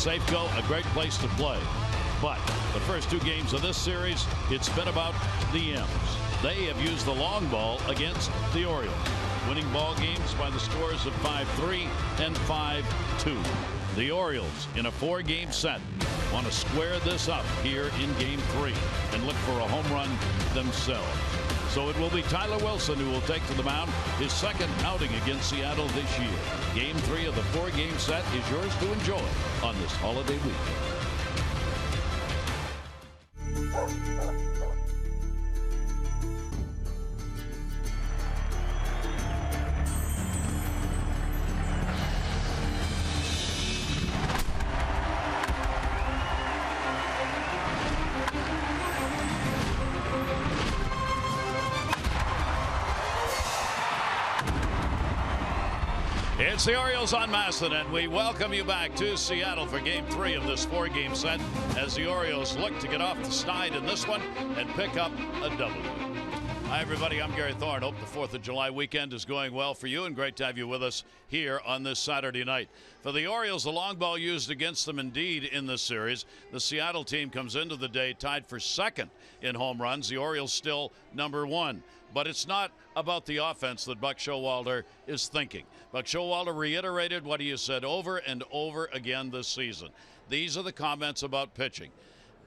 Safeco, a great place to play. But the first two games of this series, it's been about the M's. They have used the long ball against the Orioles, winning ball games by the scores of 5-3 and 5-2. The Orioles, in a 4-game set, want to square this up here in Game 3 and look for a home run themselves. So it will be Tyler Wilson who will take to the mound his second outing against Seattle this year. Game 3 of the 4-game set is yours to enjoy on this holiday weekend. It's the Orioles on MASN, and we welcome you back to Seattle for Game 3 of this 4-game set as the Orioles look to get off the snide in this one and pick up a W. Hi, everybody. I'm Gary Thorne. Hope the 4th of July weekend is going well for you, and great to have you with us here on this Saturday night. For the Orioles, the long ball used against them indeed in this series. The Seattle team comes into the day tied for second in home runs. The Orioles still number 1. But it's not about the offense that Buck Showalter is thinking. Buck Showalter reiterated what he has said over and over again this season. These are the comments about pitching.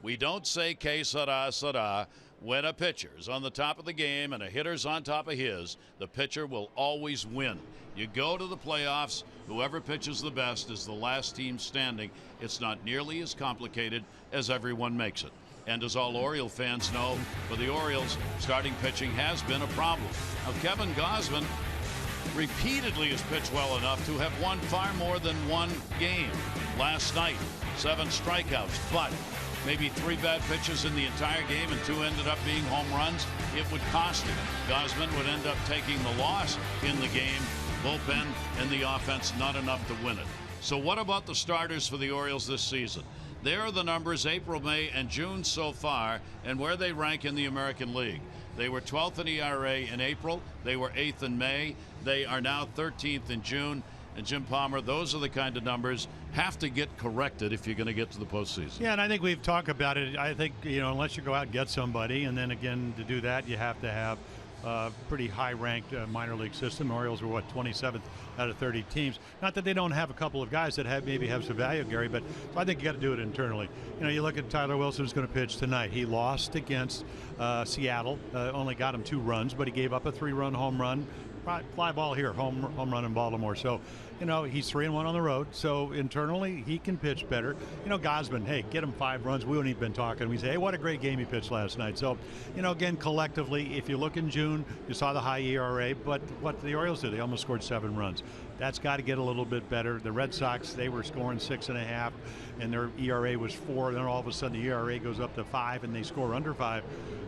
We don't say que sera, sera. When a pitcher is on the top of the game and a hitter's on top of his, the pitcher will always win. You go to the playoffs, whoever pitches the best is the last team standing. It's not nearly as complicated as everyone makes it. And as all Oriole fans know, for the Orioles, starting pitching has been a problem. Now, Kevin Gausman repeatedly has pitched well enough to have won far more than one game. Last night, 7 strikeouts, but maybe 3 bad pitches in the entire game and 2 ended up being home runs. It would cost him. Gausman would end up taking the loss in the game. Bullpen and the offense not enough to win it. So what about the starters for the Orioles this season? There are the numbers April, May, and June so far, and where they rank in the American League. They were 12th in ERA in April. They were 8th in May. They are now 13th in June. And Jim Palmer, those are the kind of numbers have to get corrected if you're going to get to the postseason. Yeah, and I think we've talked about it. I think, unless you go out and get somebody, and then again, to do that, you have to have a pretty high-ranked minor league system. Orioles were, 27th out of 30 teams. Not that they don't have a couple of guys that maybe have some value, Gary, but I think you got to do it internally. You look at Tyler Wilson, who's going to pitch tonight. He lost against Seattle, only got him 2 runs, but he gave up a 3-run home run. Fly ball here, home run in Baltimore. So, he's 3-1 on the road. So internally, he can pitch better. Gausman, hey, get him 5 runs. We wouldn't even been talking. We say, hey, what a great game he pitched last night. So, again, collectively, if you look in June, you saw the high ERA. But what the Orioles did, they almost scored 7 runs. That's got to get a little bit better. The Red Sox, they were scoring 6.5, and their ERA was 4. Then all of a sudden, the ERA goes up to 5, and they score under 5.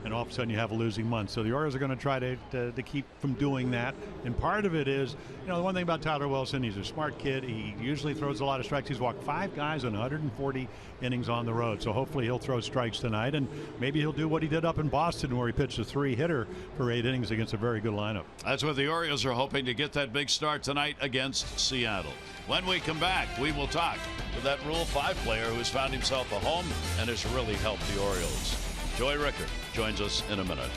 And all of a sudden, you have a losing month. So the Orioles are going to try to keep from doing that. And part of it is, the one thing about Tyler Wilson, he's a smart kid. He usually throws a lot of strikes. He's walked 5 guys in 140 innings on the road. So hopefully he'll throw strikes tonight. And maybe he'll do what he did up in Boston, where he pitched a 3-hitter for 8 innings against a very good lineup. That's what the Orioles are hoping to get that big start tonight against Seattle. When we come back, we will talk to that Rule 5 player who has found himself a home and has really helped the Orioles. Joey Rickard joins us in a minute.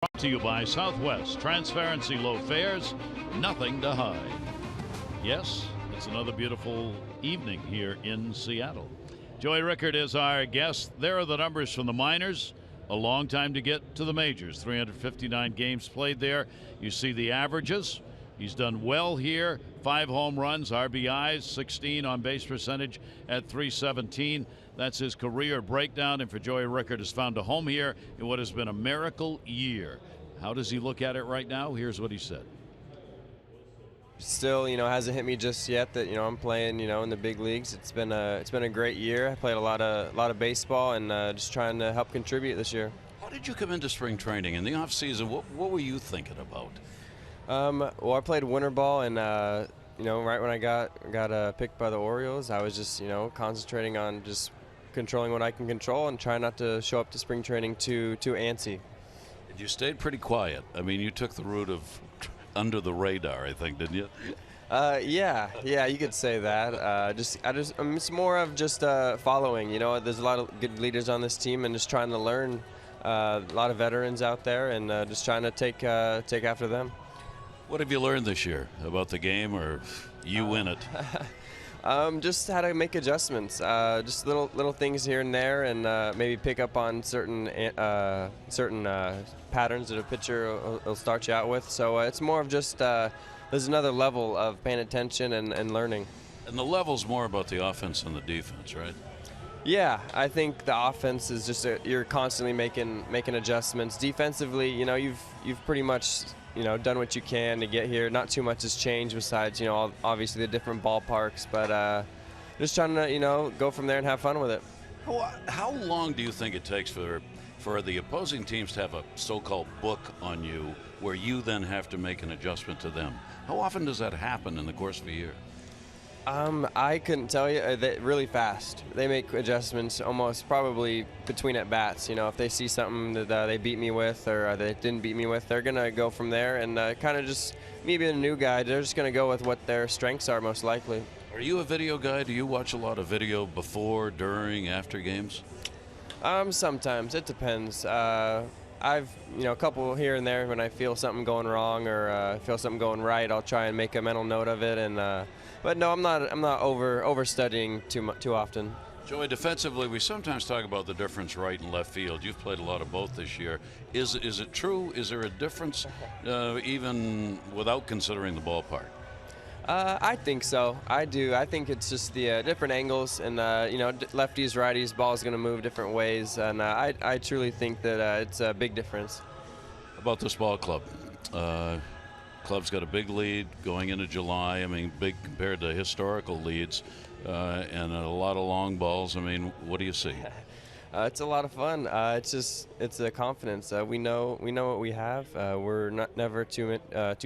Brought to you by Southwest. Transparency, low fares, nothing to hide. Yes, it's another beautiful evening here in Seattle. Joey Rickard is our guest. There are the numbers from the minors. A long time to get to the majors. 359 games played there. You see the averages. He's done well here. 5 home runs, RBIs, 16 on base percentage at .317. That's his career breakdown. And for Joey Rickard has found a home here in what has been a miracle year. How does he look at it right now? Here's what he said. Still, hasn't hit me just yet that I'm playing, in the big leagues. It's been a great year. I played a lot of baseball and just trying to help contribute this year. How did you come into spring training in the off season? What were you thinking about? Well, I played winter ball, and right when I got picked by the Orioles, I was just concentrating on just controlling what I can control and trying not to show up to spring training too antsy. You stayed pretty quiet. I mean, you took the route of under the radar, I think, didn't you? Yeah, you could say that. It's more of just following. There's a lot of good leaders on this team, and just trying to learn. A lot of veterans out there, and just trying to take after them. What have you learned this year about the game, or you in it? Just how to make adjustments. Just little things here and there, and maybe pick up on certain patterns that a pitcher will start you out with. So it's more of just there's another level of paying attention and learning. And the level's more about the offense and the defense, right? Yeah, I think the offense is just you're constantly making adjustments. Defensively, you've pretty much done what you can to get here. Not too much has changed besides obviously the different ballparks, but just trying to go from there and have fun with it. How long do you think it takes for the opposing teams to have a so-called book on you, where you then have to make an adjustment to them? How often does that happen in the course of a year? I couldn't tell you. Really fast. They make adjustments almost probably between at bats. If they see something that they beat me with or they didn't beat me with, they're gonna go from there. And kind of just me being a new guy, they're just gonna go with what their strengths are most likely. Are you a video guy? Do you watch a lot of video before, during, after games? Sometimes it depends. I've a couple here and there when I feel something going wrong or feel something going right. I'll try and make a mental note of it. And but no, I'm not over studying too often. Joey, defensively, we sometimes talk about the difference right and left field. You've played a lot of both this year. Is it true? Is there a difference even without considering the ballpark? I think so. I do. I think it's just the different angles and lefties, righties, ball's going to move different ways, and I truly think that it's a big difference. About this ball club. Club's got a big lead going into July. I mean, big compared to historical leads, and a lot of long balls. I mean, what do you see? It's a lot of fun. It's a confidence. We know what we have. We're never too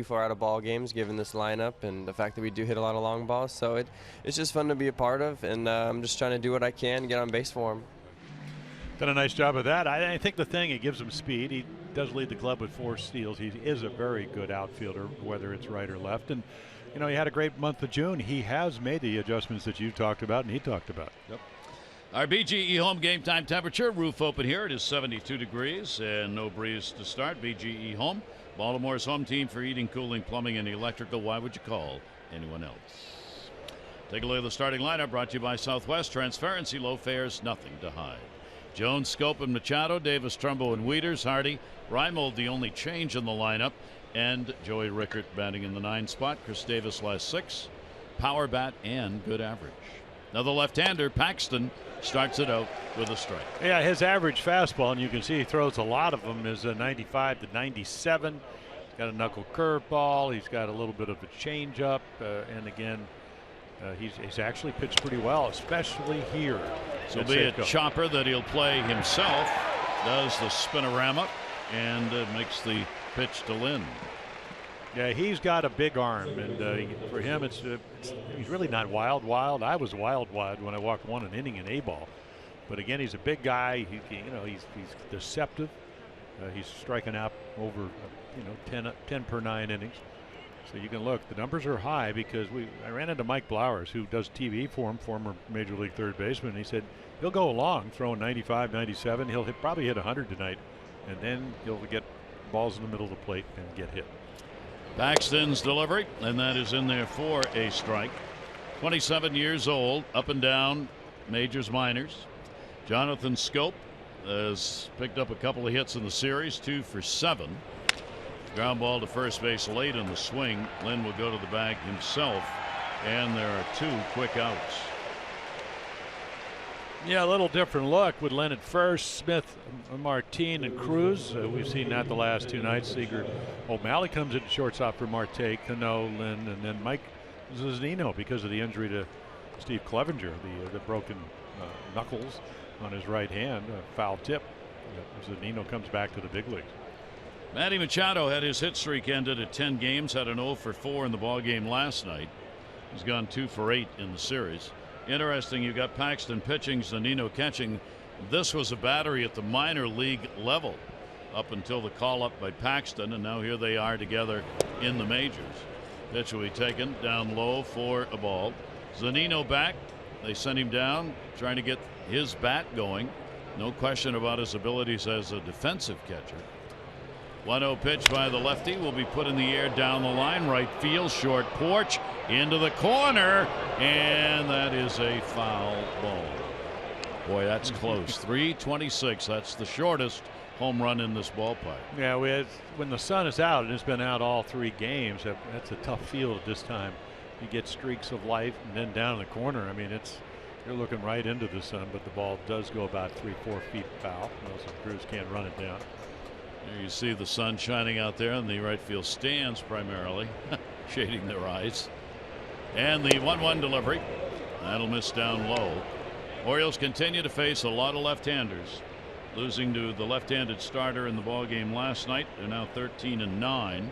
far out of ball games given this lineup and the fact that we do hit a lot of long balls. So it's just fun to be a part of, and I'm just trying to do what I can to get on base for him. Done a nice job of that. I think the thing, it gives him speed. He does lead the club with 4 steals. He is a very good outfielder, whether it's right or left. And he had a great month of June. He has made the adjustments that you talked about and he talked about. Yep. Our BGE home game time temperature, roof open here. It is 72 degrees and no breeze to start. BGE home, Baltimore's home team for heating, cooling, plumbing, and electrical. Why would you call anyone else? Take a look at the starting lineup, brought to you by Southwest. Transparency, low fares, nothing to hide. Jones, Scope, and Machado, Davis, Trumbo, and Wieters, Hardy, Reimold, the only change in the lineup, and Joey Rickard batting in the 9 spot. Chris Davis last 6, power bat, and good average. Now the left-hander, Paxton, starts it out with a strike. Yeah, his average fastball, and you can see he throws a lot of them, is a 95 to 97. He's got a knuckle curveball. He's got a little bit of a changeup, and again, he's actually pitched pretty well, especially here. So be a chopper that he'll play himself. Does the spinorama and makes the pitch to Lynn. Yeah, he's got a big arm, and for him, he's really not wild. I was wild when I walked 1 inning in A-ball, but again, he's a big guy. He's deceptive. He's striking out over 10 per 9 innings. So you can look. The numbers are high because I ran into Mike Blowers, who does TV for him, former Major League third baseman. And he said he'll go along throwing 95, 97. He'll probably hit 100 tonight, and then he'll get balls in the middle of the plate and get hit. Paxton's delivery, and that is in there for a strike. 27 years old, up and down majors, minors. Jonathan Schoop has picked up a couple of hits in the series, 2 for 7. Ground ball to first base late in the swing. Lynn will go to the bag himself, and there are 2 quick outs. Yeah, a little different look with Lynn at first, Smith, Martin, and Cruz. We've seen that the last 2 nights. Seager O'Malley comes in shortstop for Marte, Cano, Lynn, and then Mike Zunino because of the injury to Steve Clevenger, the broken knuckles on his right hand, a foul tip. Zunino comes back to the big leagues. Manny Machado had his hit streak ended at 10 games, had an 0 for 4 in the ball game last night. He's gone 2 for 8 in the series. Interesting, you got Paxton pitching, Zunino catching. This was a battery at the minor league level up until the call up by Paxton, and now here they are together in the majors. Pitch will be taken down low for a ball. Zunino back. They sent him down, trying to get his bat going. No question about his abilities as a defensive catcher. 1-0 pitch by the lefty will be put in the air down the line, right field, short porch, into the corner, and that is a foul ball. Boy, that's close. 326. That's the shortest home run in this ballpark. Yeah, when the sun is out, and it's been out all 3 games, that's a tough field at this time. You get streaks of light and then down in the corner. I mean, you're looking right into the sun, but the ball does go about 3-4 feet foul. So Cruz can't run it down. There you see the sun shining out there in the right field stands primarily, shading their eyes. And the 1-1 delivery. That'll miss down low. Orioles continue to face a lot of left-handers, losing to the left-handed starter in the ball game last night. They're now 13-9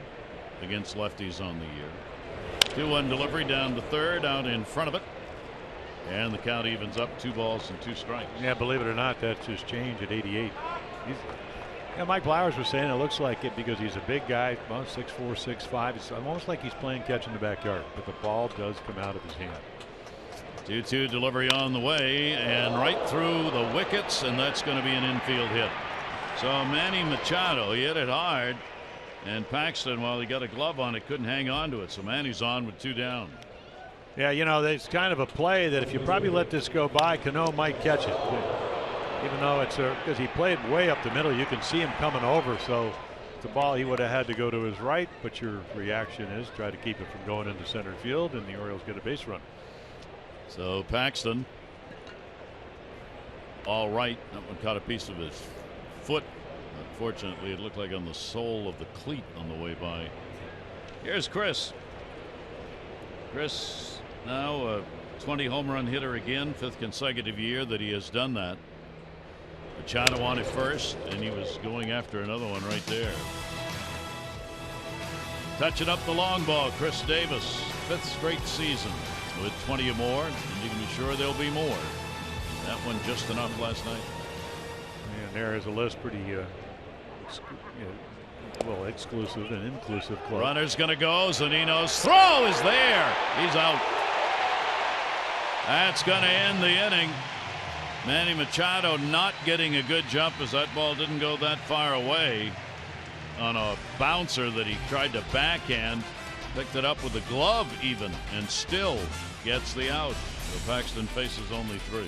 against lefties on the year. 2-1 delivery down to third, out in front of it. And the count evens up, 2 balls and 2 strikes. Yeah, believe it or not, that's his change at 88. Mike Flowers was saying it looks like it because he's a big guy, about 6'4", 6'5". It's almost like he's playing catch in the backyard, but the ball does come out of his hand. 2-2 delivery on the way, and right through the wickets, and that's going to be an infield hit. So Manny Machado, he hit it hard, and Paxton, while he got a glove on it, couldn't hang on to it. So Manny's on with 2 down. Yeah, it's kind of a play that if you probably let this go by, Cano might catch it. Even though it's because he played way up the middle, you can see him coming over. So the ball, he would have had to go to his right, but your reaction is try to keep it from going into center field, and the Orioles get a base run. So Paxton, all right. That one caught a piece of his foot. Unfortunately, it looked like on the sole of the cleat on the way by. Here's Chris. Chris, now a 20 home run hitter again, 5th consecutive year that he has done that. Machado on it first, and he was going after another one right there. Touching up the long ball, Chris Davis, 5th straight season with 20 or more, and you can be sure there'll be more. That one just enough last night. And there is a list pretty exclusive and inclusive club. Runner's going to go. Zunino's throw is there. He's out. That's going to end the inning. Manny Machado not getting a good jump as that ball didn't go that far away on a bouncer that he tried to backhand. Picked it up with a glove even, and still gets the out. So Paxton faces only 3.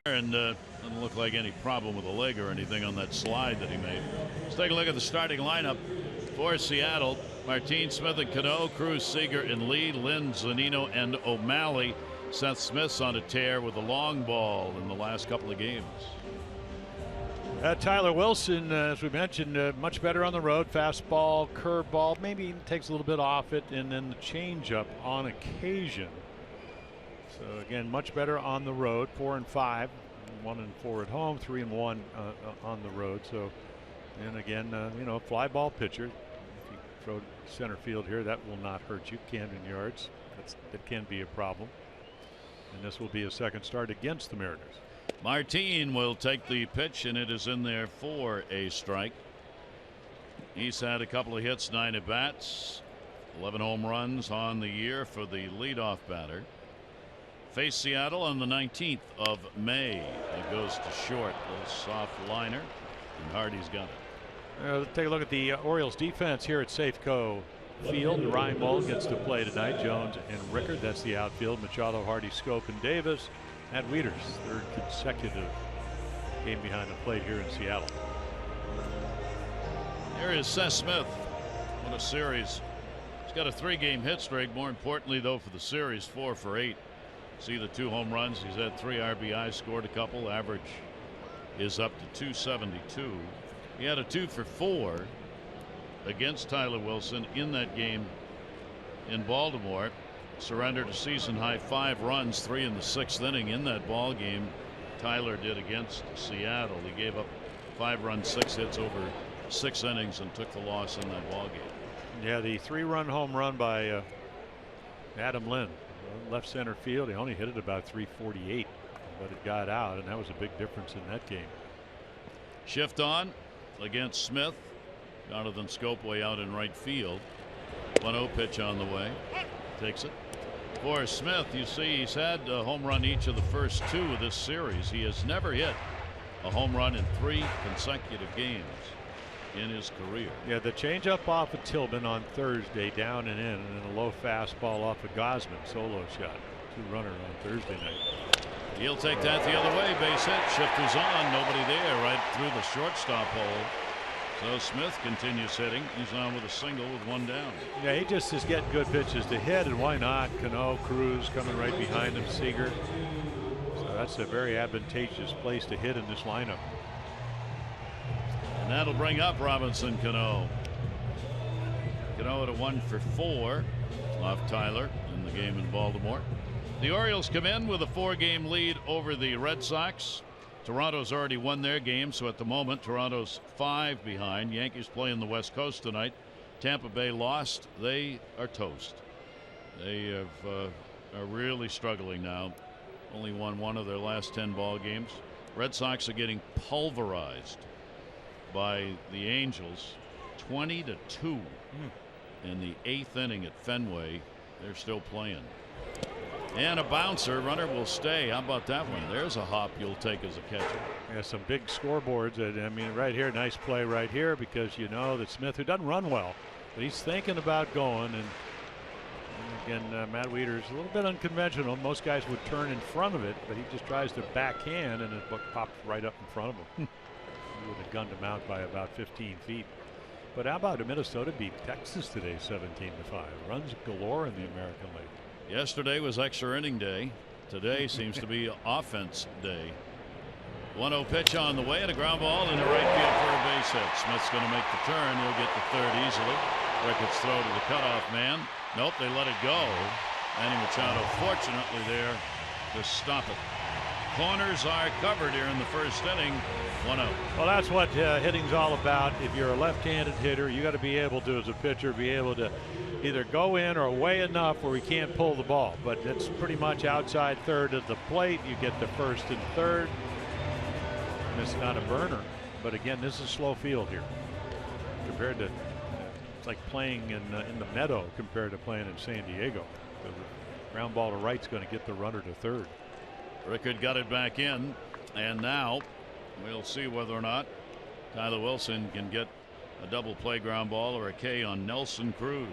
and doesn't look like any problem with a leg or anything on that slide that he made. Let's take a look at the starting lineup for Seattle. Martin, Smith, and Cano, Cruz, Seager, and Lee, Lynn, Zunino, and O'Malley. Seth Smith's on a tear with a long ball in the last couple of games. Tyler Wilson, as we mentioned, much better on the road. Fastball, curveball, maybe takes a little bit off it, and then the changeup on occasion. So again, much better on the road. 4 and 5, 1 and 4 at home, 3 and 1 on the road. So, and again, fly ball pitcher. If you throw center field here, that will not hurt you. Camden Yards, that can be a problem. And this will be a second start against the Mariners. Martin will take the pitch, and it is in there for a strike. He's had a couple of hits, 9 at bats, 11 home runs on the year for the leadoff batter. Face Seattle on the 19th of May. It goes to short, a little soft liner, and Hardy's got it. Let's take a look at the Orioles defense here at Safeco Field. Ryan Mull gets to play tonight. Jones and Rickard, that's the outfield. Machado, Hardy, Scope, and Davis. Matt Wieters, third consecutive game behind the plate here in Seattle. Here is Seth Smith. What a series. He's got a 3-game hit streak. More importantly, though, for the series, 4 for 8. See the 2 home runs. He's had 3 RBIs, scored a couple. Average is up to 272. He had a 2 for 4 against Tyler Wilson in that game in Baltimore. Surrendered a season high 5 runs, 3 in the 6th inning in that ball game. Tyler did against Seattle. He gave up 5 runs, 6 hits over 6 innings, and took the loss in that ball game. Yeah, the 3-run home run by Adam Lynn, left center field. He only hit it about 348, but it got out, and that was a big difference in that game. Shift on against Smith. Jonathan Scope way out in right field. 1-0 pitch on the way. Takes it. For Smith, you see he's had a home run each of the first 2 of this series. He has never hit a home run in 3 consecutive games in his career. Yeah, the changeup off of Tillman on Thursday, down and in, and then a low fastball off of Gosman, solo shot. 2-runner on Thursday night. He'll take that the other way. Base hit. Shifters on. Nobody there. Right through the shortstop hole. So Smith continues hitting. He's on with a single with 1 down. Yeah, he just is getting good pitches to hit, and why not? Cano, Cruz coming right behind him, Seager. So that's a very advantageous place to hit in this lineup. And that'll bring up Robinson Cano. Cano at a 1 for 4 off Tyler in the game in Baltimore. The Orioles come in with a 4-game lead over the Red Sox. Toronto's already won their game, so at the moment Toronto's 5 behind. Yankees playing the West Coast tonight. Tampa Bay lost. They are toast. They are really struggling now. Only won 1 of their last 10 ball games. Red Sox are getting pulverized by the Angels, 20-2 in the 8th inning at Fenway. They're still playing. And a bouncer. Runner will stay. How about that one? There's a hop you'll take as a catcher. Yeah, some big scoreboards. I mean, right here, nice play right here, because you know that Smith, who doesn't run well, but he's thinking about going. And again, Matt Wieters, a little bit unconventional. Most guys would turn in front of it, but he just tries to backhand, and it pops right up in front of him. He would have gunned him out by about 15 feet. But how about Minnesota beat Texas today, 17-5? Runs galore in the American League. Yesterday was extra inning day. Today seems to be offense day. 1-0 pitch on the way, and a ground ball into right field for a base hit. Smith's going to make the turn. He'll get the third easily. Ricketts throw to the cutoff man. Nope, they let it go. Manny Machado fortunately there to stop it. Corners are covered here in the first inning. 1-0. Well, that's what hitting's all about. If you're a left-handed hitter, you got to be able to, as a pitcher, be able to either go in or away enough where he can't pull the ball. But it's pretty much outside third at the plate. You get the first and third. And it's not a burner. But again, this is slow field here compared to it's like playing in the meadow compared to playing in San Diego. The ground ball to right's going to get the runner to third. Rickard got it back in, and now we'll see whether or not Tyler Wilson can get a double play ground ball or a K on Nelson Cruz.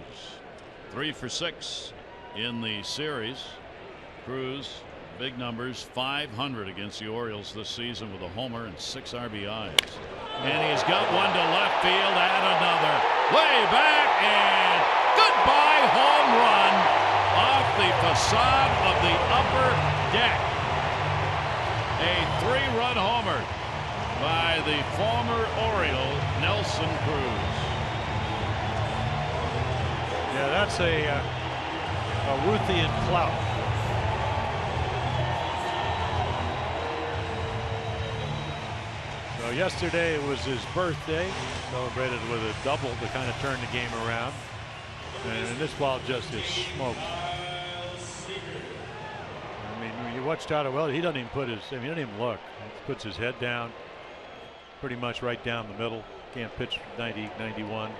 3 for 6 in the series. Cruz Big numbers, 500 against the Orioles this season with a homer and 6 RBIs. And he's got one to left field and another. Way back and goodbye home run off the facade of the upper deck. A 3-run homer by the former Oriole, Nelson Cruz. Yeah, that's a Ruthian clout. So yesterday was his birthday. Celebrated with a double to kind of turn the game around. And this ball just is smoked. I mean, when you watch Tyler Wells, he doesn't even put his, he doesn't even look. He puts his head down, pretty much right down the middle. Can't pitch 90, 91.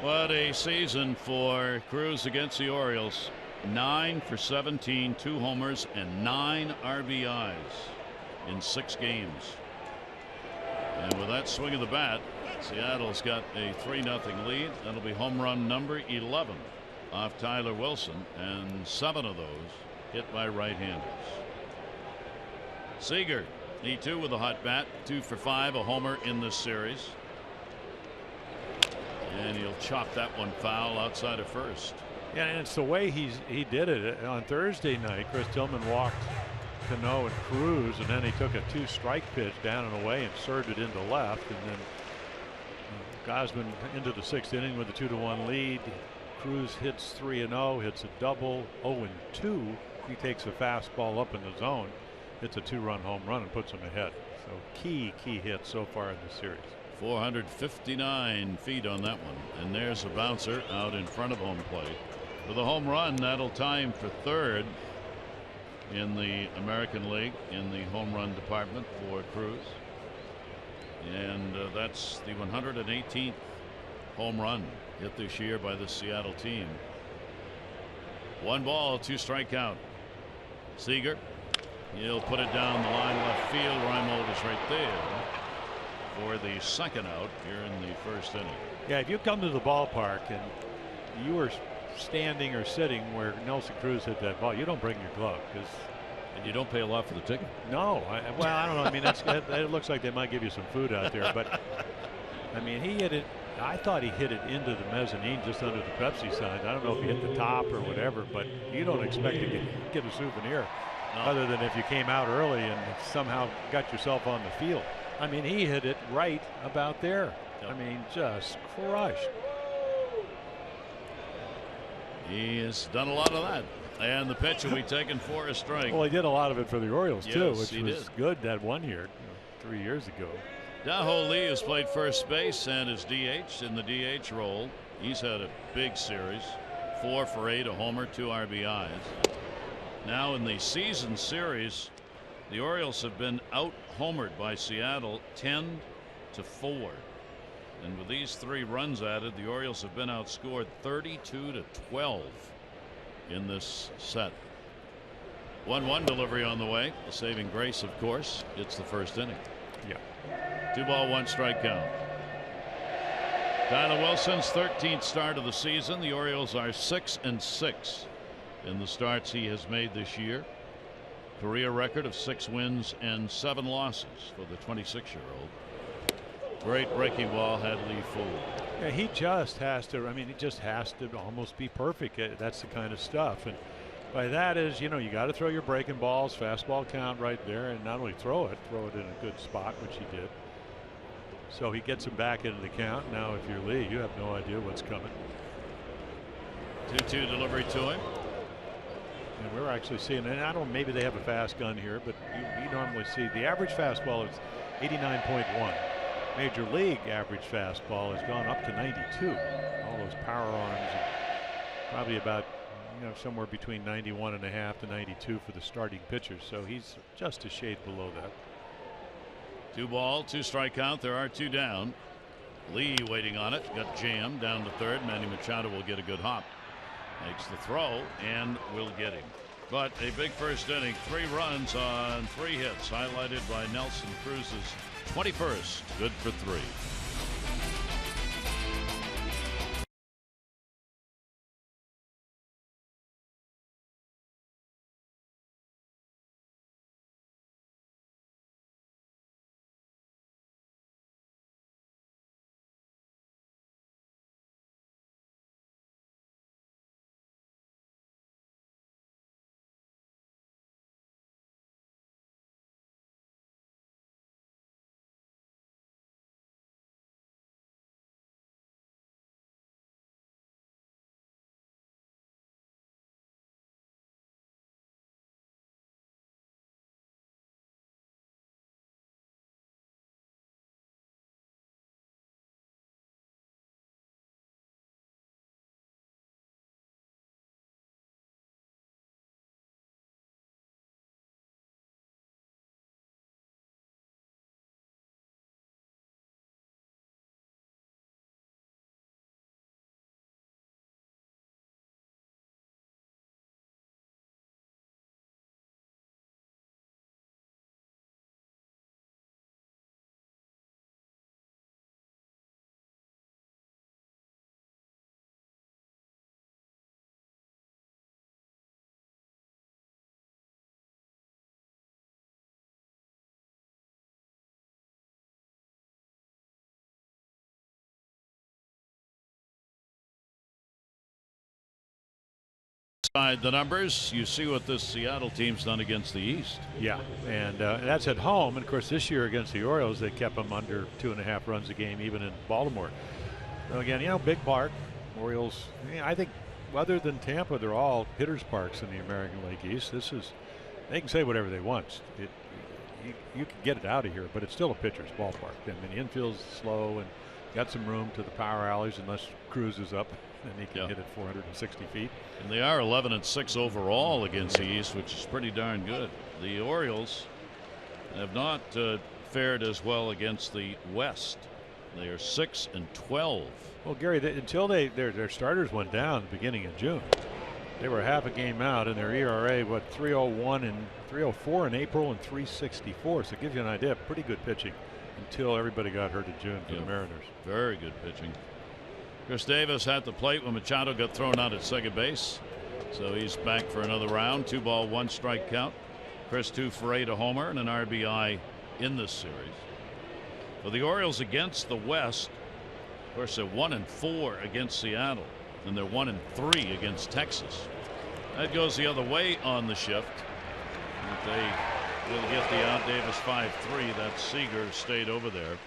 What a season for Cruz against the Orioles. 9 for 17, 2 homers, and 9 RBIs in 6 games. And with that swing of the bat, Seattle's got a 3-0 lead. That'll be home run number 11 off Tyler Wilson, and 7 of those hit by right-handers. Seager, he too with a hot bat, 2 for 5, a homer in this series. And he'll chop that one foul outside of first. Yeah, and it's the way he did it on Thursday night. Chris Tillman walked Cano and Cruz, and then he took a 2-strike pitch down and away and served it into left, and then Gausman into the 6th inning with a 2-1 lead. Cruz hits 3-0, hits a double, 0-2. He takes a fastball up in the zone, hits a 2-run home run and puts him ahead. So key hit so far in the series. 459 feet on that one, and there's a bouncer out in front of home plate with a home run. That'll tie him for 3rd in the American League in the home run department for Cruz, and that's the 118th home run hit this year by the Seattle team. 1 ball, 2 strike count. Seager, he'll put it down the line left field. Reimold is right there for the 2nd out here in the 1st inning. Yeah, if you come to the ballpark and you were standing or sitting where Nelson Cruz hit that ball, you don't bring your glove, and you don't pay a lot for the ticket. No, well, I don't know. I mean, it looks like they might give you some food out there, but I mean, he hit it. I thought he hit it into the mezzanine just under the Pepsi sign. I don't know if he hit the top or whatever, but you don't expect to get a souvenir, other than if you came out early and somehow got yourself on the field. I mean, he hit it right about there. Yep. I mean, just crushed. He has done a lot of that. And the pitch will be taken for a strike. Well, he did a lot of it for the Orioles, too, which was did. good that one year, 3 years ago. Daho Lee has played first base and is DH in the DH role. He's had a big series, 4 for 8, a homer, 2 RBIs. Now in the season series, the Orioles have been out-homered by Seattle 10-4. And with these 3 runs added, the Orioles have been outscored 32-12 in this set. 1-1 delivery on the way. The saving grace, of course, it's the 1st inning. Yeah. 2 ball, 1 strike count. Tyler Wilson's 13th start of the season. The Orioles are 6-6 in the starts he has made this year. Career record of 6 wins and 7 losses for the 26-year-old. Great breaking ball had Lee fooled. Yeah, he just has to. I mean, he just has to almost be perfect. That's the kind of stuff. And by that is, you got to throw your breaking balls, fastball count right there, and not only throw it in a good spot, which he did. So he gets him back into the count. Now, if you're Lee, you have no idea what's coming. 2-2 delivery to him. And we're actually seeing, and I don't know, maybe they have a fast gun here, but you normally see the average fastball is 89.1. Major League average fastball has gone up to 92. All those power arms, and probably about somewhere between 91.5 to 92 for the starting pitchers. So he's just a shade below that. 2 ball, 2 strike count. There are 2 down. Lee waiting on it, got jammed down to 3rd. Manny Machado will get a good hop. Makes the throw and will get him. But a big 1st inning, 3 runs on 3 hits, highlighted by Nelson Cruz's 21st. Good for 3. Inside the numbers, you see what this Seattle team's done against the East. Yeah, and that's at home. And of course, this year against the Orioles, they kept them under 2.5 runs a game, even in Baltimore. So again, big park. Orioles, I think, other than Tampa, they're all hitters' parks in the American League East. They can say whatever they want. You can get it out of here, but it's still a pitcher's ballpark. I mean, the infield's slow and got some room to the power alleys unless Cruz is up, and he can hit it 460 feet. And they are 11-6 overall against the East, which is pretty darn good. The Orioles have not fared as well against the West. They are 6-12. Well, Gary, until their starters went down at the beginning of June, they were half a game out, and their ERA 3.01 and 3.04 in April and 3.64. So it gives you an idea. Pretty good pitching until everybody got hurt in June for the Mariners. Very good pitching. Chris Davis at the plate when Machado got thrown out at second base. So he's back for another round. 2-ball, 1-strike count. Chris 2 for 8, a homer and an RBI in this series. For the Orioles against the West, of course, they're 1-4 against Seattle, and they're 1-3 against Texas. That goes the other way on the shift. If they will get the out, Davis 5-3. That Seager stayed over there.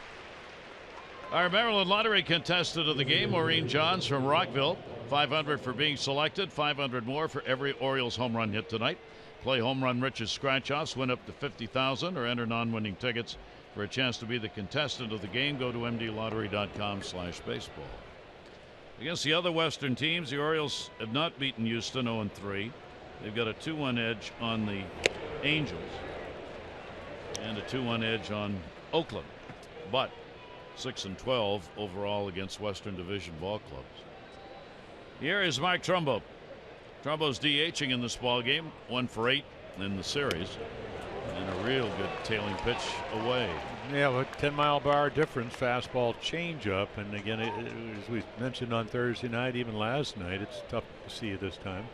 Our Maryland Lottery contestant of the game, Maureen Johns from Rockville. $500 for being selected, $500 more for every Orioles home run hit tonight. Play Home Run Rich's scratch-offs, win up to $50,000, or enter non-winning tickets for a chance to be the contestant of the game. Go to mdlottery.com/baseball. Against the other Western teams, the Orioles have not beaten Houston, 0-3. They've got a 2-1 edge on the Angels and a 2-1 edge on Oakland, but 6-12 overall against Western Division ball clubs. Here is Mark Trumbo. Trumbo's DHing in this ball game, 1 for 8 in the series, and a real good tailing pitch away. Yeah, with 10-mile-per-hour difference, fastball changeup, and again, as we mentioned on Thursday night, even last night, it's tough to see it this time.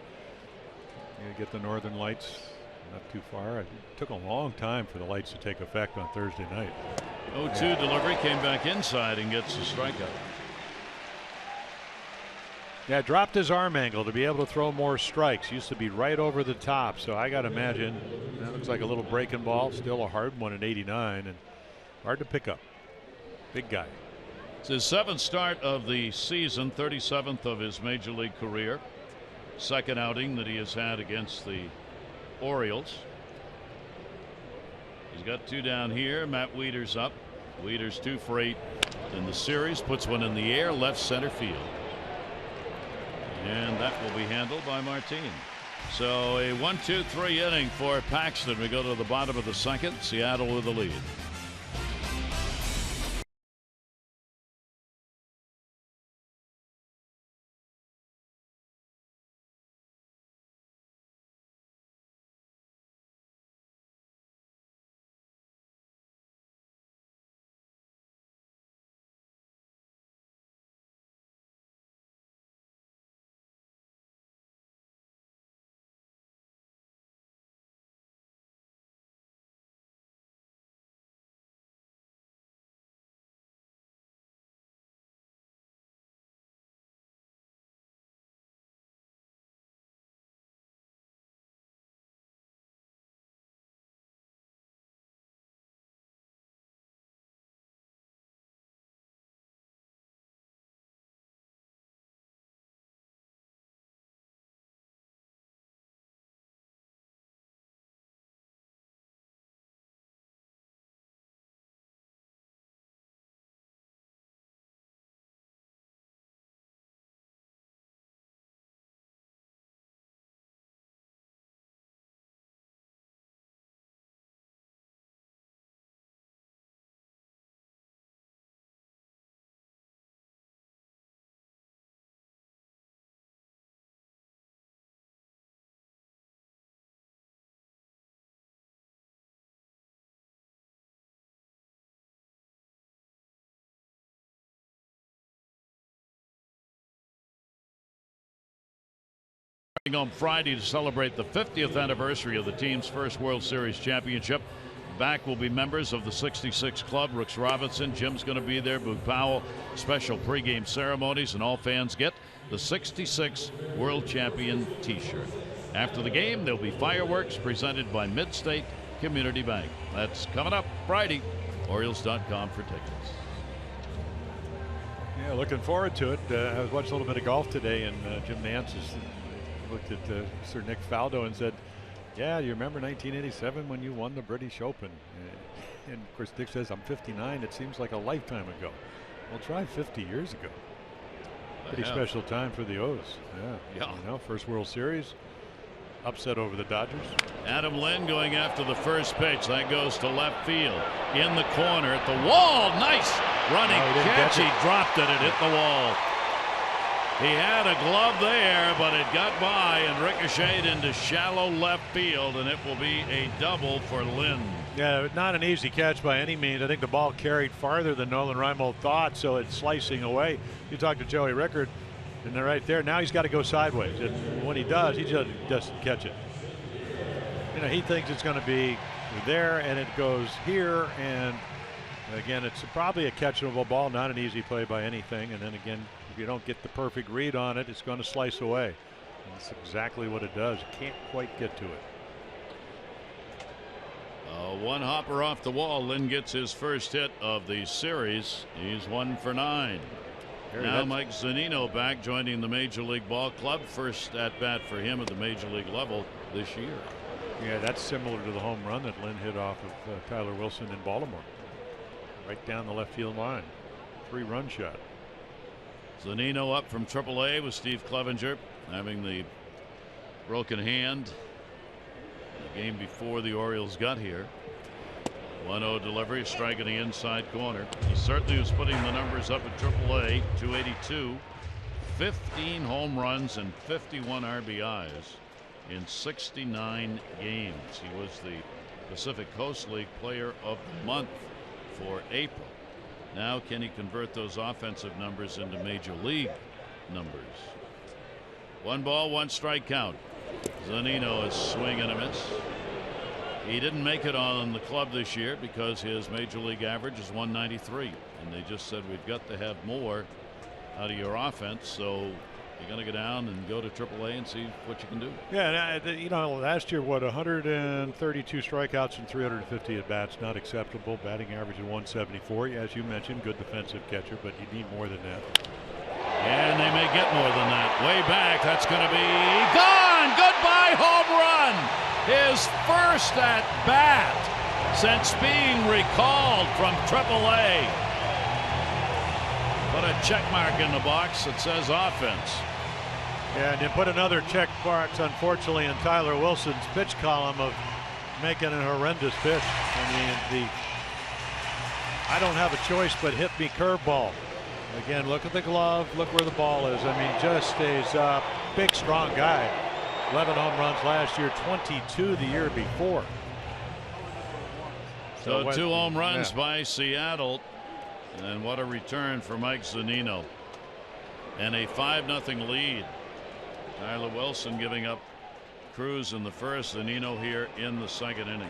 You get the northern lights not too far. It took a long time for the lights to take effect on Thursday night. 0-2 delivery, came back inside and gets a strikeout. Yeah, dropped his arm angle to be able to throw more strikes. Used to be right over the top, so I got to imagine that looks like a little breaking ball. Still a hard one at 89 and hard to pick up. Big guy. It's his 7th start of the season, 37th of his major league career. Second outing that he has had against the Orioles. He's got 2 down here. Matt Wieters up. Wieters 2 for 8 in the series. Puts one in the air, left center field. And that will be handled by Martin. So a 1-2-3 inning for Paxton. We go to the bottom of the second. Seattle with the lead. On Friday to celebrate the 50th anniversary of the team's first World Series championship. Back will be members of the 66 Club. Brooks Robinson, Jim's going to be there, Boog Powell. Special pregame ceremonies, and all fans get the '66 World Champion t-shirt. After the game, there'll be fireworks presented by Midstate Community Bank. That's coming up Friday. Orioles.com for tickets. Yeah, looking forward to it. I was watching a little bit of golf today, and Jim Nance looked at Sir Nick Faldo and said, "Yeah, you remember 1987 when you won the British Open?" And of course, Dick says, "I'm 59. It seems like a lifetime ago." Well, try 50 years ago. Pretty special time for the O's. Yeah. You know, first World Series. Upset over the Dodgers. Adam Lynn going after the first pitch. That goes to left field. In the corner at the wall. Nice running catch. He dropped it. It hit the wall. He had a glove there, but it got by and ricocheted into shallow left field, and it will be a double for Lynn. Yeah, not an easy catch by any means. I think the ball carried farther than Nolan Reimold thought, so it's slicing away. You talk to Joey Rickard, and they're right there. Now he's got to go sideways, and when he does, he just doesn't catch it. You know, he thinks it's going to be there, and it goes here, and again, it's probably a catchable ball, not an easy play by anything. And then again, if you don't get the perfect read on it, it's going to slice away. And that's exactly what it does. Can't quite get to it. One hopper off the wall. Lynn gets his first hit of the series. He's 1 for 9. Now Mike Zunino back, joining the Major League Ball Club. First at bat for him at the Major League level this year. Yeah, that's similar to the home run that Lynn hit off of Tyler Wilson in Baltimore. Right down the left field line. 3-run shot. Zunino up from AAA with Steve Clevenger having the broken hand the game before the Orioles got here. 1-0 delivery, strike in the inside corner. He certainly was putting the numbers up at AAA. 282, 15 home runs and 51 RBIs in 69 games. He was the Pacific Coast League Player of the Month for April. Now can he convert those offensive numbers into major league numbers? 1 ball, 1 strike count. Zunino is swing and a miss. He didn't make it on the club this year because his major league average is 193, and they just said we've got to have more out of your offense, so you're going to go down and go to AAA and see what you can do. Yeah, and, you know, last year, 132 strikeouts and 350 at bats, not acceptable. Batting average of 174. As you mentioned, good defensive catcher, but you need more than that. And they may get more than that. Way back, that's going to be gone. Goodbye home run. His first at bat since being recalled from AAA. Put a check mark in the box that says offense. Yeah, and you put another check box, unfortunately, in Tyler Wilson's pitch column of making a horrendous pitch. I mean, I don't have a choice but hit me curveball. Again, look at the glove. Look where the ball is. I mean, just stays up. Big, strong guy. 11 home runs last year, 22 the year before. So 2 home runs by Seattle. And what a return for Mike Zunino. And a 5-0 lead. Tyler Wilson giving up Cruz in the first. Zunino here in the second inning.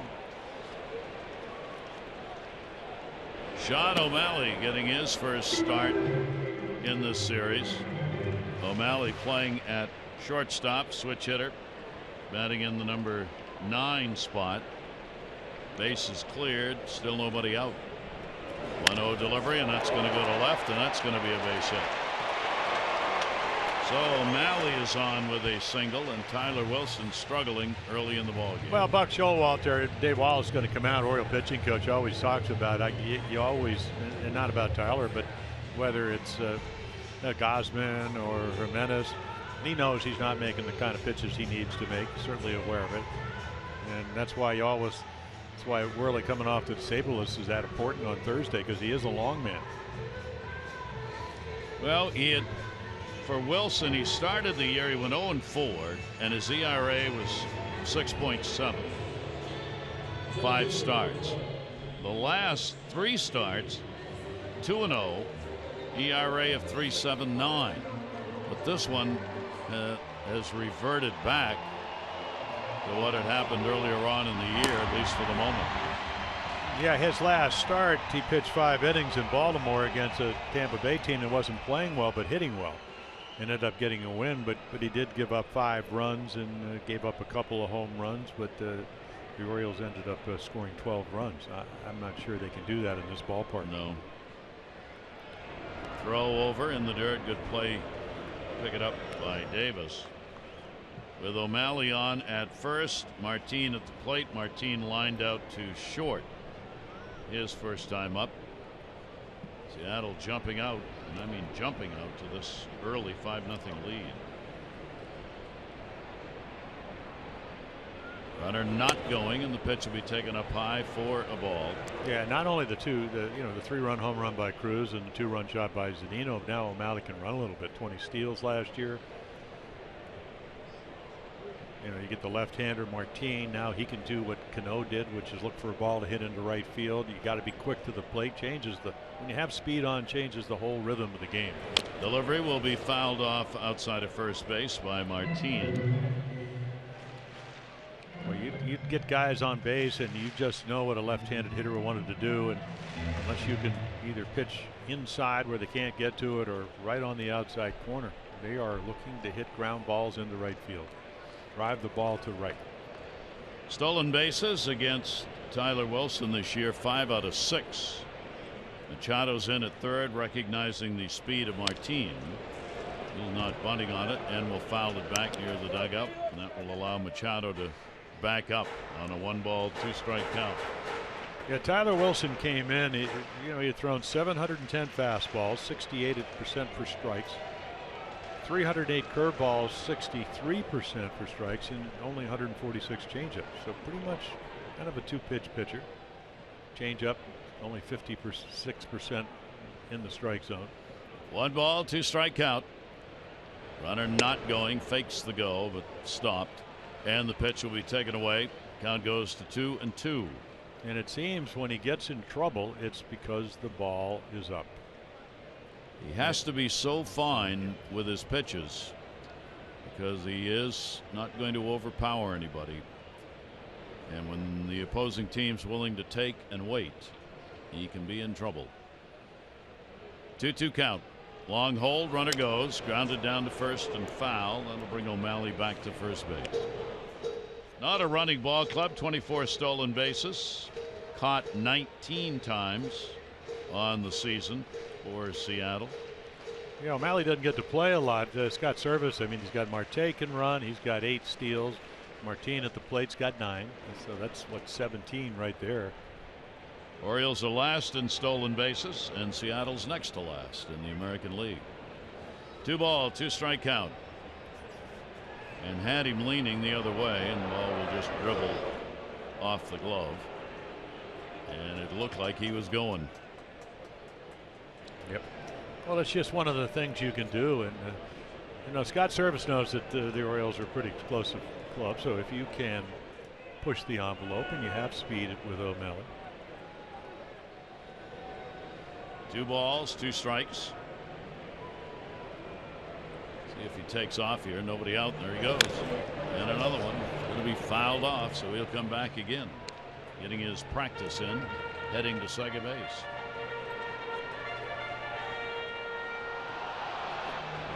Sean O'Malley getting his first start in this series. O'Malley playing at shortstop, switch hitter, batting in the number 9 spot. Bases cleared, still nobody out. 1-0 delivery, and that's going to go to left, and that's going to be a base hit. So O'Malley is on with a single, and Tyler Wilson struggling early in the ballgame. Well, Buck Showalter, Dave Wallace is going to come out. Oriole pitching coach always talks about you always, and not about Tyler, but whether it's Gausman or Jimenez, he knows he's not making the kind of pitches he needs to make. Certainly aware of it, and that's why that's why Worley coming off the disabled list is that important on Thursday, because he is a long man. Well, for Wilson, he started the year, he went 0-4, and his ERA was 6.7. 5 starts. The last 3 starts, 2-0, ERA of 3.79. But this one has reverted back to what had happened earlier on in the year, at least for the moment. Yeah, his last start, he pitched 5 innings in Baltimore against a Tampa Bay team that wasn't playing well but hitting well. ended up getting a win, but he did give up 5 runs and gave up a couple of home runs, but the Orioles ended up scoring 12 runs. I'm not sure they can do that in this ballpark. No. Throw over in the dirt. Good play. Pick it up by Davis. With O'Malley on at first, Martin at the plate. Martin lined out to short. His first time up. Seattle jumping out, and I mean jumping out to this early 5-0 lead. Runner not going, and the pitch will be taken up high for a ball. Yeah, not only the 3-run home run by Cruz and the 2-run shot by Zunino. Now O'Malley can run a little bit. 20 steals last year. You get the left-hander Martin. Now he can do what Cano did, which is look for a ball to hit into right field. You got to be quick to the plate. When you have speed on, changes the whole rhythm of the game. Delivery will be fouled off outside of first base by Martin. Well, you'd get guys on base, and you just know what a left-handed hitter wanted to do, and unless you can either pitch inside where they can't get to it or right on the outside corner, they are looking to hit ground balls into right field. Drive the ball to right. Stolen bases against Tyler Wilson this year, 5 out of 6. Machado's in at third, recognizing the speed of Martin. He's not bunting on it and will foul it back near the dugout, and that will allow Machado to back up on a 1-ball 2-strike count. Yeah, Tyler Wilson came in. He had thrown 710 fastballs, 68% for strikes, 308 curveballs, 63% for strikes, and only 146 changeups. So pretty much kind of a 2-pitch pitcher. Changeup only 56% in the strike zone. 1-ball 2-strike count. Runner not going, fakes the go, but stopped. And the pitch will be taken away. Count goes to 2-2. And it seems when he gets in trouble, it's because the ball is up. He has to be so fine with his pitches because he is not going to overpower anybody. And when the opposing team's willing to take and wait, he can be in trouble. 2-2 count. Long hold, runner goes, grounded down to first and foul. That'll bring O'Malley back to first base. Not a running ball club. 24 stolen bases, caught 19 times on the season for Seattle. Yeah, O'Malley doesn't get to play a lot. Scott Servais, I mean, he's got Marte can run. He's got 8 steals. Martin at the plate's got 9. So that's 17 right there. Orioles are last in stolen bases, and Seattle's next to last in the American League. 2-ball 2-strike count. And had him leaning the other way, and the ball will just dribble off the glove. And it looked like he was going. Yep. Well, it's just one of the things you can do, and Scott Servais knows that the Orioles are a pretty explosive club. So if you can push the envelope and you have speed with O'Malley. 2 balls 2 strikes. See if he takes off here. Nobody out. There he goes. And another one. Going to be fouled off, so he'll come back again. Getting his practice in, heading to second base.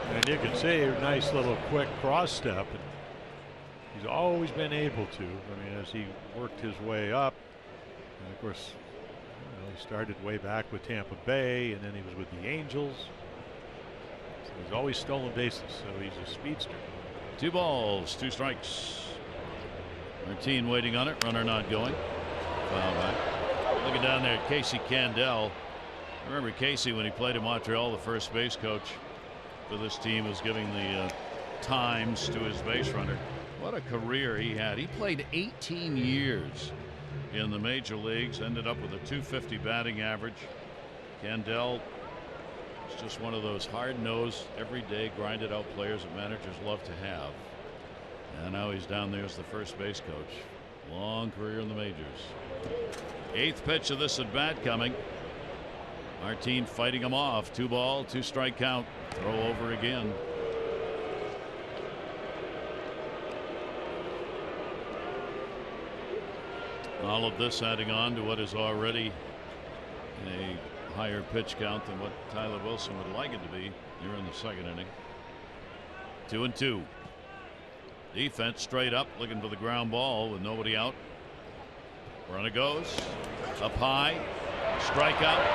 And you can see a nice little quick cross step. And he's always been able to. I mean, as he worked his way up, and of course, he started way back with Tampa Bay, and then he was with the Angels. So he's always stolen bases, so he's a speedster. 2 balls 2 strikes. Martin waiting on it. Runner not going. Foul back. Looking down there at Casey Candell. Remember Casey when he played in Montreal, the first base coach for this team was giving the times to his base runner. What a career he had. He played 18 years in the major leagues, ended up with a .250 batting average. Candell is just one of those hard-nosed, everyday, grinded-out players that managers love to have. And now he's down there as the first base coach. Long career in the majors. 8th pitch of this at bat coming. Martin fighting him off. 2 ball 2 strike count. Throw over again. All of this adding on to what is already a higher pitch count than what Tyler Wilson would like it to be here in the second inning. 2-2. Defense straight up, looking for the ground ball with nobody out. Runner goes up high. Strikeout.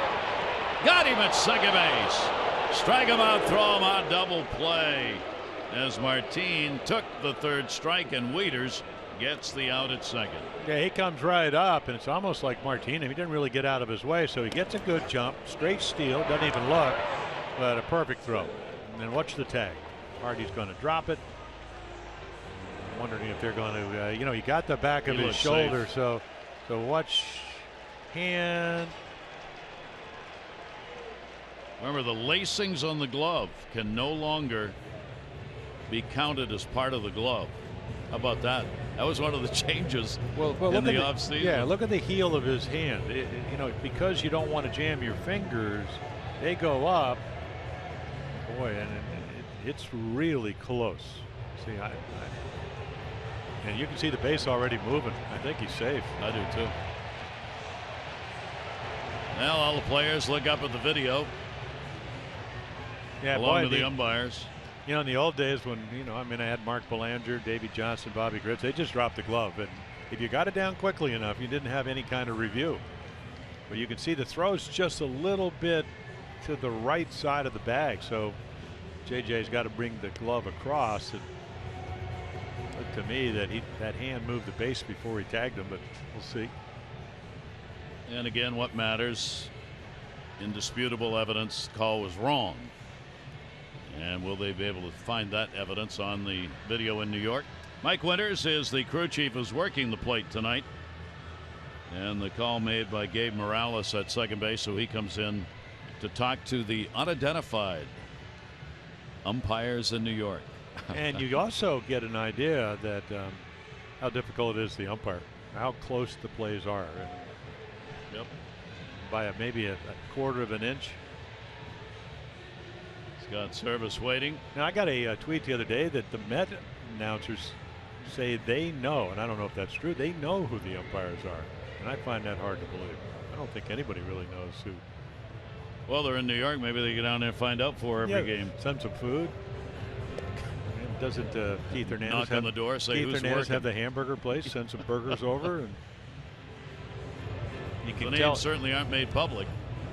Got him at second base. Strike him out, throw him out, double play. As Martin took the third strike, and Wieters gets the out at second. Yeah, he comes right up, and it's almost like Martin. He didn't really get out of his way, so he gets a good jump, straight steal, doesn't even look, but a perfect throw. And then watch the tag. Hardy's going to drop it. I'm wondering if they're going to, he got the back of his shoulder, so watch hand. Remember, the lacings on the glove can no longer be counted as part of the glove. How about that? That was one of the changes in the offseason. Yeah, look at the heel of his hand. Because you don't want to jam your fingers, they go up. Boy, and it's really close. See, and you can see the base already moving. I think he's safe. I do too. Well, all the players look up at the video. Yeah, along with the umpires. In the old days when, I had Mark Belanger, Davey Johnson, Bobby Griggs, they just dropped the glove. And if you got it down quickly enough, you didn't have any kind of review. But you can see the throw's just a little bit to the right side of the bag. So JJ's got to bring the glove across. And it looked to me that hand moved the base before he tagged him, but we'll see. And again, what matters, indisputable evidence, call was wrong. And will they be able to find that evidence on the video in New York? Mike Winters is the crew chief who's working the plate tonight. And the call made by Gabe Morales at second base, so he comes in to talk to the unidentified umpires in New York. And you also get an idea that how difficult it is to the umpire, how close the plays are. Yep. By maybe a quarter of an inch. Got service waiting. Now, I got a tweet the other day that the Met announcers say they know, and I don't know if that's true, they know who the umpires are. And I find that hard to believe. I don't think anybody really knows who. Well, they're in New York. Maybe they get down there and find out for every game. Send some food. Doesn't Keith Hernandez knock on the door, say Keith who's Hernandez working? have the hamburger place? Send some burgers over, and you can the names certainly aren't made public.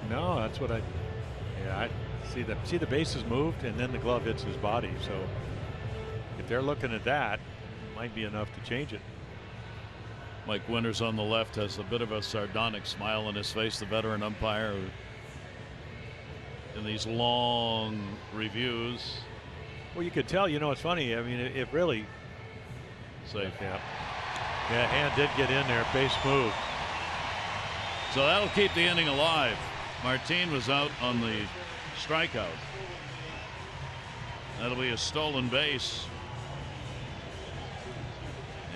No, that's what I see the bases moved, and then the glove hits his body. So if they're looking at that, it might be enough to change it. Mike Winters on the left has a bit of a sardonic smile on his face, the veteran umpire in these long reviews. Well, you could tell, it's funny. I mean, it really safe. Yeah, hand did get in there, base moved. So that'll keep the inning alive. Martin was out on the strikeout. That'll be a stolen base.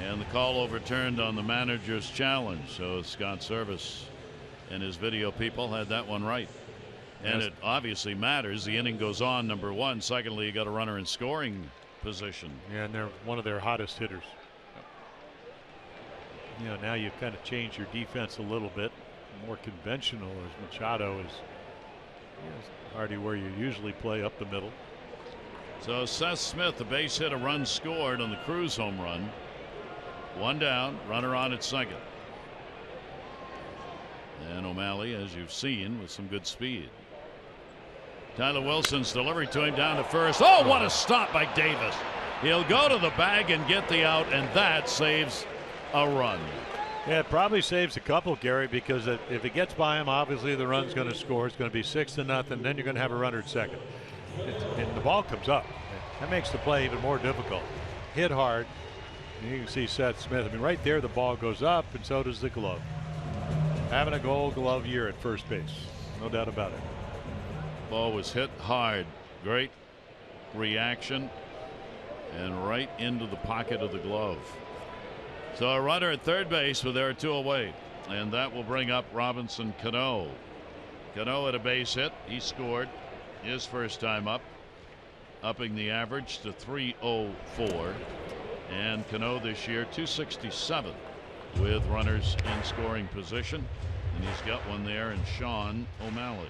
And the call overturned on the manager's challenge. So Scott Service and his video people had that one right. And it obviously matters. The inning goes on, number one. Secondly, you got a runner in scoring position. Yeah, and they're one of their hottest hitters. Now you've kind of changed your defense a little bit. More conventional as Machado is already where you usually play up the middle. So Seth Smith, the base hit, a run scored on the Cruz home run. One down, runner on at second. And O'Malley, as you've seen, with some good speed. Tyler Wilson's delivery to him down to first. Oh, what a stop by Davis. He'll go to the bag and get the out, and that saves a run. Yeah, it probably saves a couple, Gary, because if it gets by him, obviously the run's going to score. It's going to be 6-0. Then you're going to have a runner at second. And the ball comes up. That makes the play even more difficult. Hit hard. And you can see Seth Smith. I mean, right there, the ball goes up, and so does the glove. Having a Gold Glove year at first base. No doubt about it. Ball was hit hard. Great reaction. And right into the pocket of the glove. So a runner at third base, but there are two away. And that will bring up Robinson Cano. Cano had a base hit. He scored his first time up, upping the average to 304. And Cano this year 267 with runners in scoring position. And he's got one there in Sean O'Malley.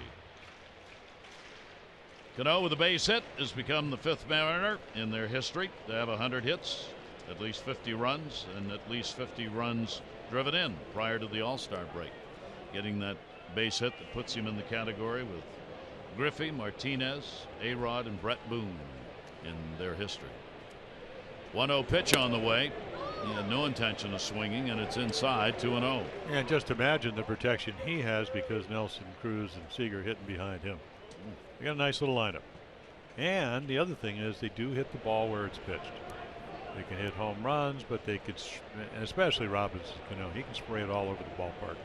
Cano with a base hit has become the 5th Mariner in their history to have 100 hits, at least 50 runs, and at least 50 runs driven in prior to the All-Star break. Getting that base hit that puts him in the category with Griffey, Martinez, A-Rod, and Brett Boone in their history. 1-0 pitch on the way. He had no intention of swinging, and it's inside. 2-0. And just imagine the protection he has because Nelson, Cruz, and Seager hitting behind him. They got a nice little lineup. And the other thing is they do hit the ball where it's pitched. They can hit home runs, but they could, and especially Robinson, he can spray it all over the ballpark.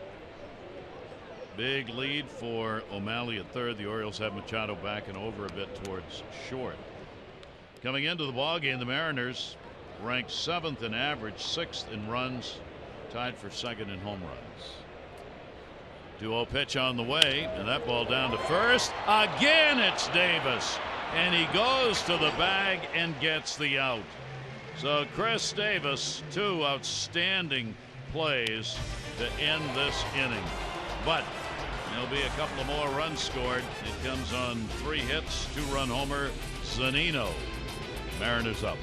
Big lead for O'Malley at third. The Orioles have Machado backing over a bit towards short. Coming into the ballgame, the Mariners ranked 7th in average, 6th in runs, tied for 2nd in home runs. 2-0 pitch on the way, and that ball down to first. Again, it's Davis, and he goes to the bag and gets the out. So Chris Davis, 2 outstanding plays to end this inning. But there'll be a couple of more runs scored. It comes on 3 hits, 2-run homer, Zunino. Mariners up.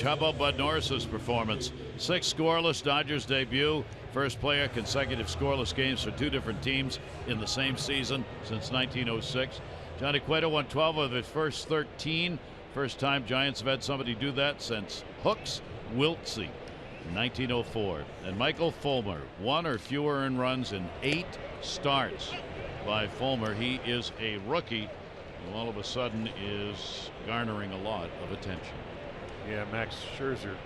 How about Bud Norris's performance? 6 scoreless Dodgers debut. First player consecutive scoreless games for 2 different teams in the same season since 1906. Johnny Cueto won 12 of his first 13. First time Giants have had somebody do that since Hooks Wiltse in 1904. And Michael Fulmer, 1 or fewer earned runs in 8 starts by Fulmer. He is a rookie who all of a sudden is garnering a lot of attention. Yeah, Max Scherzer,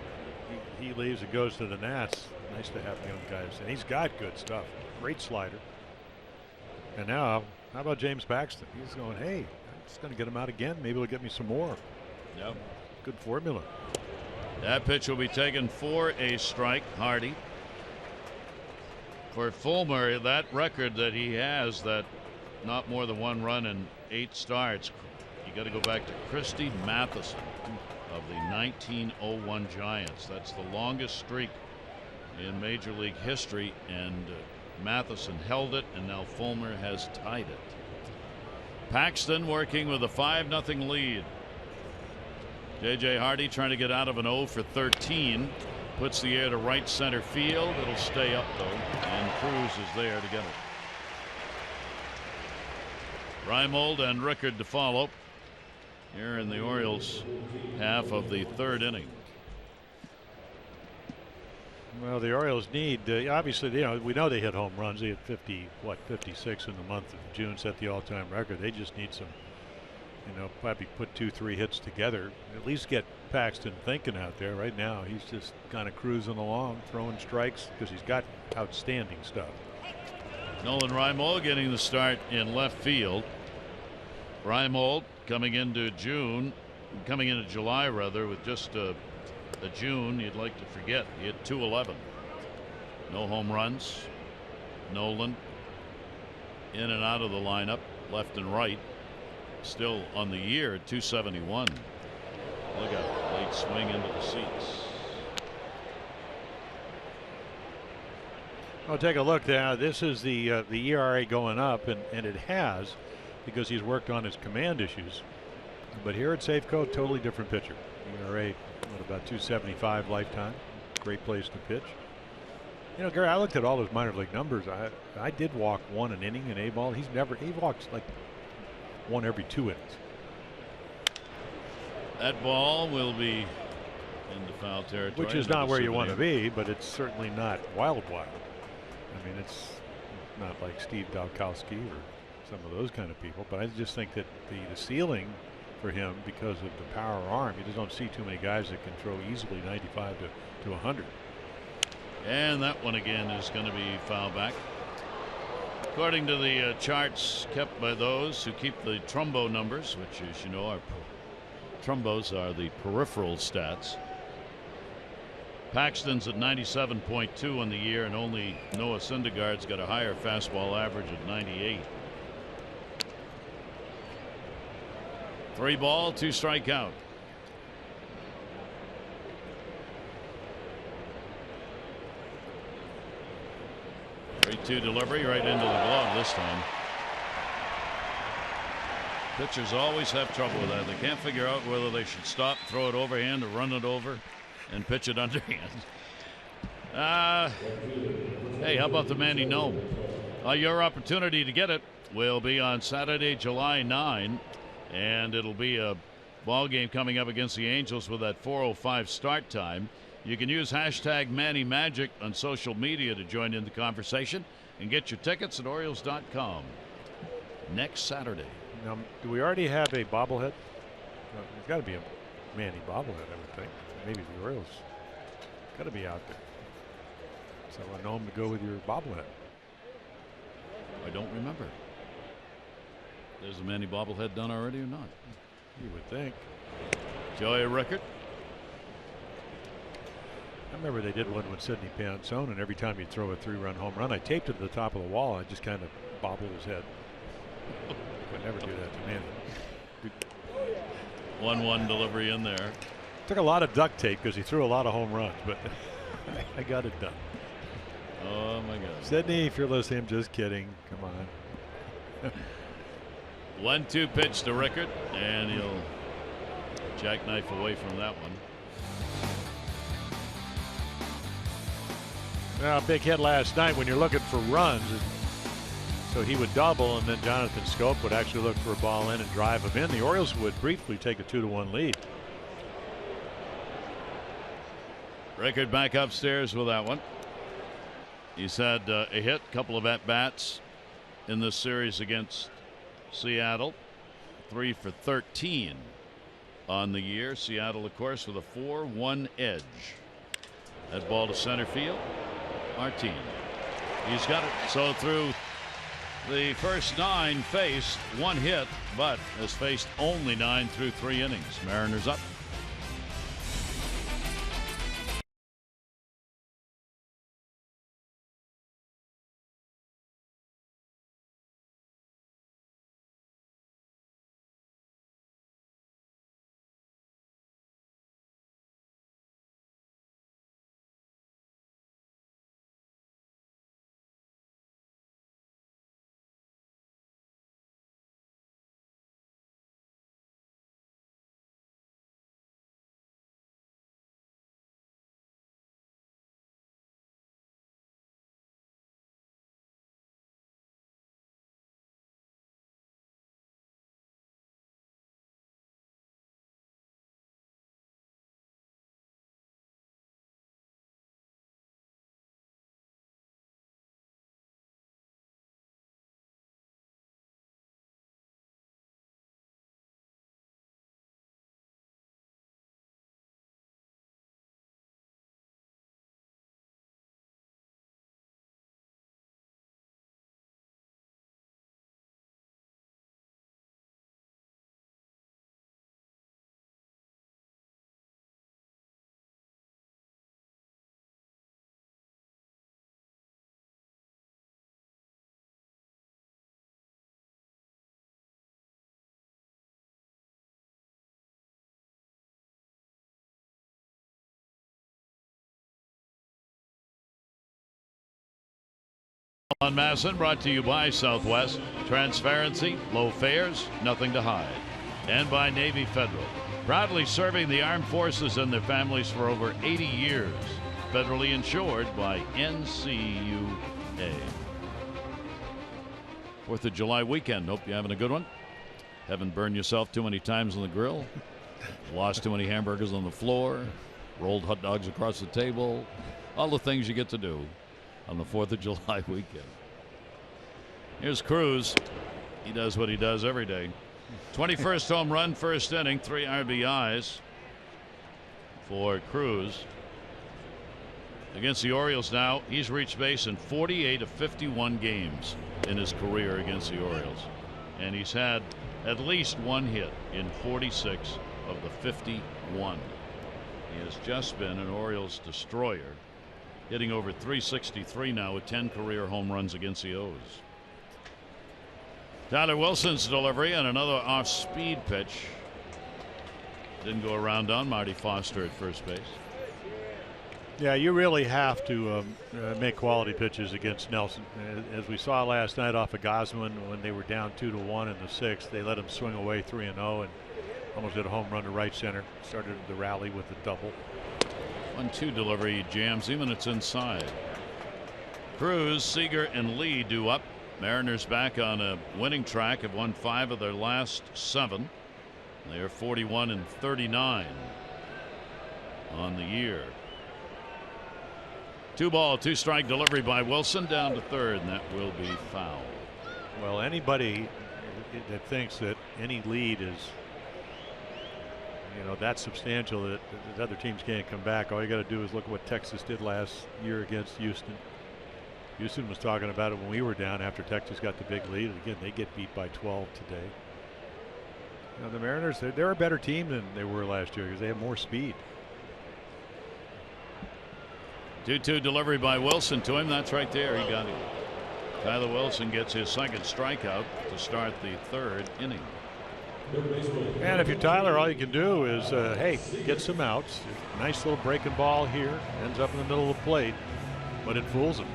he leaves and goes to the Nats. Nice to have young guys, and he's got good stuff. Great slider. And now, how about James Paxton? He's going, hey, I'm just going to get him out again. Maybe he'll get me some more. Yep. Good formula. That pitch will be taken for a strike. Hardy. For Fulmer, that record that he has, that not more than 1 run in 8 starts, you got to go back to Christy Matheson of the 1901 Giants. That's the longest streak in Major League history, and Matheson held it, and now Fulmer has tied it. Paxton working with a 5-0 lead. J.J. Hardy trying to get out of an 0 for 13. Puts the air to right center field. It'll stay up though, and Cruz is there to get it. Reimold and Rickard to follow here in the Orioles half of the 3rd inning. Well, the Orioles need, obviously, we know they hit home runs. They hit 56 in the month of June, set the all-time record. They just need some, probably put 2-3 hits together. At least get Paxton thinking out there. Right now, he's just kind of cruising along, throwing strikes because he's got outstanding stuff. Nolan Reimold getting the start in left field. Reimold coming into July rather, with just a June you'd like to forget. He hit .211. No home runs. Nolan in and out of the lineup, left and right. Still on the year at 271. Look out, late swing into the seats. Well, take a look there. This is the ERA going up, and it has, because he's worked on his command issues. But here at Safeco, totally different pitcher. ERA at about 275 lifetime. Great place to pitch. You know, Gary, I looked at all his minor league numbers. I did walk one an inning in A ball. He walks like one every 2 innings. That ball will be into foul territory. Which is not where you want to be, but it's certainly not wild. I mean, it's not like Steve Dalkowski or some of those kind of people, but I just think that the ceiling for him, because of the power arm, you just don't see too many guys that can throw easily 95 to 100. And that one again is going to be foul back. According to the charts kept by those who keep the Trumbo numbers, which, as you know, Trumbos are the peripheral stats. Paxton's at 97.2 on the year, and only Noah Syndergaard's got a higher fastball average at 98. 3 ball, 2 strike out. Three-two delivery right into the glove this time. Pitchers always have trouble with that. They can't figure out whether they should stop, throw it overhand, or run it over and pitch it underhand. Hey, how about the Manny Gnome? Your opportunity to get it will be on Saturday, July 9, and it'll be a ball game coming up against the Angels with that 4:05 start time. You can use hashtag Manny Magic on social media to join in the conversation and get your tickets at Orioles.com next Saturday. Now, do we already have a bobblehead? There's got to be a Manny bobblehead, I would think. Maybe the Orioles got to be out there. So I know him to go with your bobblehead. I don't remember. There's a Manny bobblehead done already or not? You would think. Joey Rickard. I remember they did one with Sidney Pansone, and every time he'd throw a 3-run home run, I taped it to the top of the wall. I just kind of bobbled his head. Would never do that to Manny. 1-1 delivery in there. Took a lot of duct tape because he threw a lot of home runs, but I got it done. Oh my God. Sidney, if you're listening, I'm just kidding. Come on. 1-2 pitch to Rickard, and he'll jackknife away from that one. Now, a big hit last night when you're looking for runs. So he would double, and then Jonathan Scope would actually look for a ball in and drive him in. The Orioles would briefly take a 2-1 lead. Rickard back upstairs with that one. He's had a hit, couple of at-bats in this series against Seattle. 3 for 13 on the year. Seattle, of course, with a 4-1 edge. That ball to center field. Martin. He's got it. So through the first 9 faced 1 hit, but has faced only 9 through 3 innings. Mariners up On Masson, brought to you by Southwest. Transparency, low fares, nothing to hide. And by Navy Federal. Proudly serving the armed forces and their families for over 80 years. Federally insured by NCUA. 4th of July weekend. Hope you're having a good one. Haven't burned yourself too many times on the grill. Lost too many hamburgers on the floor. Rolled hot dogs across the table. All the things you get to do on the 4th of July weekend. Here's Cruz. He does what he does every day. 21st home run, first inning, 3 RBIs for Cruz. Against the Orioles now, he's reached base in 48 of 51 games in his career against the Orioles. And he's had at least one hit in 46 of the 51. He has just been an Orioles destroyer, hitting over 363 now with 10 career home runs against the O's. Tyler Wilson's delivery and another off-speed pitch. Didn't go around on Marty Foster at first base. Yeah, you really have to make quality pitches against Nelson. As we saw last night off of Gosman when they were down 2-1 in the 6th, they let him swing away 3-0 and almost hit a home run to right center. Started the rally with the double. 1-2 delivery, jams him and it's inside. Cruz, Seager, and Lee due up. Mariners back on a winning track, have won 5 of their last 7. They are 41-39 on the year. 2-ball, 2-strike delivery by Wilson down to third, and that will be foul. Well, anybody that thinks that any lead is, that substantial that other teams can't come back, all you got to do is look at what Texas did last year against Houston. Houston was talking about it when we were down after Texas got the big lead. Again, they get beat by 12 today. The Mariners, they're a better team than they were last year because they have more speed. 2-2 delivery by Wilson to him. That's right there. He got it. Tyler Wilson gets his second strikeout to start the 3rd inning. And if you're Tyler, all you can do is, hey, get some outs. Nice little breaking ball here. Ends up in the middle of the plate, but it fools him.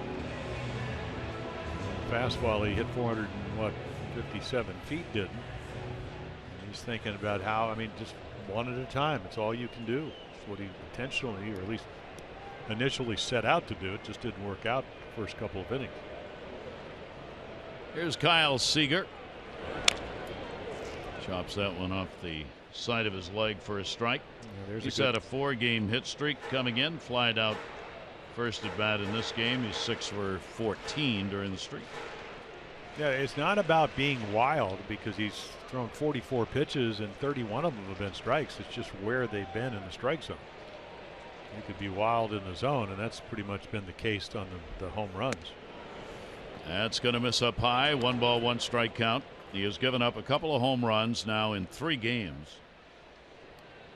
Fastball, he hit 457 feet, didn't. And he's thinking about how, just one at a time. It's all you can do. It's what he intentionally, or at least initially set out to do. It just didn't work out the first couple of innings. Here's Kyle Seager. Chops that one off the side of his leg for a strike. Yeah, he's had a 4-game hit streak coming in. Flied out first at bat in this game. He's 6 for 14 during the streak. Yeah, it's not about being wild because he's thrown 44 pitches and 31 of them have been strikes. It's just where they've been in the strike zone. You could be wild in the zone, and that's pretty much been the case on the home runs. That's going to miss up high. 1-ball, 1-strike count. He has given up a couple of home runs now in 3 games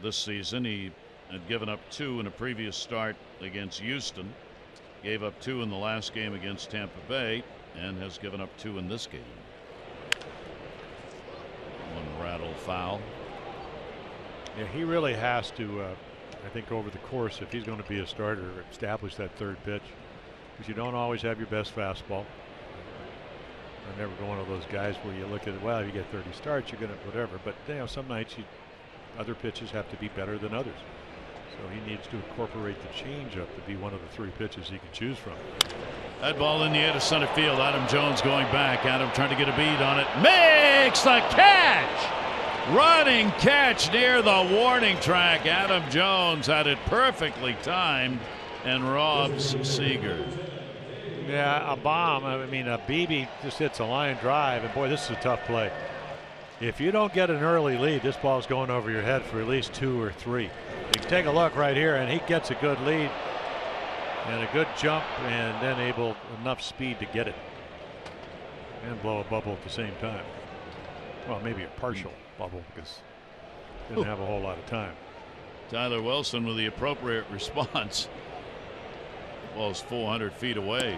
this season. He had given up 2 in a previous start against Houston. Gave up 2 in the last game against Tampa Bay and has given up 2 in this game. 1 rattle foul. Yeah, he really has to, I think, over the course, if he's going to be a starter, establish that 3rd pitch. Because you don't always have your best fastball. I'm never one of those guys where you look at it, well, you get 30 starts, you're going to whatever. But some nights other pitches have to be better than others. So he needs to incorporate the changeup to be one of the 3 pitches he can choose from. That ball in the air to center field. Adam Jones going back. Adam trying to get a beat on it. Makes the catch. Running catch near the warning track. Adam Jones had it perfectly timed and robs Seager. Yeah, a bomb. A Beebe just hits a line drive, and boy, this is a tough play. If you don't get an early lead, this ball's going over your head for at least 2 or 3. You can take a look right here, and he gets a good lead and a good jump, and then enough speed to get it and blow a bubble at the same time. Well, maybe a partial bubble because didn't have a whole lot of time. Tyler Wilson with the appropriate response. Ball's 400 feet away.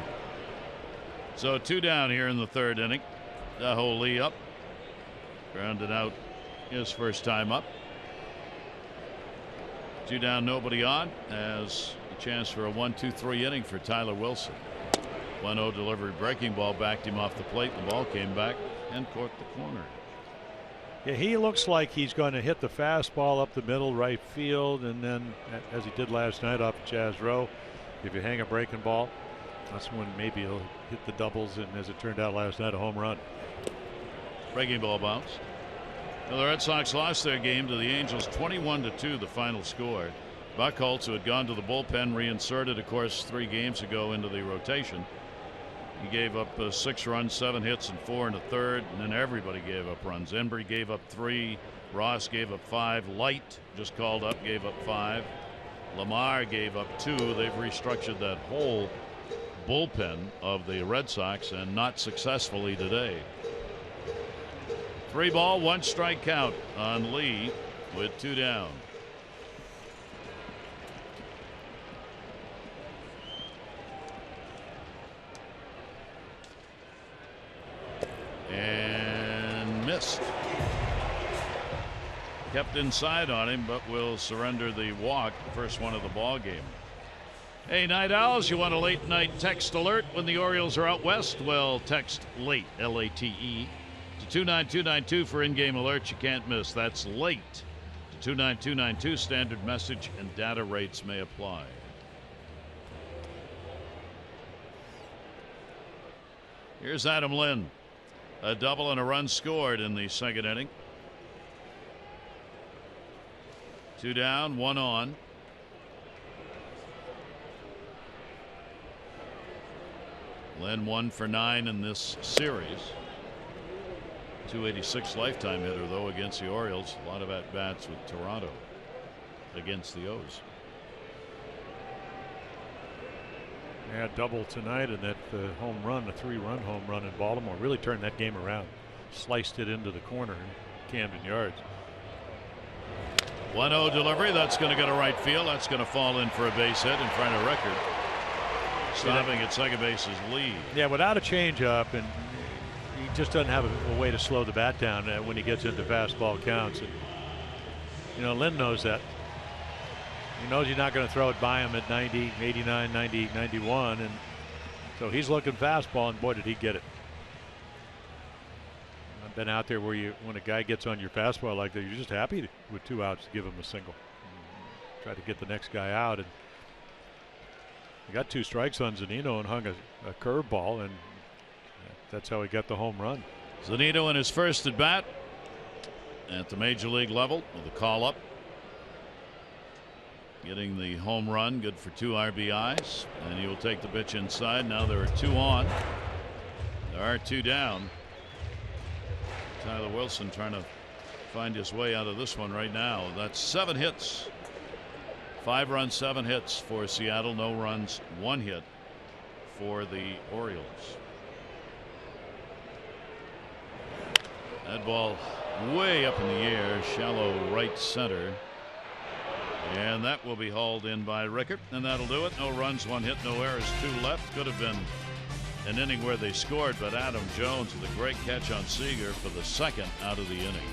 So 2 down here in the 3rd inning. Daho Lee up. Grounded out his first time up. 2 down, nobody on. As a chance for a 1-2-3 inning for Tyler Wilson. 1-0 delivery, breaking ball backed him off the plate. The ball came back and caught the corner. Yeah, he looks like he's going to hit the fastball up the middle right field, and then, as he did last night off Jazz Row, if you hang a breaking ball, that's when maybe he'll hit the doubles, and as it turned out last night, a home run. Breaking ball bounced. Well, the Red Sox lost their game to the Angels 21-2, the final score. Buchholz, who had gone to the bullpen, reinserted, of course, 3 games ago into the rotation. He gave up 6 runs, 7 hits, and 4 in the third, and then everybody gave up runs. Embry gave up 3. Ross gave up 5. Light just called up, gave up 5. Lamar gave up 2. They've restructured that whole bullpen of the Red Sox, and not successfully today. 3 ball, 1 strike count on Lee with 2 down. And missed. Kept inside on him, but will surrender the walk, the first one of the ball game. Hey, Night Owls, you want a late night text alert when the Orioles are out west? Well, text LATE, L-A-T-E, to 29292 for in-game alerts you can't miss. That's LATE to 29292. Standard message and data rates may apply. Here's Adam Lind. A double and a run scored in the second inning. 2 down, 1 on. Lind 1 for 9 in this series. 286 lifetime hitter, though, against the Orioles. A lot of at-bats with Toronto against the O's. Yeah, double tonight, and that home run, a 3-run home run in Baltimore, really turned that game around. Sliced it into the corner in Camden Yards. 1-0 delivery. That's going to go to right field. That's going to fall in for a base hit in front of record. Stopping at second base is Lee. Yeah, without a changeup, and he just doesn't have a way to slow the bat down when he gets into fastball counts. And, you know, Lind knows that. He knows you're not going to throw it by him at 90, 89, 90, 91, and so he's looking fastball, and boy, did he get it. I've been out there where when a guy gets on your fastball like that, you're just happy with 2 outs to give him a single. Try to get the next guy out, and he got 2 strikes on Zunino and hung a curveball, and that's how he got the home run. Zunino in his first at bat at the major league level with a call up. Getting the home run, good for 2 RBIs, and he will take the pitch inside. Now there are 2 on. There are 2 down. Tyler Wilson trying to find his way out of this one right now. That's 7 hits. 5 runs, 7 hits for Seattle. No runs, 1 hit for the Orioles. That ball way up in the air, shallow right center. And that will be hauled in by Rickert, and that'll do it. No runs, 1 hit, no errors, 2 left. Could have been an inning where they scored, but Adam Jones with a great catch on Seager for the second out of the inning.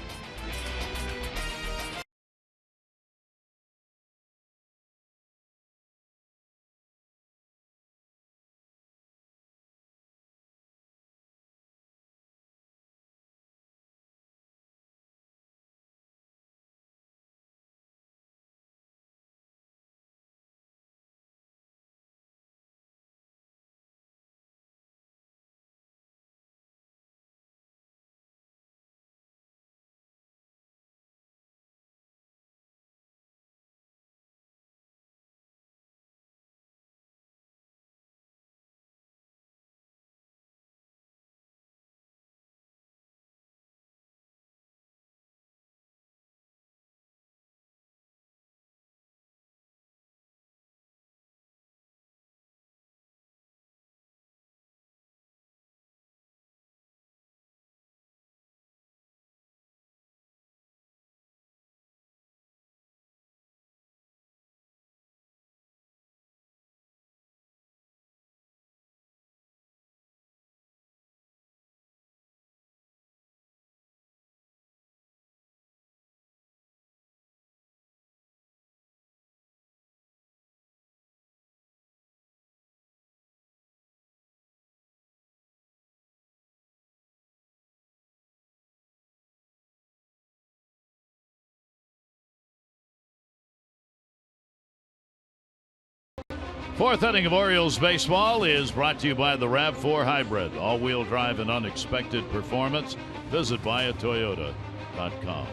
Fourth inning of Orioles baseball is brought to you by the RAV4 Hybrid. All-wheel drive and unexpected performance. Visit buyatoyota.com.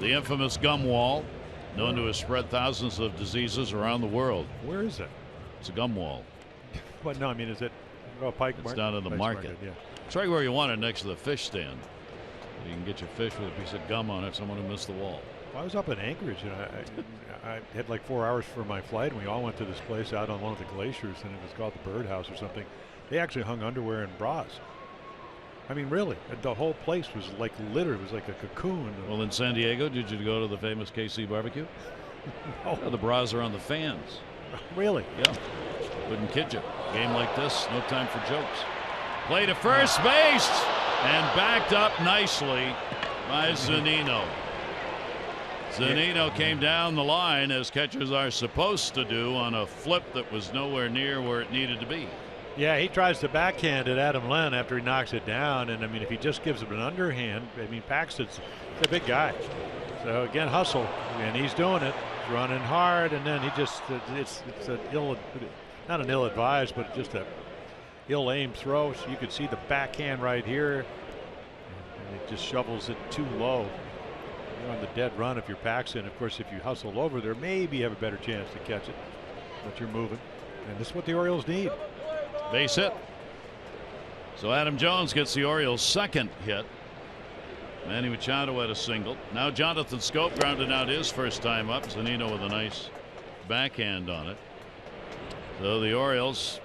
The infamous gum wall, known to have spread thousands of diseases around the world. Where is it? It's a gum wall. But no, I mean, is it Pike Market? It's down in the Pike's market. Yeah. It's right where you want it, next to the fish stand. You can get your fish with a piece of gum on it. Someone who missed the wall. Well, I was up in Anchorage, and I had like 4 hours for my flight, and we all went to this place out on one of the glaciers, and it was called the Birdhouse or something. They actually hung underwear and bras. I mean, really, the whole place was like littered. It was like a cocoon. Well, in San Diego, did you go to the famous KC barbecue? Oh, Oh, the bras are on the fans. really? Yeah. Wouldn't kid you. Game like this, no time for jokes. Play to first base and backed up nicely by Zunino. Zunino came down the line as catchers are supposed to do on a flip that was nowhere near where it needed to be. Yeah, he tries to backhand at Adam Len after he knocks it down, and I mean, if he just gives him an underhand, I mean, Paxton's a big guy. So again, hustle, and he's doing it. He's running hard, and then he just it's not an ill-advised, but just a ill-aimed throw. So you could see the backhand right here, and it just shovels it too low. You're on the dead run if you're Paxton. Of course, if you hustle over there, maybe you have a better chance to catch it, but you're moving, and this is what the Orioles need. Base hit. So Adam Jones gets the Orioles' second hit. Manny Machado had a single. Now Jonathan Scope grounded out his first time up. Zunino with a nice backhand on it. So the Orioles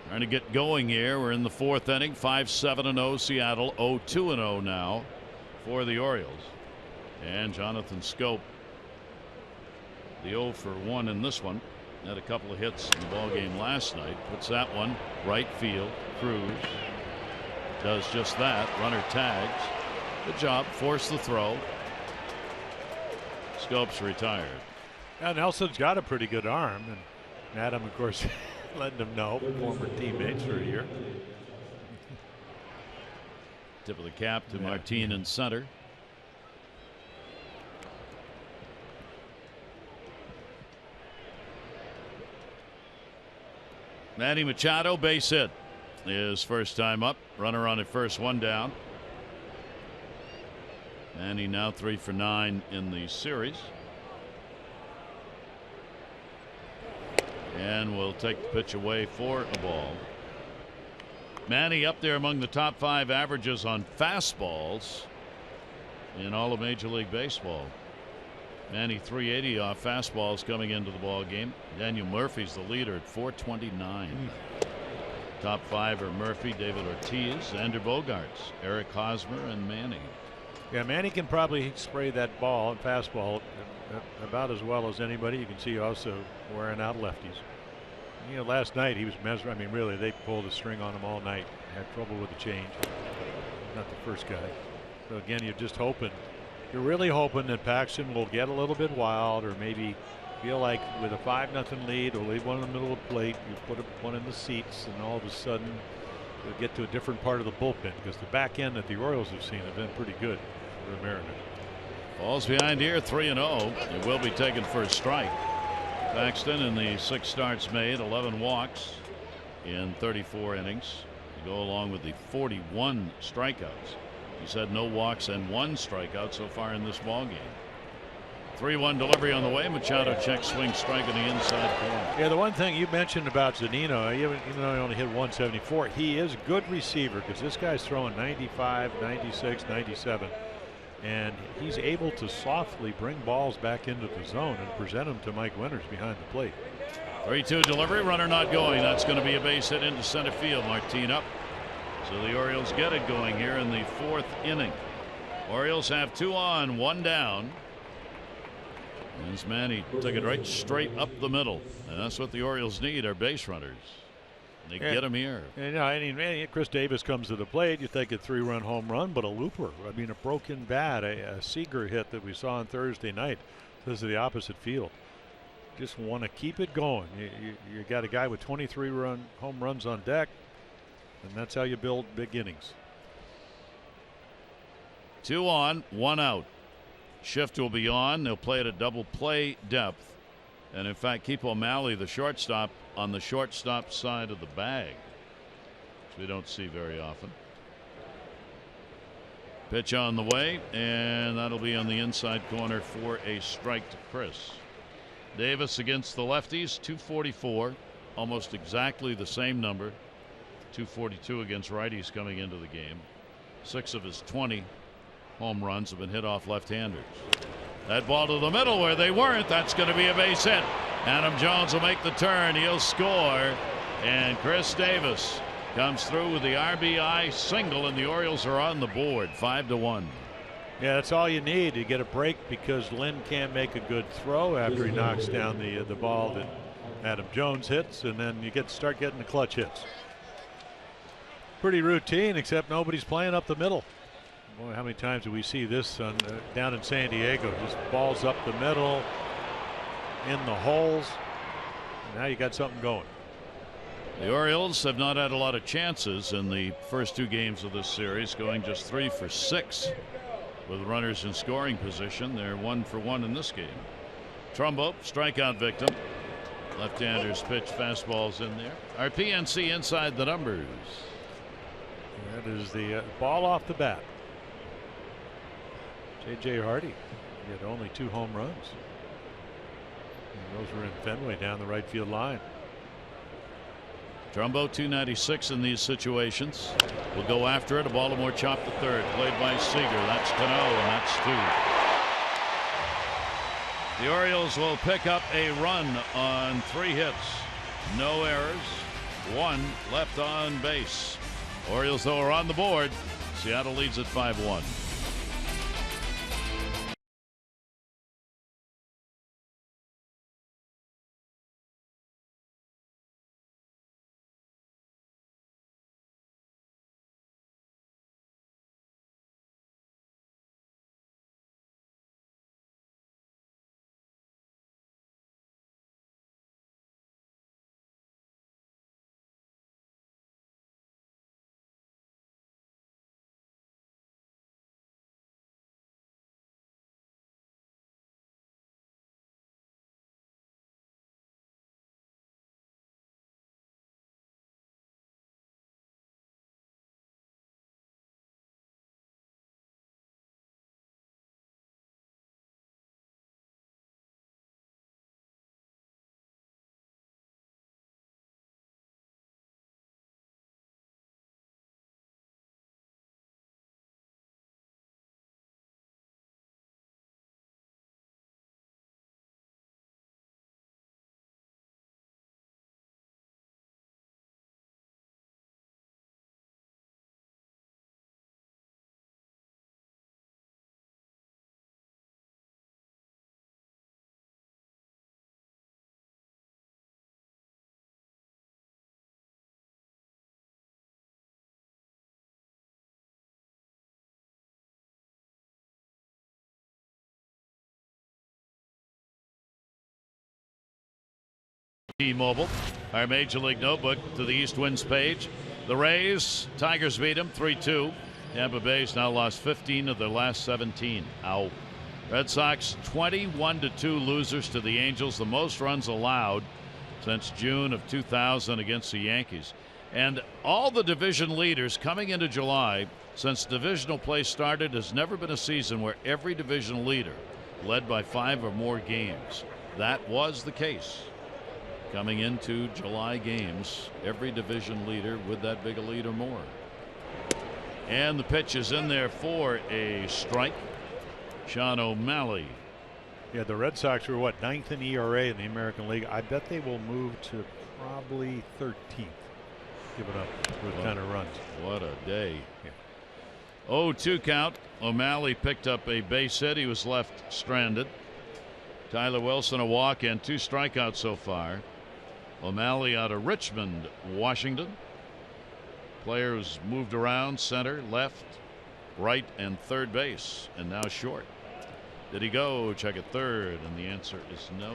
trying to get going here. We're in the fourth inning. 5-7-0 Seattle. 0-2-0 now for the Orioles. And Jonathan Scope, the 0 for 1 in this one. Had a couple of hits in the ball game last night. Puts that one right field. Cruz does just that. Runner tags. Good job. Forced the throw. Scope's retired. Yeah, Nelson's got a pretty good arm, and Adam, of course, letting him know. Former teammates for a year. Tip of the cap to Martin in center. Manny Machado, base hit. His first time up. Runner on at first, one down. Manny now 3 for 9 in the series. And will take the pitch away for a ball. Manny up there among the top 5 averages on fastballs in all of Major League Baseball. Manny 380 off fastballs coming into the ball game. Daniel Murphy's the leader at 429. Top 5 are Murphy, David Ortiz, Xander Bogaerts, Eric Hosmer, and Manny. Yeah, Manny can probably spray that ball and fastball about as well as anybody. You can see also wearing out lefties. You know, last night he was mesmerized. I mean, really, they pulled a string on him all night. Had trouble with the change. Not the first guy. So again, you're just hoping. You're really hoping that Paxton will get a little bit wild, or maybe feel like with a 5-0 lead, or leave one in the middle of the plate, you put one in the seats, and all of a sudden you'll get to a different part of the bullpen, because the back end that the Orioles have seen have been pretty good for the Mariners. Falls behind here, 3-0. It will be taken for a strike. Paxton in the 6 starts made, 11 walks in 34 innings to go along with the 41 strikeouts. He's had no walks and 1 strikeout so far in this ball game. 3-1 delivery on the way. Machado check swing strike in the inside corner. Yeah, the one thing you mentioned about Zunino, even though he only hit 174, he is a good receiver, because this guy's throwing 95, 96, 97, and he's able to softly bring balls back into the zone and present them to Mike Winters behind the plate. 3-2 delivery, runner not going. That's going to be a base hit into center field. Martin up. So the Orioles get it going here in the 4th inning. Orioles have 2 on, 1 down. As Manny took it right straight up the middle, and that's what the Orioles need, are base runners. They get them here. And, you know, Chris Davis comes to the plate. You think a 3-run home run, but a looper. I mean, a broken bat, a Seager hit that we saw on Thursday night. This is the opposite field. Just want to keep it going. You got a guy with 23 home runs on deck, and that's how you build big innings. 2 on, 1 out. Shift will be on. They'll play at a double play depth. And in fact, keep O'Malley, the shortstop, on the shortstop side of the bag, which we don't see very often. Pitch on the way, and that'll be on the inside corner for a strike to Chris. Davis against the lefties, 244, almost exactly the same number. 242 against righties coming into the game. 6 of his 20 home runs have been hit off left-handers. That ball to the middle where they weren't. That's going to be a base hit. Adam Jones will make the turn. He'll score. And Chris Davis comes through with the RBI single, and the Orioles are on the board, 5-1. Yeah, that's all you need to get a break, because Lynn can't make a good throw after he knocks down the ball that Adam Jones hits, and then you start getting the clutch hits. Pretty routine, except nobody's playing up the middle. Boy, how many times do we see this down in San Diego? Just balls up the middle, in the holes. And now you got something going. The Orioles have not had a lot of chances in the first 2 games of this series, going just 3 for 6 with runners in scoring position. They're 1 for 1 in this game. Trumbo, strikeout victim. Left-handers pitch, fastballs in there. Our PNC inside the numbers. That is the ball off the bat. J.J. Hardy, he had only 2 home runs. And those were in Fenway down the right field line. Trumbo 296 in these situations. Will go after it. A Baltimore chop to third. Played by Seager. That's Cano, and that's 2. The Orioles will pick up a run on 3 hits. No errors. 1 left on base. Orioles, though, are on the board. Seattle leads at 5-1. T-Mobile, our Major League Notebook to the East Winds page. The Rays, Tigers beat them 3-2. Tampa Bay's now lost 15 of their last 17. Ow. Red Sox 21-2 losers to the Angels, the most runs allowed since June of 2000 against the Yankees. And all the division leaders coming into July since divisional play started, has never been a season where every division leader led by 5 or more games. That was the case coming into July games. Every division leader with that big a lead or more. And the pitch is in there for a strike. Sean O'Malley. Yeah, the Red Sox were what, 9th in ERA in the American League. I bet they will move to probably 13th. Give it up with 10 runs. What a day. Yeah. 0-2 count. O'Malley picked up a base hit. He was left stranded. Tyler Wilson a walk and 2 strikeouts so far. O'Malley out of Richmond, Washington. Player who's moved around center, left, right, and third base, and now short. Did he go check at third? And the answer is no.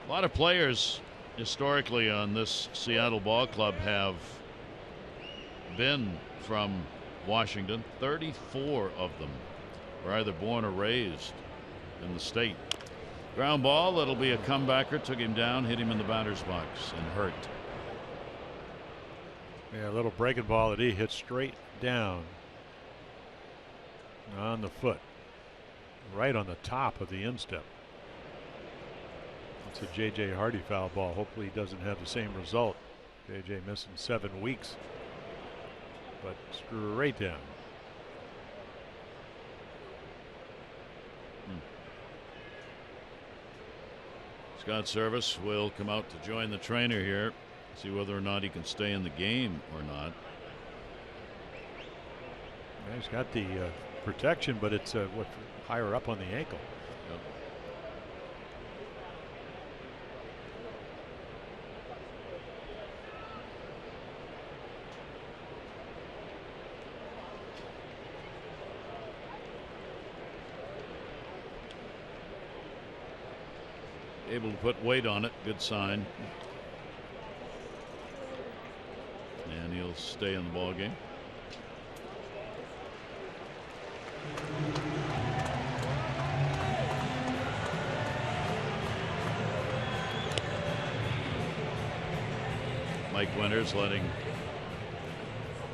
A lot of players historically on this Seattle ball club have been from Washington. 34 of them were either born or raised in the state. Ground ball. That'll be a comebacker. Took him down, hit him in the batter's box, and hurt. Yeah, a little breaking ball that he hit straight down on the foot, right on the top of the instep. It's a J.J. Hardy foul ball. Hopefully he doesn't have the same result. J.J. missing 7 weeks, but straight down. Scott Service will come out to join the trainer here, see whether or not he can stay in the game or not. Yeah, he's got the protection, but it's higher up on the ankle. Yep. Able to put weight on it, good sign. And he'll stay in the ball game. Mike Winters letting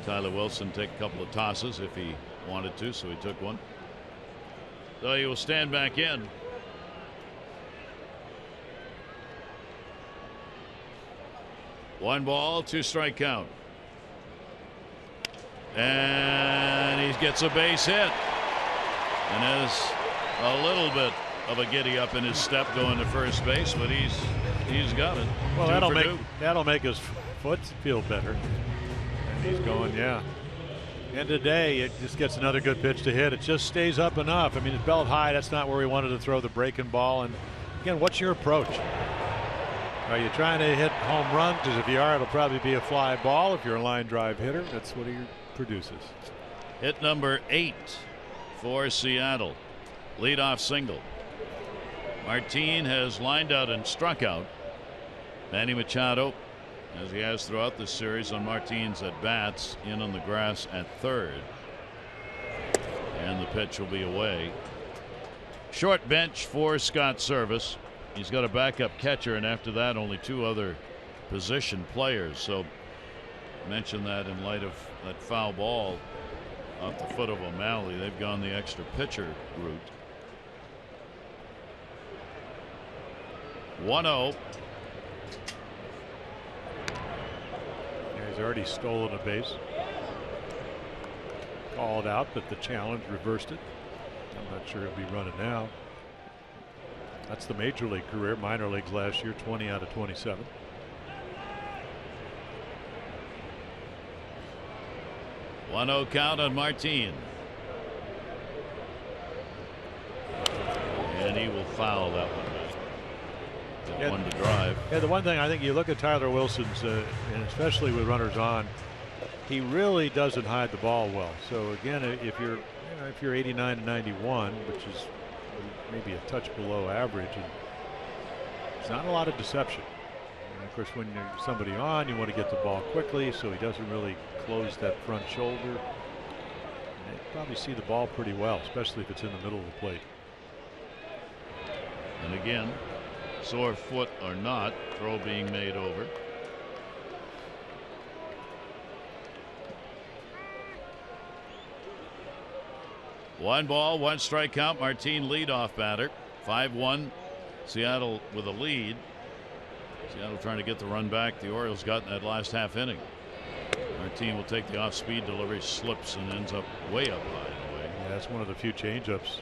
Tyler Wilson take a couple of tosses if he wanted to, so he took one. So he will stand back in. One ball, 2 strike count. And he gets a base hit. And has a little bit of a giddy up in his step going to first base, but he's got it. Well, that'll make his foot feel better. And he's going, yeah. And today it just gets another good pitch to hit. It just stays up enough. I mean, it's belt high. That's not where he wanted to throw the breaking ball. And again, what's your approach? Are you trying to hit home run? Because if you are, it'll probably be a fly ball. If you're a line drive hitter, that's what he produces. Hit number 8 for Seattle. Leadoff single. Martin has lined out and struck out. Manny Machado, as he has throughout this series, on Martin's at bats, in on the grass at third. And the pitch will be away. Short bench for Scott Service. He's got a backup catcher, and after that only 2 other position players. So mention that in light of that foul ball off the foot of O'Malley. They've gone the extra pitcher route. 1-0. Yeah, he's already stolen a base. Called out, but the challenge reversed it. I'm not sure he'll be running now. That's the major league career. Minor leagues last year, 20 out of 27. One-0 count on Martin. And he will foul that one. That one to drive. Yeah, the one thing I think you look at Tyler Wilson's, and especially with runners on, he really doesn't hide the ball well. So again, if you're 89 to 91, which is maybe a touch below average, and it's not a lot of deception. And of course, when you're somebody on, you want to get the ball quickly, so he doesn't really close that front shoulder. And you probably see the ball pretty well, especially if it's in the middle of the plate. And again, sore foot or not, throw being made over. One ball, 1 strike count. Martin leadoff batter. 5-1. Seattle with a lead. Seattle trying to get the run back the Orioles got in that last half inning. Martin will take the off-speed delivery, slips, and ends up way up high in a way. Yeah, that's one of the few changeups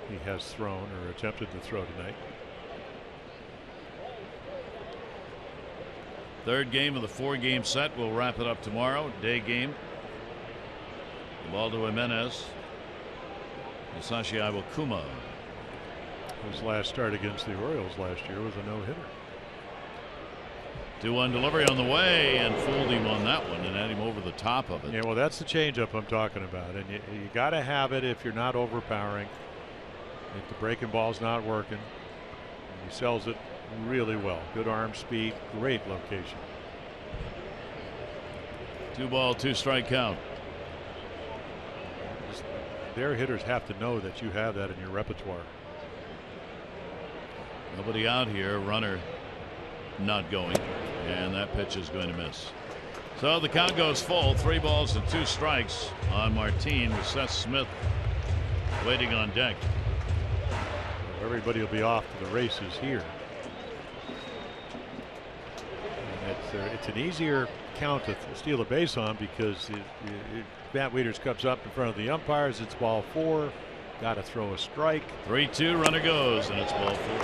he has thrown or attempted to throw tonight. Third game of the 4-game set. We'll wrap it up tomorrow. Day game. Ubaldo Jimenez. Masashi Iwakuma. His last start against the Orioles last year was a no-hitter. 2-1 delivery on the way, and fooled him on that one and had him over the top of it. Yeah, well, that's the changeup I'm talking about, and you got to have it if you're not overpowering. If the breaking ball's not working, he sells it really well. Good arm speed, great location. 2 ball, 2 strike count. Their hitters have to know that you have that in your repertoire. Nobody out here. Runner not going. And that pitch is going to miss. So the count goes full. 3 balls and 2 strikes on Martin with Seth Smith waiting on deck. Everybody will be off to the races here. And it's an easier count to steal a base on because Matt Wieters comes up in front of the umpires. It's ball 4. Got to throw a strike. 3-2. Runner goes, and it's ball 4.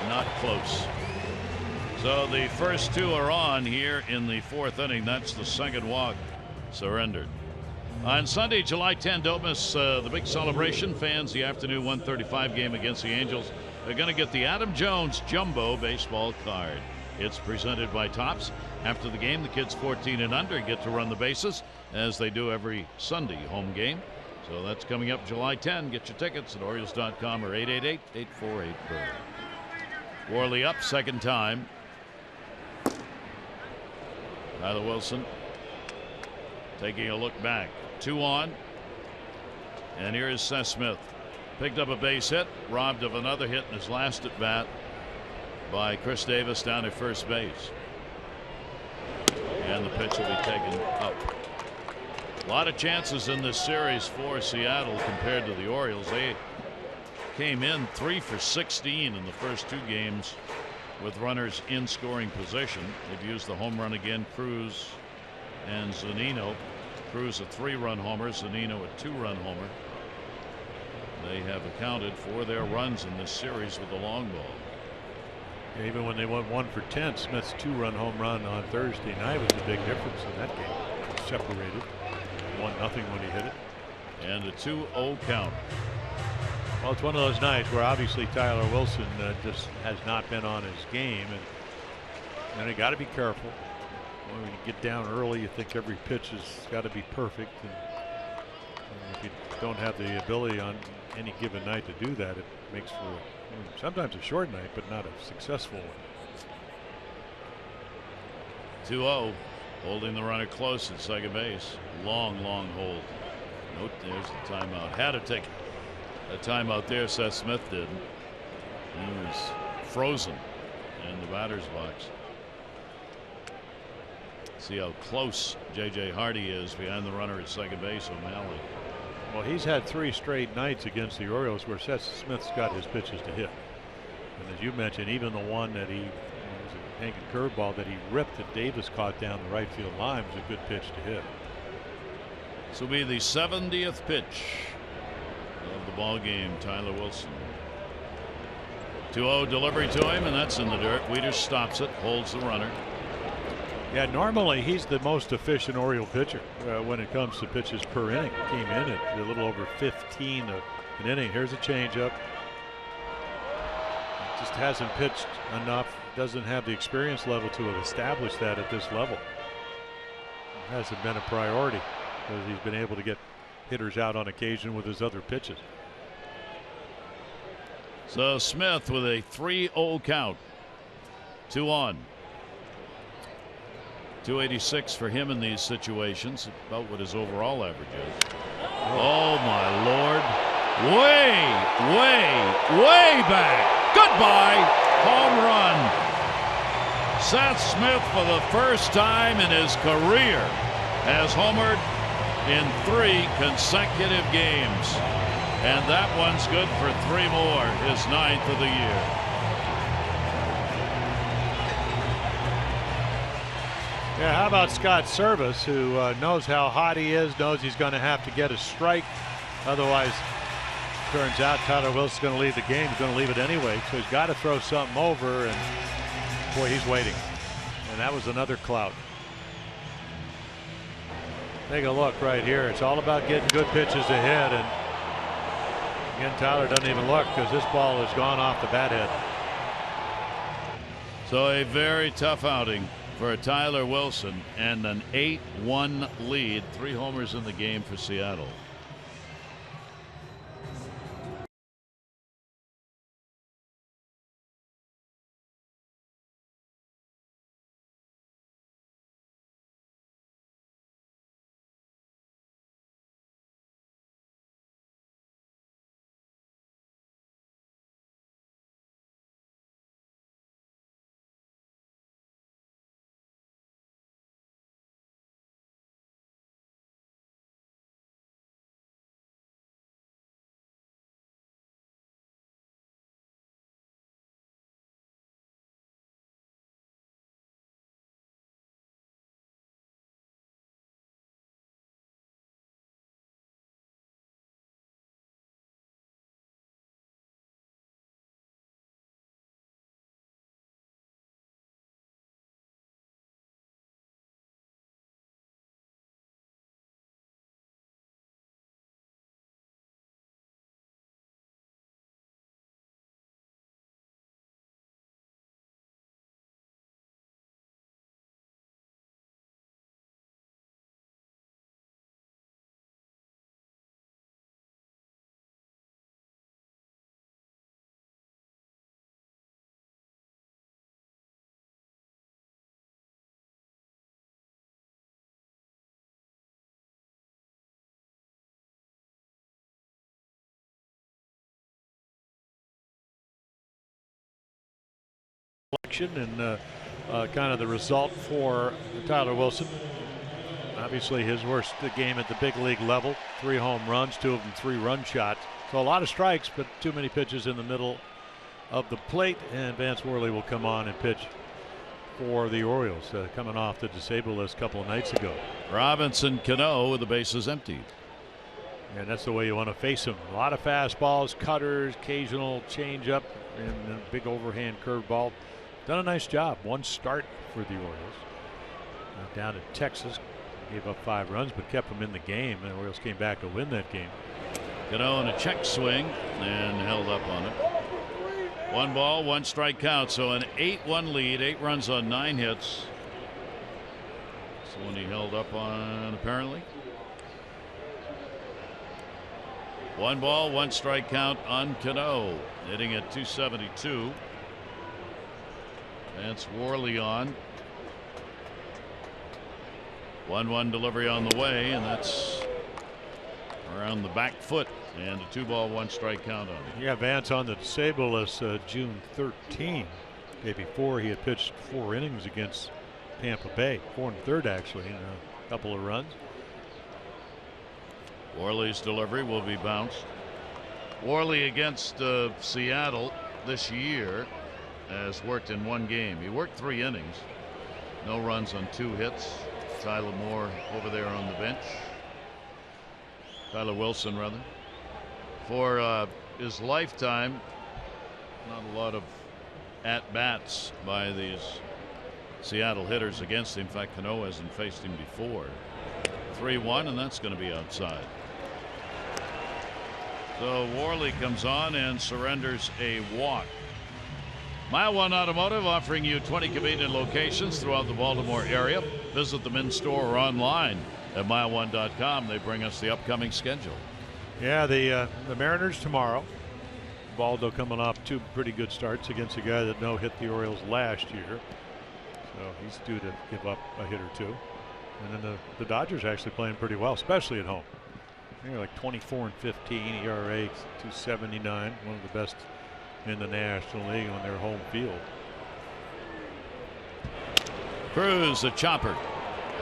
Not close. So the first 2 are on here in the 4th inning. That's the second walk surrendered. On Sunday, July 10, don't miss the big celebration. Fans, the afternoon 1:35 game against the Angels are going to get the Adam Jones Jumbo baseball card. It's presented by Topps. After the game, the kids 14 and under get to run the bases as they do every Sunday home game. So that's coming up July 10. Get your tickets at Orioles.com or 888-848-BIRD. Worley up, second time. Tyler Wilson taking a look back. 2 on. And here is Seth Smith. Picked up a base hit, robbed of another hit in his last at bat by Chris Davis down at first base. And the pitch will be taken up. A lot of chances in this series for Seattle compared to the Orioles. They came in 3 for 16 in the first 2 games with runners in scoring position. They've used the home run again, Cruz and Zunino. Cruz a 3-run homer, Zunino a 2-run homer. They have accounted for their runs in this series with the long ball. Even when they went 1 for 10, Smith's 2-run home run on Thursday night was a big difference in that game. Separated 1-0 when he hit it. And a 2-0 count. Well, it's one of those nights where obviously Tyler Wilson just has not been on his game, and you got to be careful. When you get down early, you think every pitch has got to be perfect, and if you don't have the ability on any given night to do that, it makes for sometimes a short night, but not a successful one. 2-0, holding the runner close at second base. Long hold. Note there's the timeout. Had to take a timeout there. Seth Smith did. He was frozen in the batter's box. See how close J.J. Hardy is behind the runner at second base, O'Malley. Well, he's had 3 straight nights against the Orioles where Seth Smith's got his pitches to hit. And as you mentioned, even the one that he was a hanging curveball that he ripped that Davis caught down the right field line was a good pitch to hit. This will be the 70th pitch of the ball game. Tyler Wilson. 2-0 delivery to him, and that's in the dirt. Wieters stops it, holds the runner. Yeah, normally he's the most efficient Oriole pitcher when it comes to pitches per inning. Came in at a little over 15 an inning. Here's a changeup. Just hasn't pitched enough. Doesn't have the experience level to have established that at this level. It hasn't been a priority because he's been able to get hitters out on occasion with his other pitches. So Smith with a 3-0 count. 2 on. 286 for him in these situations, about what his overall average is. Oh my Lord. Way back. Goodbye. Home run. Seth Smith for the first time in his career has homered in 3 consecutive games. And that one's good for 3 more, his 9th of the year. Yeah, how about Scott Service, who knows how hot he is, knows he's going to have to get a strike. Otherwise, turns out Tyler Wilson's going to leave the game. He's going to leave it anyway. So he's got to throw something over, and boy, he's waiting. And that was another clout. Take a look right here. It's all about getting good pitches ahead. And again, Tyler doesn't even look because this ball has gone off the bat head. So a very tough outing for Tyler Wilson and an 8-1 lead. 3 homers in the game for Seattle. situation and kind of the result for Tyler Wilson. Obviously his worst game at the big league level. 3 home runs, 2 of them 3-run shots. So a lot of strikes, but too many pitches in the middle of the plate. And Vance Worley will come on and pitch for the Orioles, coming off the disabled list a couple of nights ago. Robinson Cano with the bases emptied. And that's the way you want to face him. A lot of fastballs, cutters, occasional changeup, and a big overhand curveball. Done a nice job. 1 start for the Orioles. Down in Texas, gave up 5 runs, but kept them in the game. And the Orioles came back to win that game. Cano on a check swing and held up on it. 1 ball, 1 strike count. So an 8-1 lead, 8 runs on 9 hits. That's the one he held up on, apparently. 1 ball, 1 strike count on Cano, hitting at .272. Vance Worley on. 1-1 delivery on the way, and that's around the back foot, and a 2-ball, 1 strike count on it. Yeah, Vance on the disabled list June 13. Day before, he had pitched 4 innings against Tampa Bay, 4 1/3 actually, and a couple of runs. Worley's delivery will be bounced. Worley against Seattle this year has worked in 1 game. He worked 3 innings, no runs on 2 hits. Tyler Moore over there on the bench. Tyler Wilson, rather. For his lifetime, not a lot of at-bats by these Seattle hitters against him. In fact, Cano hasn't faced him before. 3-1, and that's going to be outside. So Worley comes on and surrenders a walk. Mile One Automotive offering you 20 convenient locations throughout the Baltimore area. Visit them in store or online at mileone.com. They bring us the upcoming schedule. Yeah, the Mariners tomorrow. Baldo coming off 2 pretty good starts against a guy that hit the Orioles last year. So he's due to give up a hit or 2. And then the Dodgers actually playing pretty well, especially at home. They're like 24-15, ERA .279, one of the best in the National League on their home field. Cruz, a chopper.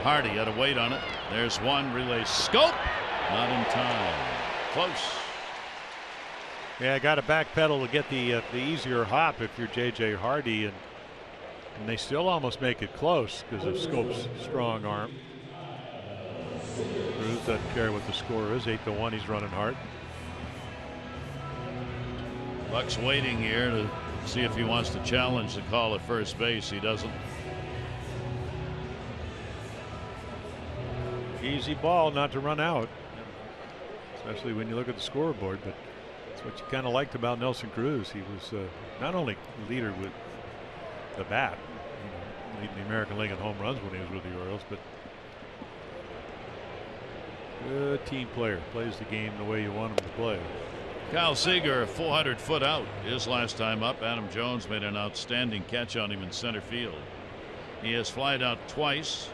Hardy had to wait on it. There's one relay. Scope, not in time. Close. Yeah, got to backpedal to get the easier hop if you're J.J. Hardy, and they still almost make it close because of Scope's strong arm. Cruz doesn't care what the score is. 8-1. He's running hard. Buck's waiting here to see if he wants to challenge the call at first base. He doesn't. Easy ball not to run out, especially when you look at the scoreboard. But that's what you kind of liked about Nelson Cruz. He was not only leader with the bat, leading the American League in home runs when he was with the Orioles, but good team player. Plays the game the way you want him to play. Kyle Seager, 400-foot out his last time up. Adam Jones made an outstanding catch on him in center field. He has flied out twice.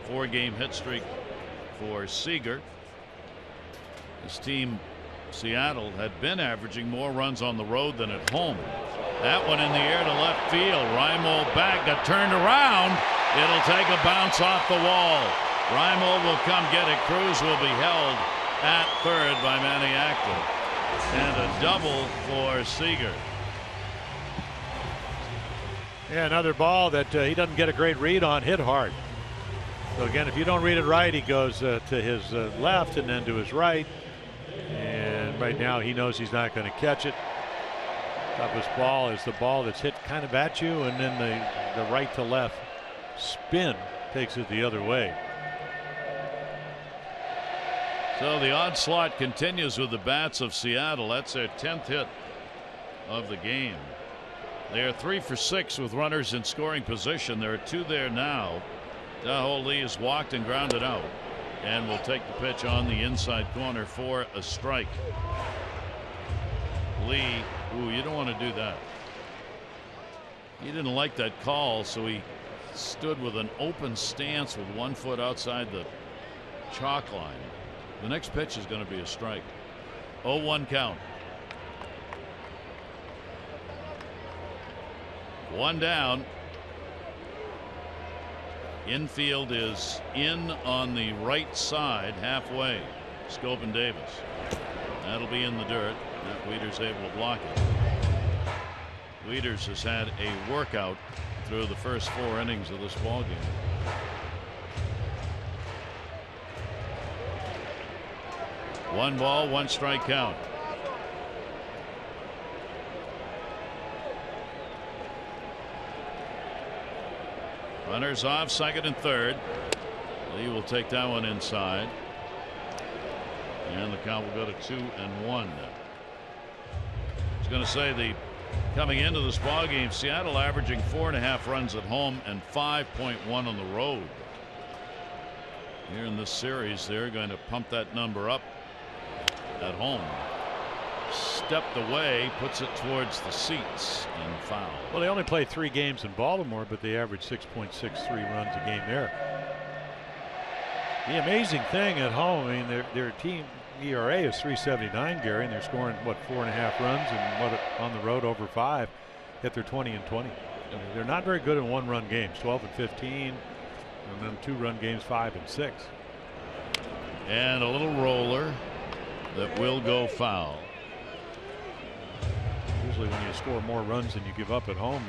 4-game hit streak for Seager. His team, Seattle, had been averaging more runs on the road than at home. That one in the air to left field. Raimo back, got turned around. It'll take a bounce off the wall. Raimo will come get it. Cruz will be held at third by Manny Acta. And a double for Seager. Yeah, another ball that he doesn't get a great read on, hit hard. So again, if you don't read it right, he goes to his left and then to his right. And right now he knows he's not going to catch it. Toughest ball is the ball that's hit kind of at you, and then the right to left spin takes it the other way. So the onslaught continues with the bats of Seattle. That's their 10th hit of the game. They are 3 for 6 with runners in scoring position. There are 2 there now. Tahoe Lee has walked and grounded out, and will take the pitch on the inside corner for a strike. Lee, ooh, you don't want to do that. He didn't like that call, so he stood with an open stance with 1 foot outside the chalk line. The next pitch is going to be a strike. 0-1 count. One down. Infield is in on the right side halfway. Schoop and Davis. That'll be in the dirt. Matt Wieters able to block it. Wieters has had a workout through the first 4 innings of this ball game. One ball, 1 strike count. Runners off, second and third. Lee will take that one inside. And the count will go to 2-1. I was going to say, coming into this ball game, Seattle averaging 4.5 runs at home and 5.1 on the road. Here in this series, they're going to pump that number up at home. Stepped away, puts it towards the seats, and foul. Well, they only play 3 games in Baltimore, but they average 6.63 runs a game there. The amazing thing at home, I mean, their team ERA is 3.79, Gary, and they're scoring, what, 4.5 runs, and on the road over 5, yet they're 20-20. I mean, they're not very good in 1-run games, 12-15, and then 2-run games, 5-6. And a little roller that will go foul. Usually when you score more runs than you give up at home,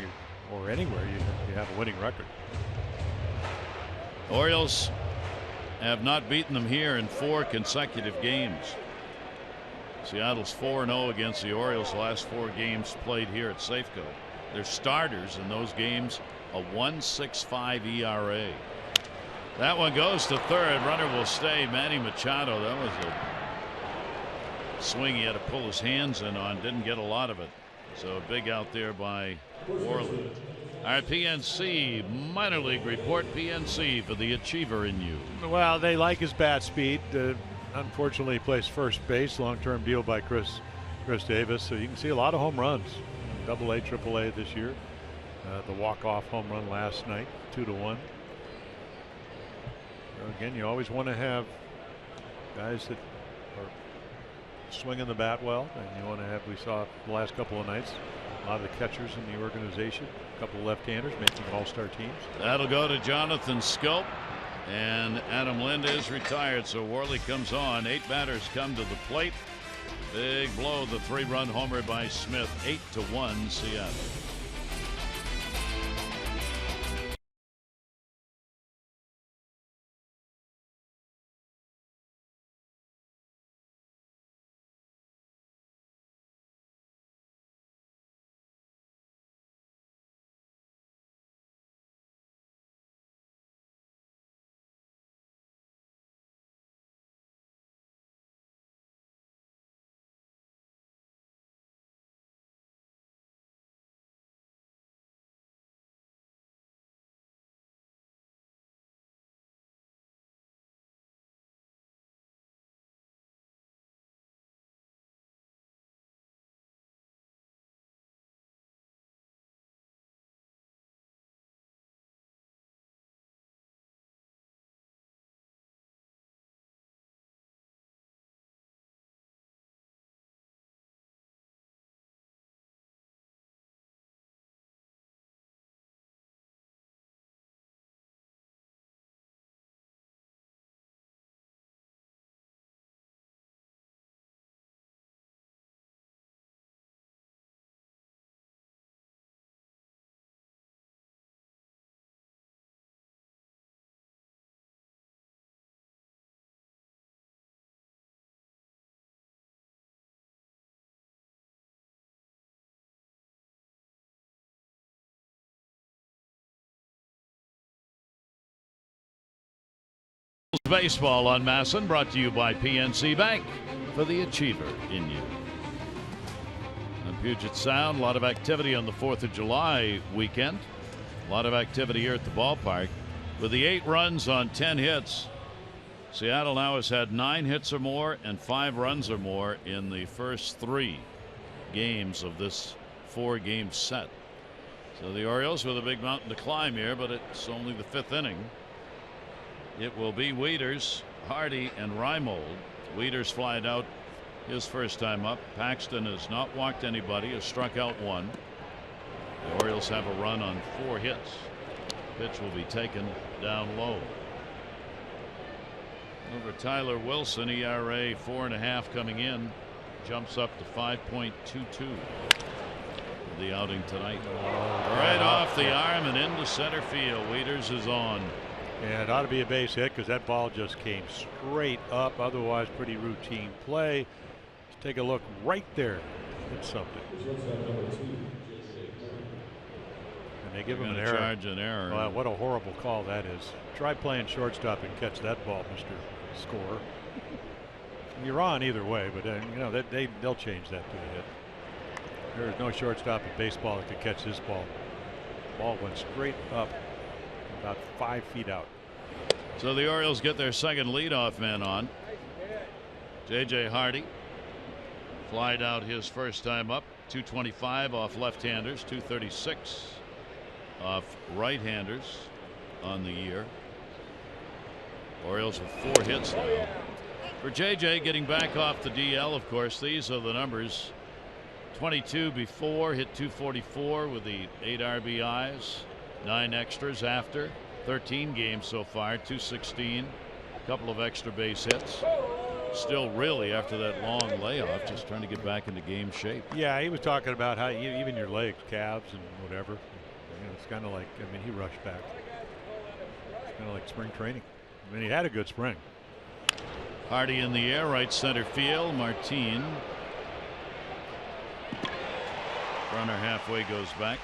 or anywhere, you have a winning record. Orioles have not beaten them here in 4 consecutive games. Seattle's 4-0 against the Orioles last 4 games played here at Safeco. Their starters in those games a 1.65 ERA. That one goes to third. Runner will stay. Manny Machado. That was a swing he had to pull his hands in on. Didn't get a lot of it. So a big out there by Worley. All right, PNC minor league report. PNC for the achiever in you. Well, they like his bat speed. Unfortunately, he plays first base. Long-term deal by Chris Davis. So you can see a lot of home runs. AA, AAA this year. The walk-off home run last night, 2-1. Again, you always want to have guys that are swinging the bat well, and you want to have, we saw the last couple of nights, a lot of the catchers in the organization, a couple of left-handers making all-star teams. That'll go to Jonathan Schoop, and Adam Lind is retired, so Worley comes on. 8 batters come to the plate. Big blow, the 3-run homer by Smith. 8-1 Seattle. Baseball on Masson, brought to you by PNC Bank for the achiever in you. On Puget Sound, a lot of activity on the 4th of July weekend. A lot of activity here at the ballpark. With the 8 runs on 10 hits, Seattle now has had 9 hits or more and 5 runs or more in the first 3 games of this 4-game set. So the Orioles with a big mountain to climb here, but it's only the 5th inning. It will be Wieters, Hardy, and Reimold. Wieters flied out his first time up. Paxton has not walked anybody, has struck out 1. The Orioles have a run on 4 hits. Pitch will be taken down low. Over Tyler Wilson, ERA 4.5 coming in, jumps up to 5.22. The outing tonight. Right off the arm and into center field. Wieters is on. Yeah, it ought to be a base hit because that ball just came straight up. Otherwise, pretty routine play. Let's take a look right there. It's something. And they give him an error. Charge an error. Well, what a horrible call that is. Try playing shortstop and catch that ball, Mr. Scorer. You're on either way, but you know they'll change that to a hit. There is no shortstop in baseball that could catch this ball. Ball went straight up, about 5 feet out. So the Orioles get their second leadoff man on. J.J. Hardy flied out his first time up. 225 off left-handers, 236 off right-handers on the year. Orioles with 4 hits now. For J.J. getting back off the DL, of course, these are the numbers. 22 before, hit 244 with the 8 RBIs, 9 extras after, 13 games so far, 216, a couple of extra base hits. Still really after that long layoff, just trying to get back into game shape. Yeah, he was talking about how even your legs, calves and whatever, you know, it's kind of like, I mean, he rushed back. It's kind of like spring training. I mean, he had a good spring. Hardy in the air, right center field. Martin. Runner halfway goes back.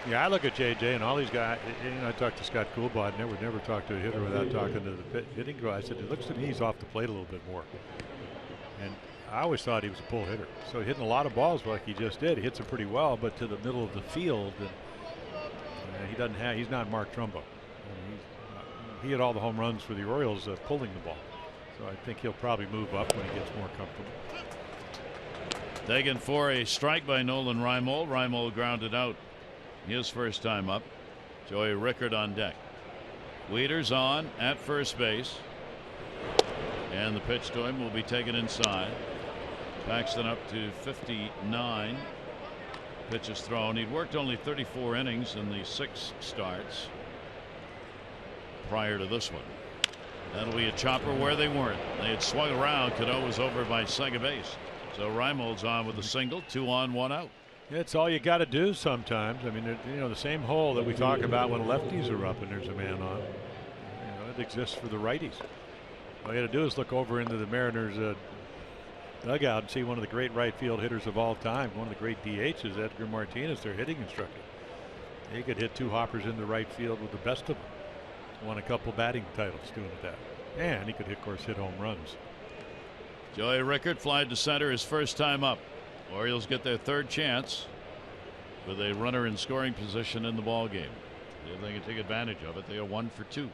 Yeah, I look at JJ and all these guys. You know, I talked to Scott Coolbaugh. Never talked to a hitter without talking to the hitting guy. I said it looks to me he's off the plate a little bit more. And I always thought he was a pull hitter. So hitting a lot of balls like he just did. He hits them pretty well, but to the middle of the field, and he doesn't have. He's not Mark Trumbo. He hit all the home runs for the Orioles pulling the ball. So I think he'll probably move up when he gets more comfortable. Taken for a strike by Nolan Reimold. Reimold grounded out his first time up. Joey Rickard on deck. Wieters on at first base. And the pitch to him will be taken inside. Paxton up to 59. Pitch is thrown. He'd worked only 34 innings in the 6 starts prior to this one. That'll be a chopper where they weren't. They had swung around. Cano was over by second base. So Reimold's on with a single, 2 on, 1 out. It's all you got to do sometimes. I mean, you know, the same hole that we talk about when lefties are up and there's a man on. You know, it exists for the righties. All you got to do is look over into the Mariners dugout and see one of the great right field hitters of all time. One of the great DHs, Edgar Martinez, their hitting instructor. He could hit 2 hoppers into right field with the best of them. Won a couple batting titles doing that. And he could, of course, hit home runs. Joey Rickard flied to center his first time up. Orioles get their 3rd chance with a runner in scoring position in the ball game. If they can take advantage of it, they are 1 for 2.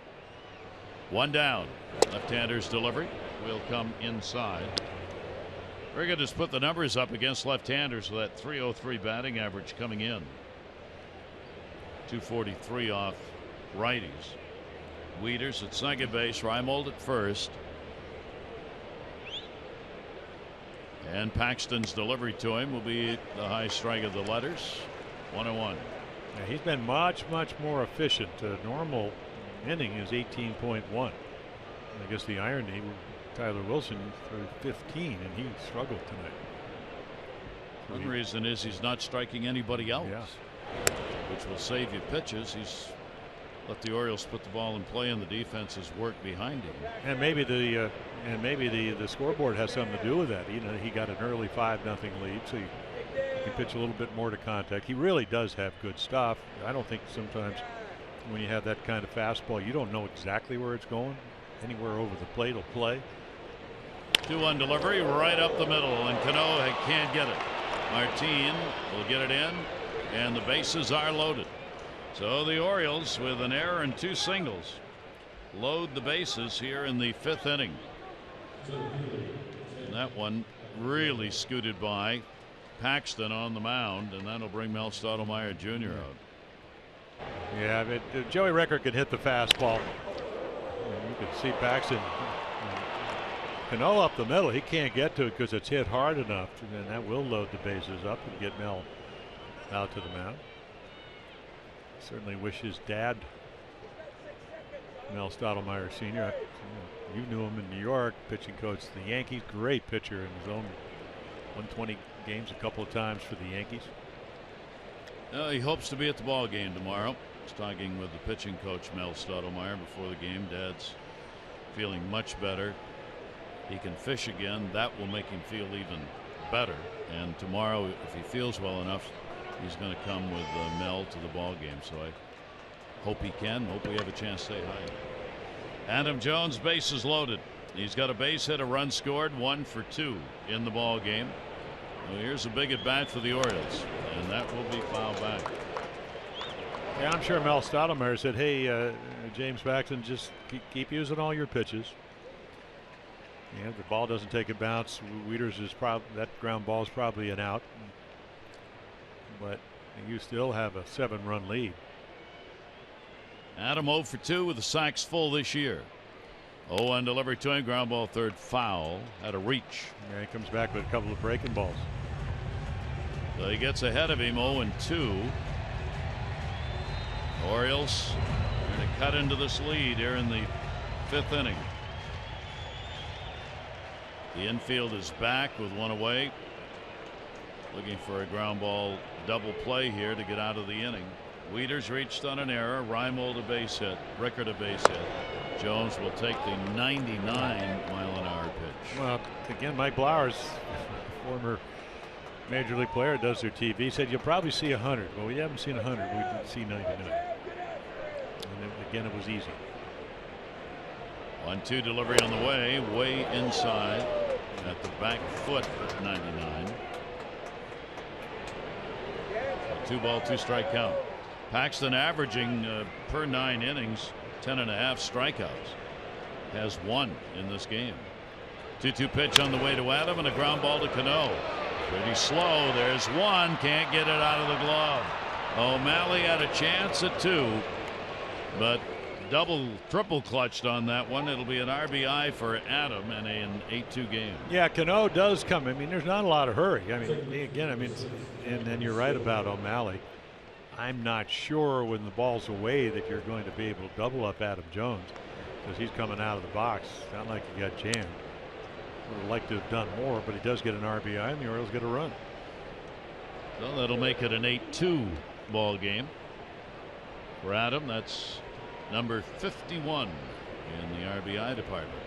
1 down. Left-hander's delivery will come inside. Rickard has put the numbers up against left-handers with that .303 batting average coming in. 243 off righties. Wieters at second base, Reimold at first. And Paxton's delivery to him will be the high strike of the letters. 1-1. Yeah, he's been much more efficient. Normal inning is 18.1. I guess the irony, Tyler Wilson threw 15 and he struggled tonight. So one reason is he's not striking anybody else, which will save you pitches. He's let the Orioles put the ball in play and the defense's work behind him. And maybe the scoreboard has something to do with that. You know, he got an early 5-0 lead, so he can pitch a little bit more to contact. He really does have good stuff. I don't think sometimes when you have that kind of fastball, you don't know exactly where it's going. Anywhere over the plate will play. 2-1 delivery right up the middle, and Cano can't get it. Martin will get it in, and the bases are loaded. So the Orioles, with an error and 2 singles, load the bases here in the 5th inning. And that one really scooted by Paxton on the mound, and that'll bring Mel Stottlemyre Jr. out. Yeah, but Joey Rickard could hit the fastball. You can see Paxton. Cano up the middle, he can't get to it because it's hit hard enough, and then that will load the bases up and get Mel out to the mound. Certainly wish his dad, Mel Stottlemyre Sr., you knew him in New York, pitching coach of the Yankees, great pitcher in his own 120 games a couple of times for the Yankees. He hopes to be at the ball game tomorrow. He's talking with the pitching coach, Mel Stottlemyre, before the game. Dad's feeling much better. He can fish again. That will make him feel even better. And tomorrow, if he feels well enough, he's going to come with Mel to the ball game. So I hope he can. Hope we have a chance to say hi. Adam Jones, bases loaded. He's got a base hit, a run scored, 1 for 2 in the ball game. Well, here's a big at bat for the Orioles, and that will be fouled back. Yeah, I'm sure Mel Stottlemyre said, hey, James Paxton, just keep using all your pitches. Yeah, the ball doesn't take a bounce. Wieters is probably, that ground ball is probably an out, but you still have a 7-run lead. Adam 0 for 2 with the sacks full this year. 0-1 delivery to him, ground ball, third, foul, at a reach. Yeah, he comes back with a couple of breaking balls. So he gets ahead of him, 0-2. Orioles are going to cut into this lead here in the 5th inning. The infield is back with 1 away. Looking for a ground ball double play here to get out of the inning. Wieters reached on an error. Reimold a base hit. Rickard a base hit. Jones will take the 99-mile-an-hour pitch. Well, again, Mike Blowers, former major league player, does their TV, said you'll probably see 100. Well, we haven't seen 100. We did see 99. And again, it was easy. 1-2 delivery on the way inside at the back foot at 99. 2-ball, 2-strike count. Paxton averaging per 9 innings 10.5 strikeouts. Has 1 in this game. 2-2 pitch on the way to Adam and a ground ball to Cano. Pretty slow. There's 1. Can't get it out of the glove. O'Malley had a chance at 2, but triple clutched on that one. It'll be an RBI for Adam in an 8-2 game. Yeah, Cano does come. I mean, there's not a lot of hurry. I mean, again, and then you're right about O'Malley. I'm not sure when the ball's away that you're going to be able to double up Adam Jones, because he's coming out of the box. It's not like he got jammed. Would have liked to have done more, but he does get an RBI, and the Orioles get a run. So that'll make it an 8-2 ball game for Adam. That's number 51 in the RBI department.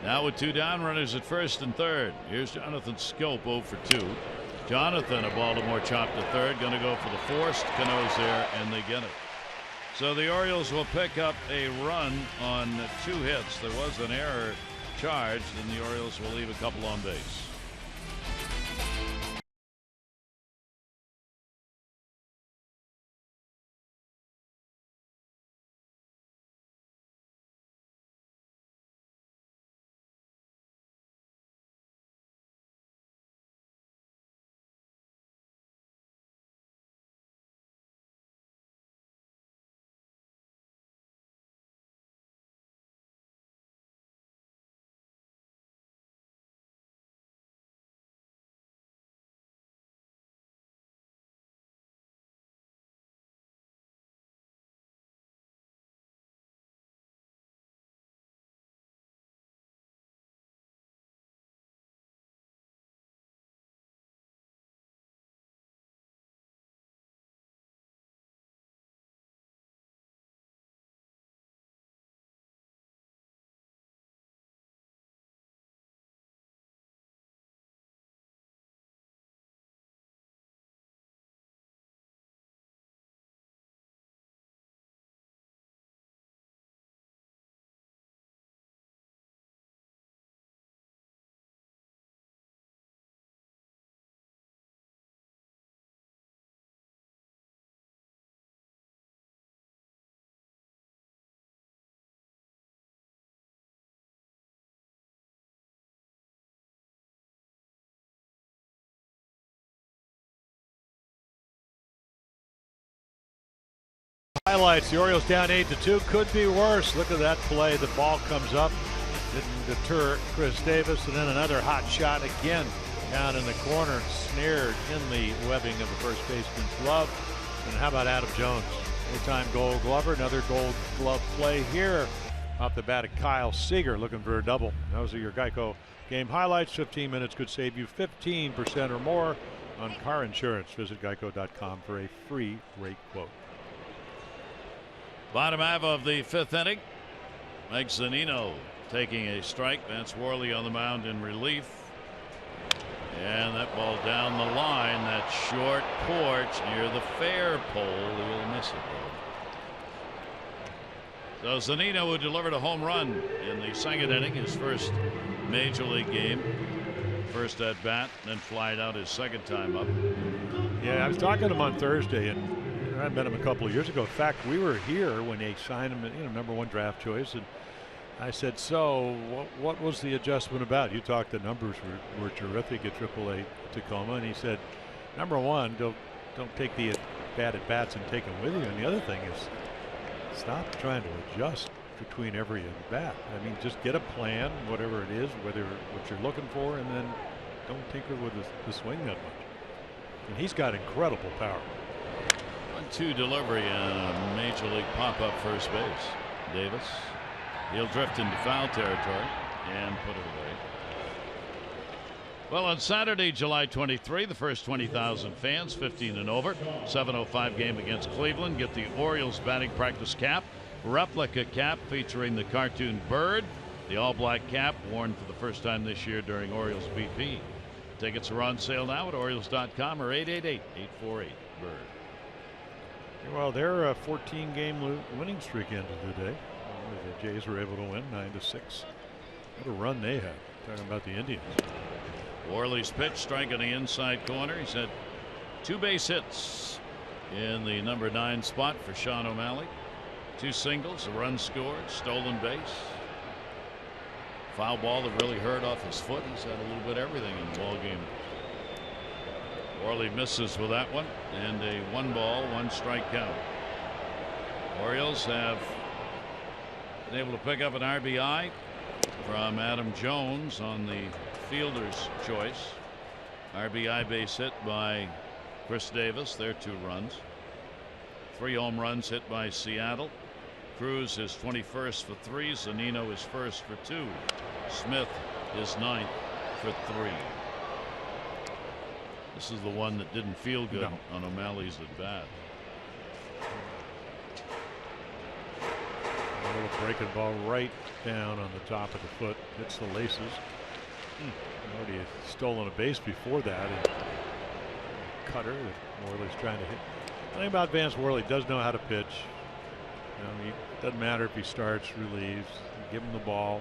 Now with 2 down, runners at first and third. Here's Jonathan Schoop, 0 for 2. Jonathan, a Baltimore chop to third, going to go for the forced. Cano's there, and they get it. So the Orioles will pick up a run on 2 hits. There was an error charged, and the Orioles will leave a couple on base. Highlights: the Orioles down 8-2. Could be worse. Look at that play. The ball comes up, didn't deter Chris Davis, and then another hot shot again down in the corner, snared in the webbing of the first baseman's glove. And how about Adam Jones? Four-time Gold Glover, another Gold Glove play here off the bat of Kyle Seager, looking for a double. Those are your Geico game highlights. 15 minutes could save you 15% or more on car insurance. Visit geico.com for a free rate quote. Bottom half of the fifth inning. Mike Zunino taking a strike. Vance Worley on the mound in relief. And that ball down the line, that short porch near the fair pole. He'll miss it. So Zunino, who delivered a home run in the second inning, his first major league game. First at bat, then flied out his second time up. Yeah, I was talking to him on Thursday, and I met him a couple of years ago. In fact, we were here when they signed him, #1 draft choice, and I said, so what was the adjustment about? You talked, the numbers were terrific at AAA Tacoma, and he said, number one, don't take the bad at bats and take them with you, and the other thing is stop trying to adjust between every at bat. I mean, just get a plan, whatever it is, what you're looking for, and then don't tinker with the swing that much. And he's got incredible power. 1-2 delivery and a major league pop-up first base. Davis. He'll drift into foul territory and put it away. Well, on Saturday, July 23, the first 20,000 fans, 15 and over, 7:05 game against Cleveland, get the Orioles batting practice cap, replica cap featuring the cartoon bird, the all-black cap worn for the first time this year during Orioles BP. Tickets are on sale now at Orioles.com or 888-848-BIRD. Well, their 14-game winning streak ended today. The Jays were able to win 9-6. What a run they had. Talking about the Indians. Worley's pitch, strike on the inside corner. He's had 2 base hits in the number 9 spot for Sean O'Malley. 2 singles, a run scored, stolen base. Foul ball that really hurt off his foot. He's had a little bit of everything in the ball game. Worley misses with that one, and a 1-ball, 1-strike count. Orioles have been able to pick up an RBI from Adam Jones on the fielder's choice. RBI base hit by Chris Davis. Their 2 runs. 3 home runs hit by Seattle. Cruz is 21st for 3. Zunino is 1st for 2. Smith is 9th for 3. This is the one that didn't feel good on O'Malley's at bat. A little breaking ball right down on the top of the foot. Hits the laces. Already stolen a base before that. And cutter that Worley's trying to hit. The thing about Vance Worley, does know how to pitch. It doesn't matter if he starts, relieves. Give him the ball.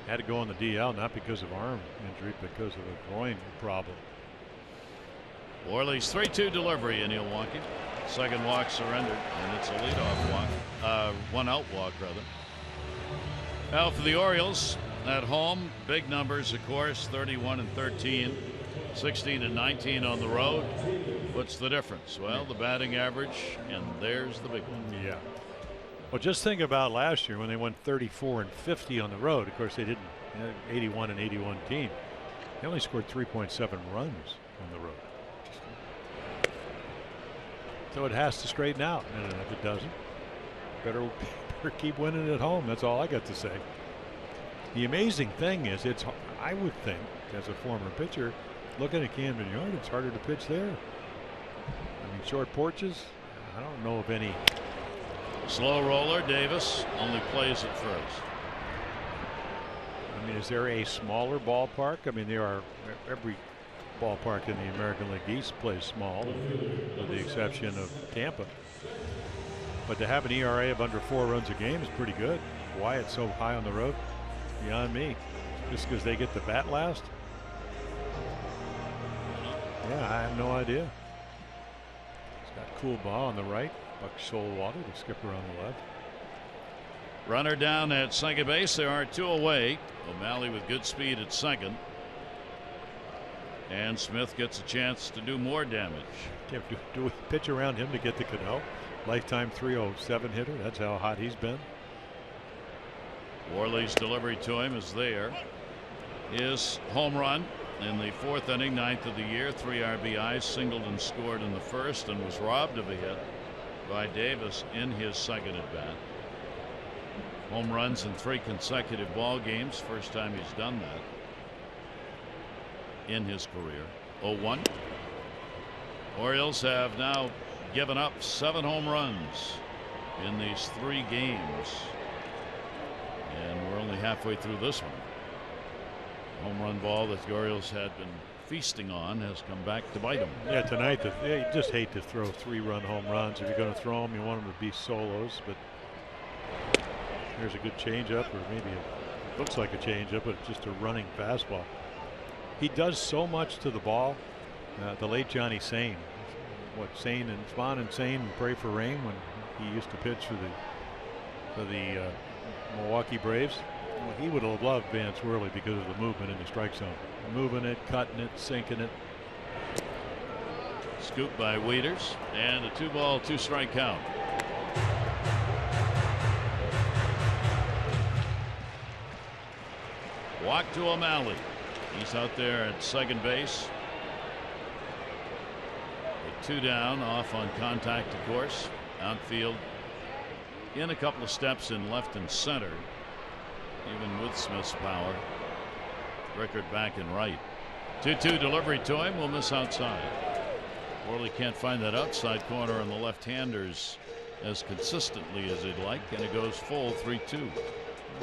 Had to go on the DL, not because of arm injury, because of a groin problem. Worley's 3-2 delivery in Milwaukee. Second walk surrendered, and it's a leadoff walk. 1-out walk, rather. Now for the Orioles at home, big numbers, of course, 31 and 13, 16 and 19 on the road. What's the difference? Well, the batting average, and there's the big one. Yeah. Well, just think about last year when they went 34 and 50 on the road. Of course, they didn't. 81 and 81 team. They only scored 3.7 runs on the road. So it has to straighten out, and if it doesn't, better keep winning at home. That's all I got to say. The amazing thing is, I would think, as a former pitcher, looking at Camden Yard, it's harder to pitch there. I mean, short porches, I don't know of any. Slow roller, Davis only plays at first. I mean, is there a smaller ballpark? I mean, every ballpark in the American League East plays small, with the exception of Tampa. But to have an ERA of under 4 runs a game is pretty good. Why it's so high on the road, beyond me. Just because they get the bat last? Yeah, I have no idea. He's got Coolbaugh on the right, Buck Showalter, the skipper on the left. Runner down at second base. There are 2 away. O'Malley with good speed at second. And Smith gets a chance to do more damage. Do we pitch around him to get to Cano? Lifetime 307 hitter. That's how hot he's been. Worley's delivery to him is there. His home run in the fourth inning, ninth of the year, 3 RBIs, singled and scored in the first, and was robbed of a hit by Davis in his second at bat. Home runs in 3 consecutive ball games. First time he's done that in his career. 0-1. Orioles have now given up 7 home runs in these 3 games, and we're only halfway through this one. Home run ball that the Orioles had been feasting on has come back to bite them. Yeah, tonight you just hate to throw 3-run home runs. If you're going to throw them, you want them to be solos. But here's a good changeup, or maybe it looks like a changeup, but it's just a running fastball. He does so much to the ball. The late Johnny Sain, Sain and Spahn and Sain and Pray for Rain, when he used to pitch for the Milwaukee Braves. Well, he would have loved Vance Worley because of the movement in the strike zone. Moving it, cutting it, sinking it. Scoop by Wieters, and a 2-ball, 2-strike count. Walk to O'Malley. He's out there at second base. With 2 down, off on contact, of course. Outfield in a couple of steps in left and center, even with Smith's power. Rickard back in right. 2-2 delivery to him. Will miss outside. Worley can't find that outside corner on the left-handers as consistently as he'd like, and it goes full 3-2.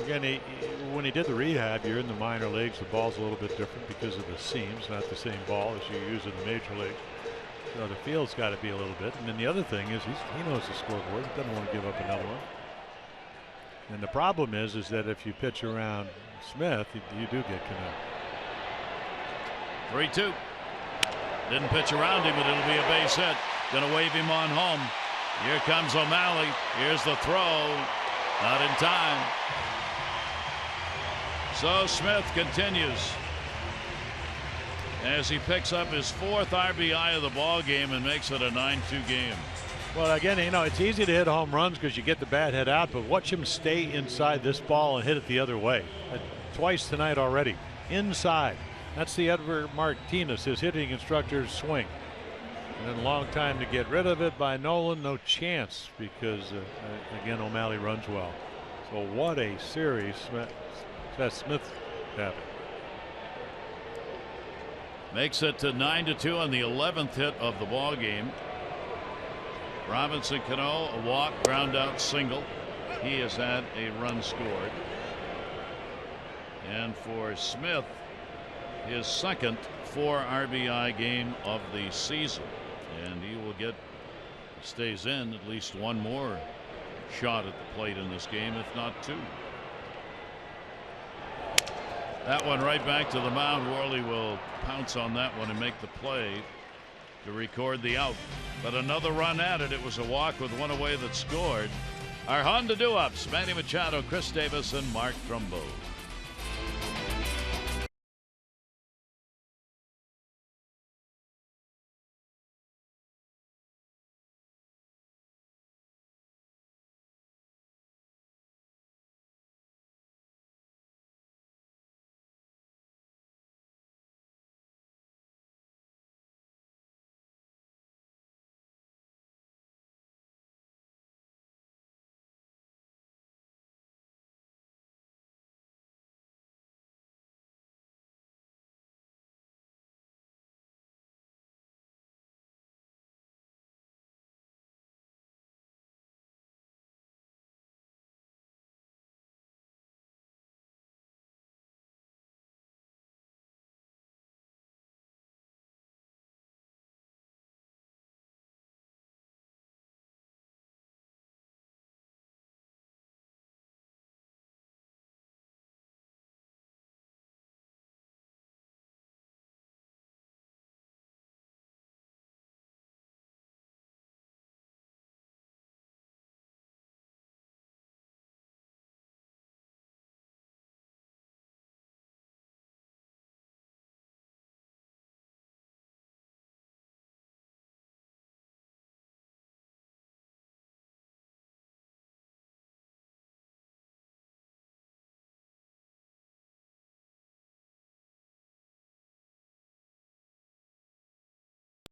Again, when he did the rehab, you're in the minor leagues. The ball's a little bit different because of the seams, not the same ball as you use in the major league. So the field's got to be a little bit. And then the other thing is he knows the scoreboard. He doesn't want to give up another one. And the problem is that if you pitch around Smith, you do get connected. 3-2. Didn't pitch around him, but it'll be a base hit. Gonna wave him on home. Here comes O'Malley. Here's the throw. Not in time. So Smith continues as he picks up his 4th RBI of the ball game and makes it a 9-2 game. Well, again, it's easy to hit home runs because you get the bat head out, but watch him stay inside this ball and hit it the other way. Twice tonight already. Inside. That's the Edward Martinez, his hitting instructor's swing. And then a long time to get rid of it by Nolan. No chance, because again, O'Malley runs well. So what a series that Smith having. Makes it to 9-2 on the 11th hit of the ball game. Robinson Cano, a walk, ground out single. He has had a run scored. And for Smith, his second 4 RBI game of the season, and he will get, stays in, at least one more shot at the plate in this game, if not 2. That one right back to the mound. Worley will pounce on that one and make the play to record the out. But another run at it. It was a walk with one away that scored. Our Honda do-ups: Manny Machado, Chris Davis, and Mark Trumbo.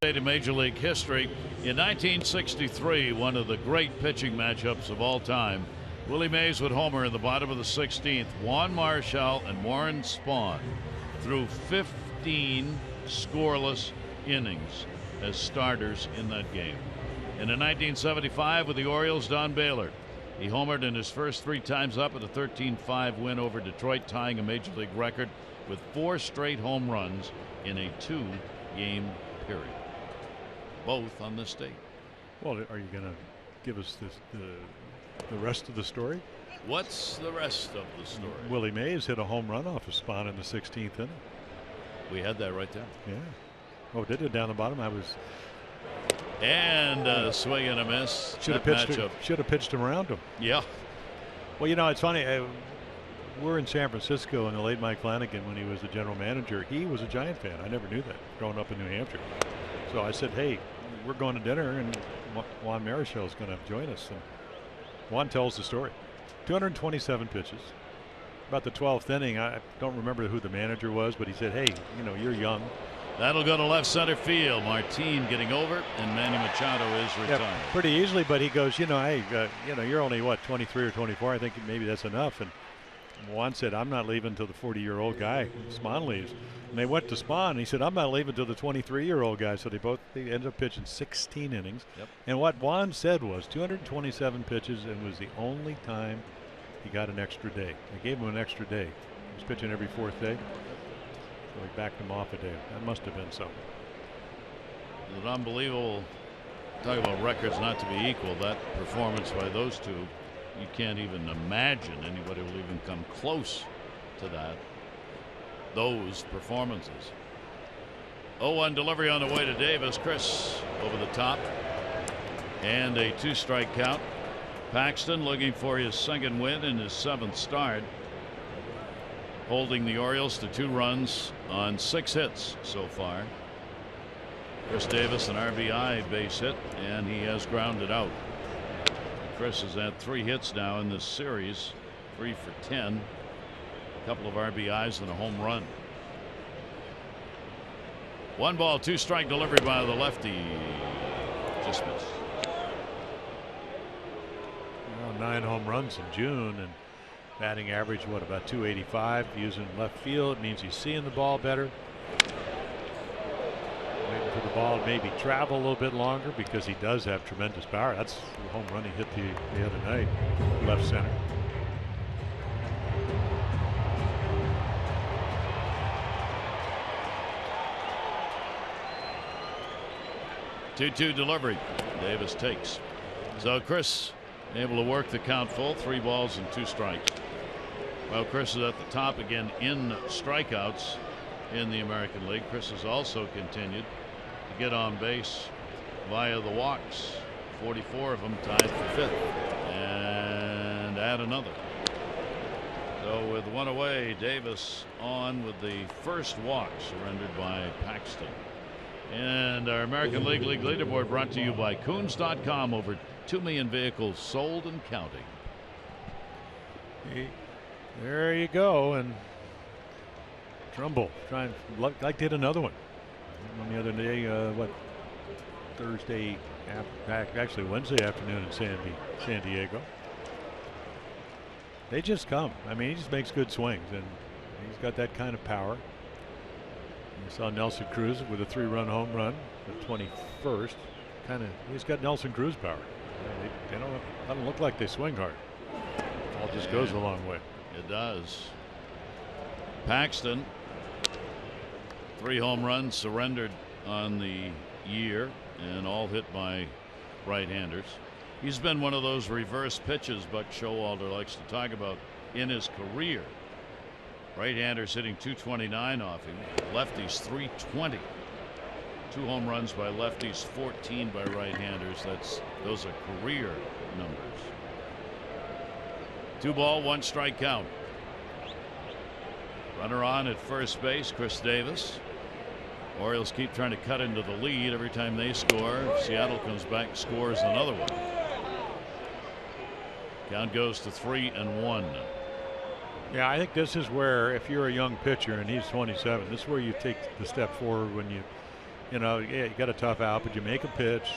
In Major League history, in 1963, one of the great pitching matchups of all time, Willie Mays would homer in the bottom of the 16th. Juan Marichal and Warren Spahn threw 15 scoreless innings as starters in that game. And in 1975 with the Orioles, Don Baylor, he homered in his first 3 times up at a 13-5 win over Detroit, tying a Major League record with 4 straight home runs in a 2-game period. Both on this date. Well, are you going to give us the rest of the story? What's the rest of the story? Willie Mays hit a home run off of Spahn in the 16th inning. We had that right there. Yeah. Oh, did it down the bottom? And a swing and a miss. Should have pitched him around him. Yeah. Well, it's funny. We're in San Francisco, and the late Mike Flanagan, when he was the general manager, he was a Giant fan. I never knew that growing up in New Hampshire. So I said, hey, we're going to dinner, and Juan Marichal is going to join us. And Juan tells the story. 227 pitches. About the 12th inning, I don't remember who the manager was, but he said, hey, you're young. That'll go to left center field. Martin getting over, and Manny Machado is retired. Yeah, pretty easily, but he goes, hey, you're only, 23 or 24. I think maybe that's enough. And Juan said, I'm not leaving until the 40-year-old guy, Spahn, leaves. And they went to Spahn, and he said, I'm not leaving until the 23-year-old guy. So they ended up pitching 16 innings. Yep. And what Juan said was 227 pitches, and was the only time he got an extra day. They gave him an extra day. He was pitching every 4th day. So we backed him off a day. That must have been something. An unbelievable. Talk about records not to be equal. That performance by those two, you can't even imagine anybody will even come close to that. Those performances. 0-1 delivery on the way to Davis. Chris over the top. And a 2-strike count. Paxton looking for his 2nd win in his 7th start. Holding the Orioles to 2 runs on 6 hits so far. Chris Davis, an RBI base hit, and he has grounded out. Chris has had 3 hits now in this series, 3 for 10, a couple of RBIs and a home run. 1 ball, 2-strike delivery by the lefty. Just missed. 9 home runs in June, and batting average, about 285. Using left field means he's seeing the ball better. Waiting for the ball to maybe travel a little bit longer, because he does have tremendous power. That's the home run he hit the other night, left center. Two delivery. Davis takes. So Chris able to work the count full. 3 balls and 2 strikes. Well, Chris is at the top again in strikeouts in the American League. Chris has also continued to get on base via the walks. 44 of them, tied for 5th, and add another. So with 1 away, Davis on with the first walk surrendered by Paxton. And our American League leaderboard brought to you by Coons.com. Over 2 million vehicles sold and counting. There you go. And Trumbull trying like to hit another one. On the other day, Thursday, actually Wednesday afternoon in San Diego. They just come. I mean, he just makes good swings, and he's got that kind of power. You saw Nelson Cruz with a 3-run home run, the 21st. He's got Nelson Cruz power. They don't look like they swing hard. All just goes a long way. It does. Paxton, 3 home runs surrendered on the year, and all hit by right-handers. He's been one of those reverse pitches Buck Showalter likes to talk about in his career. Right-handers hitting 229 off him. Lefties 320. 2 home runs by lefties, 14 by right-handers. Those are career numbers. 2 ball, 1 strike count. Runner on at first base, Chris Davis. Orioles keep trying to cut into the lead. Every time they score, Seattle comes back and scores another one. Count goes to 3-1. Yeah, I think this is where, if you're a young pitcher and he's 27, this is where you take the step forward when you You know, yeah, you got a tough out, but you make a pitch.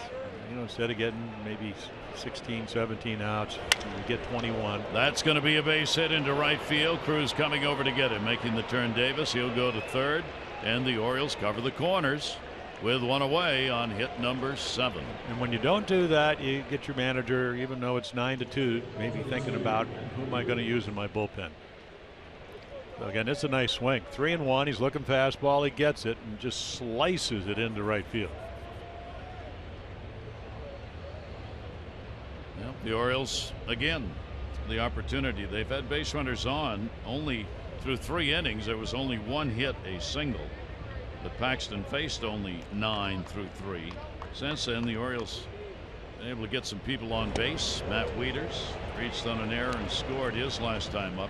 You know, instead of getting maybe 16, 17 outs, you get 21. That's going to be a base hit into right field. Cruz coming over to get him, making the turn. Davis, he'll go to third, and the Orioles cover the corners with one away on hit number 7. And when you don't do that, you get your manager, even though it's 9-2, maybe thinking about who am I going to use in my bullpen. So again, it's a nice swing. 3-1. He's looking fastball. He gets it and just slices it into right field. Well, the Orioles again, the opportunity. They've had base runners on only through 3 innings. There was only 1 hit, a single. But Paxton faced only 9 through 3. Since then, the Orioles been able to get some people on base. Matt Wieters reached on an error and scored his last time up.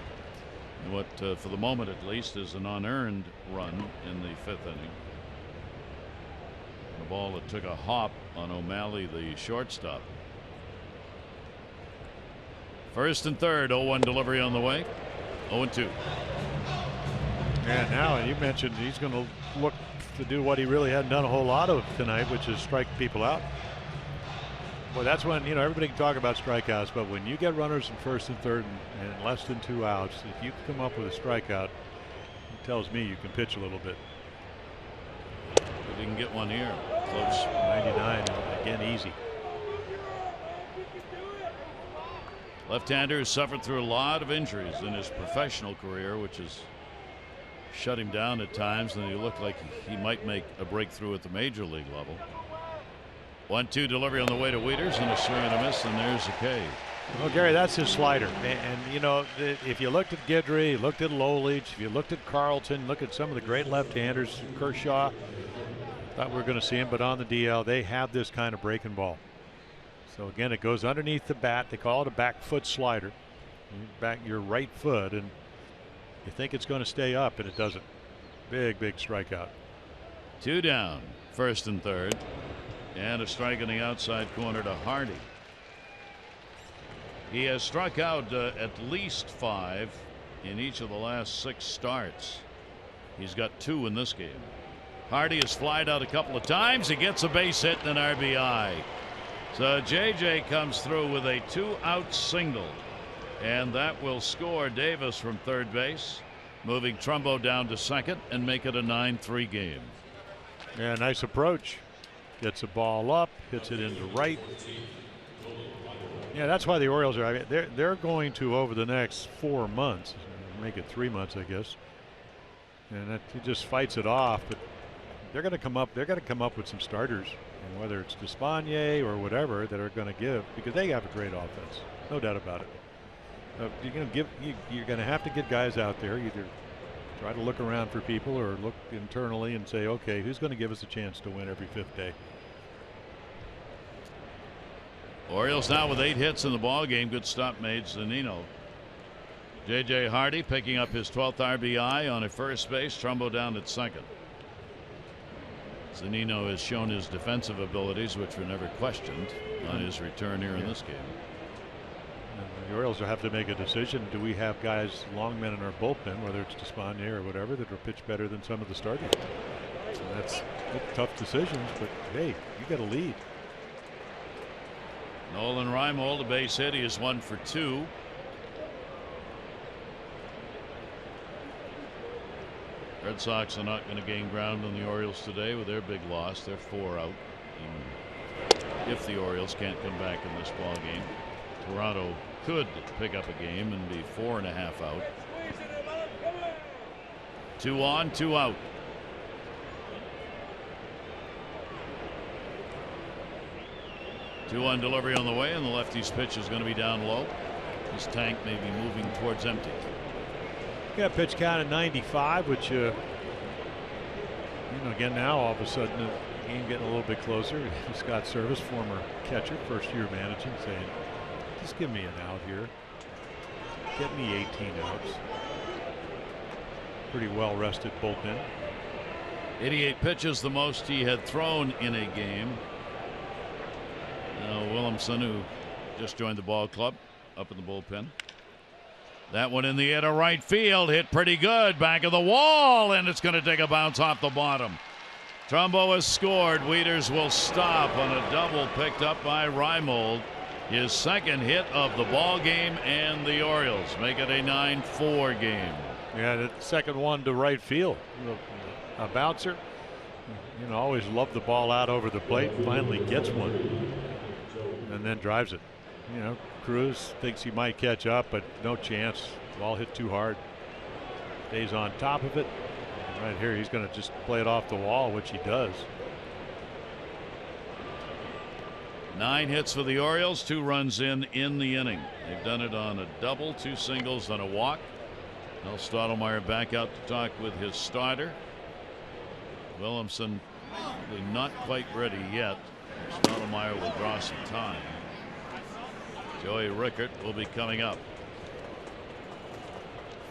What, for the moment at least, is an unearned run in the 5th inning. A ball that took a hop on O'Malley, the shortstop. First and third, 0-1 delivery on the way. 0-2. And now you mentioned he's going to look to do what he really hadn't done a whole lot of tonight, which is strike people out. Well, that's when, you know, everybody can talk about strikeouts, but when you get runners in first and third and less than 2 outs, if you come up with a strikeout, it tells me you can pitch a little bit. But you can get one here. Close. 99, again, easy. Left-hander has suffered through a lot of injuries in his professional career, which has shut him down at times, and he looked like he might make a breakthrough at the major league level. 1-2 delivery on the way to Wieters, and a swing and a miss, and there's a K. Well, Gary, that's his slider. And you know, if you looked at Guidry, you looked at Lolich, if you looked at Carlton, look at some of the great left-handers, Kershaw, thought we were going to see him, but on the DL, they have this kind of breaking ball. So again, it goes underneath the bat. They call it a back foot slider. Back your right foot, and you think it's going to stay up, and it doesn't. Big strikeout. 2 down, first and third. And a strike in the outside corner to Hardy. He has struck out at least 5 in each of the last 6 starts. He's got 2 in this game. Hardy has flied out a couple of times. He gets a base hit and an RBI. So JJ comes through with a 2-out single. And that will score Davis from third base, moving Trumbo down to second and make it a 9-3 game. Yeah, nice approach. Gets the ball up, hits it into right. Yeah, that's why the Orioles are. I mean, they're going to, over the next 4 months, make it 3 months, I guess. And he just fights it off. But they're going to come up. They're going to come up with some starters, and whether it's Despaigne or whatever, that are going to give, because they have a great offense, no doubt about it. You're going to have to get guys out there, either try to look around for people or look internally and say, okay, who's going to give us a chance to win every 5th day? Orioles now with 8 hits in the ball game. Good stop made, Zunino. JJ Hardy picking up his 12th RBI on a first base. Trumbo down at second. Zunino has shown his defensive abilities, which were never questioned on his return here in this game. The Orioles will have to make a decision. Do we have guys, long men in our bullpen, whether it's Despaigne or whatever, that will pitch better than some of the starters? So that's tough decisions, but hey, you got a lead. Nolan Reimold, a base hit. He is 1 for 2. Red Sox are not going to gain ground on the Orioles today with their big loss. They're 4 out. If the Orioles can't come back in this ball game, Toronto could pick up a game and be 4.5 out. 2 on, 2 out. Two-on delivery on the way, and the lefty's pitch is going to be down low. His tank may be moving towards empty. Yeah, pitch count at 95, which you know, again, now all of a sudden the game getting a little bit closer. Scott Service, former catcher, first year managing, saying, just give me an out here. Get me 18 outs. Pretty well rested bullpen. 88 pitches, the most he had thrown in a game. Now Williamson, who just joined the ball club, up in the bullpen. That one in the air to right field, hit pretty good, back of the wall, and it's going to take a bounce off the bottom. Trumbo has scored. Wieters will stop on a double picked up by Reimold. His second hit of the ball game, and the Orioles make it a 9-4 game. Yeah, the second one to right field. A bouncer. You know, always loved the ball out over the plate. Finally gets one, and then drives it. You know, Cruz thinks he might catch up, but no chance. Ball hit too hard. Stays on top of it. And right here, he's going to just play it off the wall, which he does. 9 hits for the Orioles, 2 runs in the inning. They've done it on a double, 2 singles, and a walk. Mel Stottlemyre back out to talk with his starter. Williamson probably not quite ready yet. Stottlemyre will draw some time. Joey Rickert will be coming up.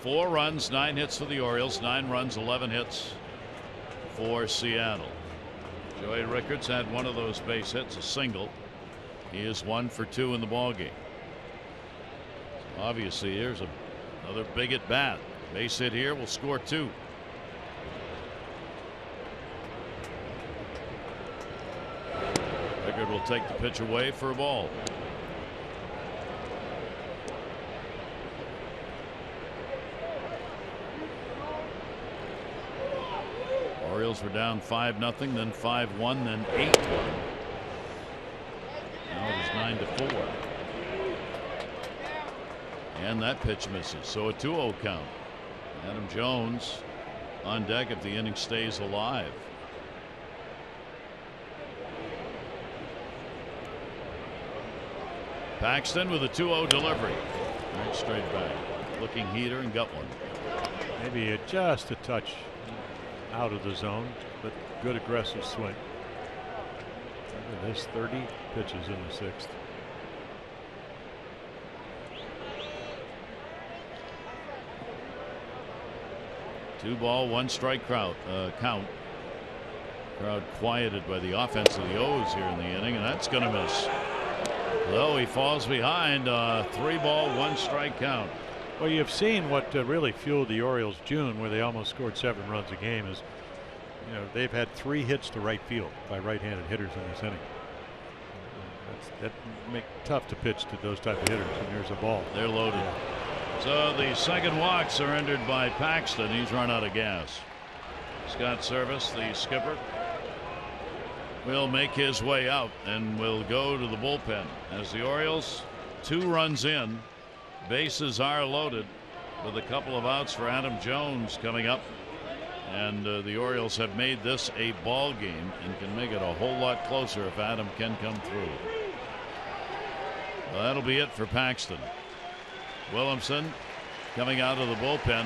4 runs, 9 hits for the Orioles, 9 runs, 11 hits for Seattle. Joey Rickert's had one of those base hits, a single. He is 1 for 2 in the ballgame. Obviously, here's another big at bat. Base hit here will score 2. Rickert will take the pitch away for a ball. Orioles were down 5-0, then 5-1, then 8-1. Now it is 9-4. And that pitch misses. So a 2-0 count. Adam Jones on deck if the inning stays alive. Paxton with a 2-0 delivery. Right straight back. Looking heater and got one. Maybe just a touch out of the zone, but good aggressive swing. Look at this, 30 pitches in the 6th. Two ball, 1 strike count. Crowd quieted by the offense of the O's here in the inning, and that's going to miss. Though he falls behind. 3 ball, 1 strike count. Well, you've seen what really fueled the Orioles June, where they almost scored 7 runs a game, is they've had 3 hits to right field by right-handed hitters in this inning. That make it tough to pitch to those type of hitters, and there's a ball. They're loaded. Yeah. So the second walk surrendered by Paxton. He's run out of gas. Scott Service, the skipper, will make his way out and will go to the bullpen as the Orioles 2 runs in. Bases are loaded with a couple of outs for Adam Jones coming up, and the Orioles have made this a ball game and can make it a whole lot closer if Adam can come through. Well, that'll be it for Paxton. Williamson coming out of the bullpen.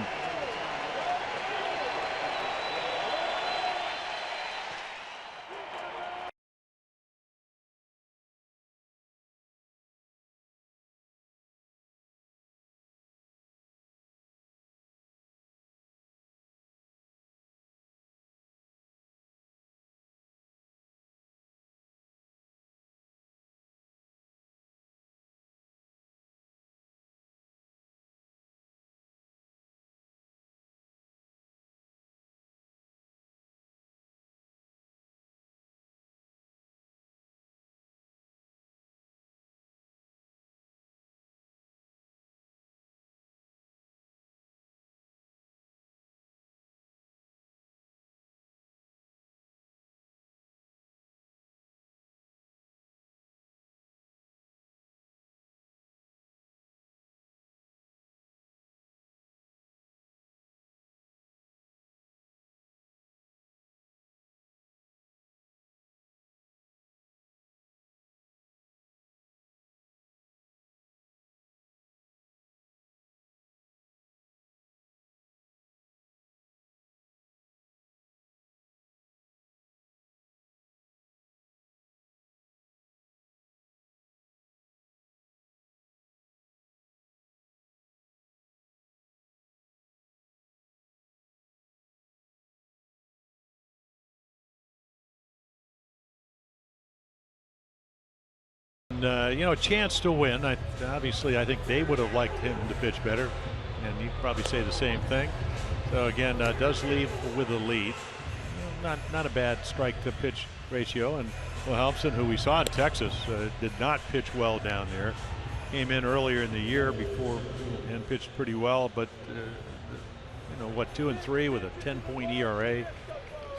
A chance to win. Obviously, I think they would have liked him to pitch better, and you'd probably say the same thing. So again, does leave with a lead. not a bad strike to pitch ratio. And Wilhelmsen, who we saw in Texas, did not pitch well down there. Came in earlier in the year before and pitched pretty well, but 2-3 with a 10-point ERA.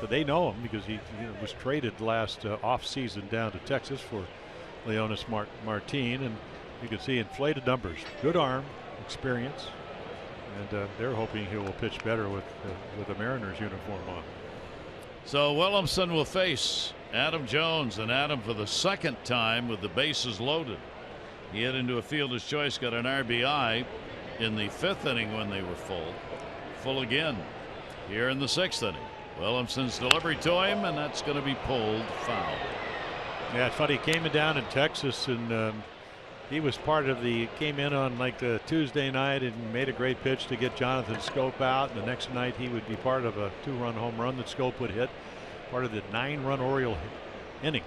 So they know him because he was traded last off season down to Texas for Leonys Martin, and you can see inflated numbers, good arm, experience, and they're hoping he will pitch better with the Mariners uniform on. So Wilhelmsen will face Adam Jones, and Adam for the second time with the bases loaded. He hit into a fielder's choice, got an RBI in the 5th inning when they were full again here in the 6th inning. Wilhelmsen's delivery to him, and that's going to be pulled foul. Yeah, it's funny. He came down in Texas, and he was part of came in on like the Tuesday night and made a great pitch to get Jonathan Schoop out. And the next night he would be part of a 2-run home run that Schoop would hit, part of the 9-run Oriole inning.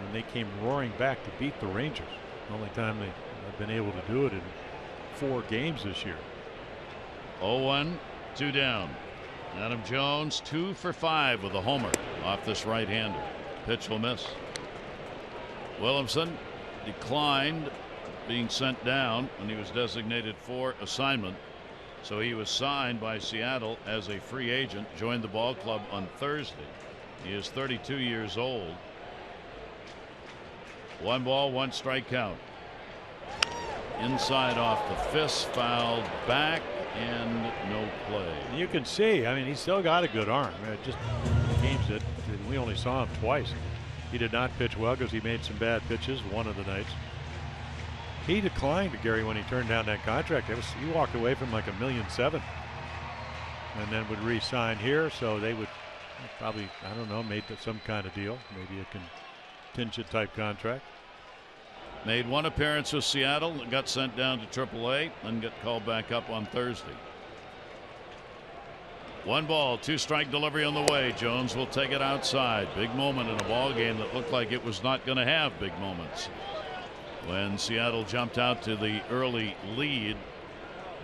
And they came roaring back to beat the Rangers. The only time they've been able to do it in 4 games this year. 0-1, 2 down. Adam Jones 2 for 5 with a homer off this right-hander. Pitch will miss. Wilhelmsen declined being sent down when he was designated for assignment, so he was signed by Seattle as a free agent, joined the ball club on Thursday. He is 32 years old. 1 ball, 1 strike count. Inside off the fist, fouled back, and no play. You can see, I mean, he's still got a good arm. Just games that we only saw him twice. He did not pitch well because he made some bad pitches one of the nights. He declined to Gary when he turned down that contract. He walked away from like $1.7 million, and then would re-sign here. So they would probably, I don't know, made some kind of deal, maybe a contingent type contract. Made 1 appearance with Seattle, got sent down to AAA, then got called back up on Thursday. 1 ball, 2 strike delivery on the way. Jones will take it outside. Big moment in a ball game that looked like it was not going to have big moments when Seattle jumped out to the early lead.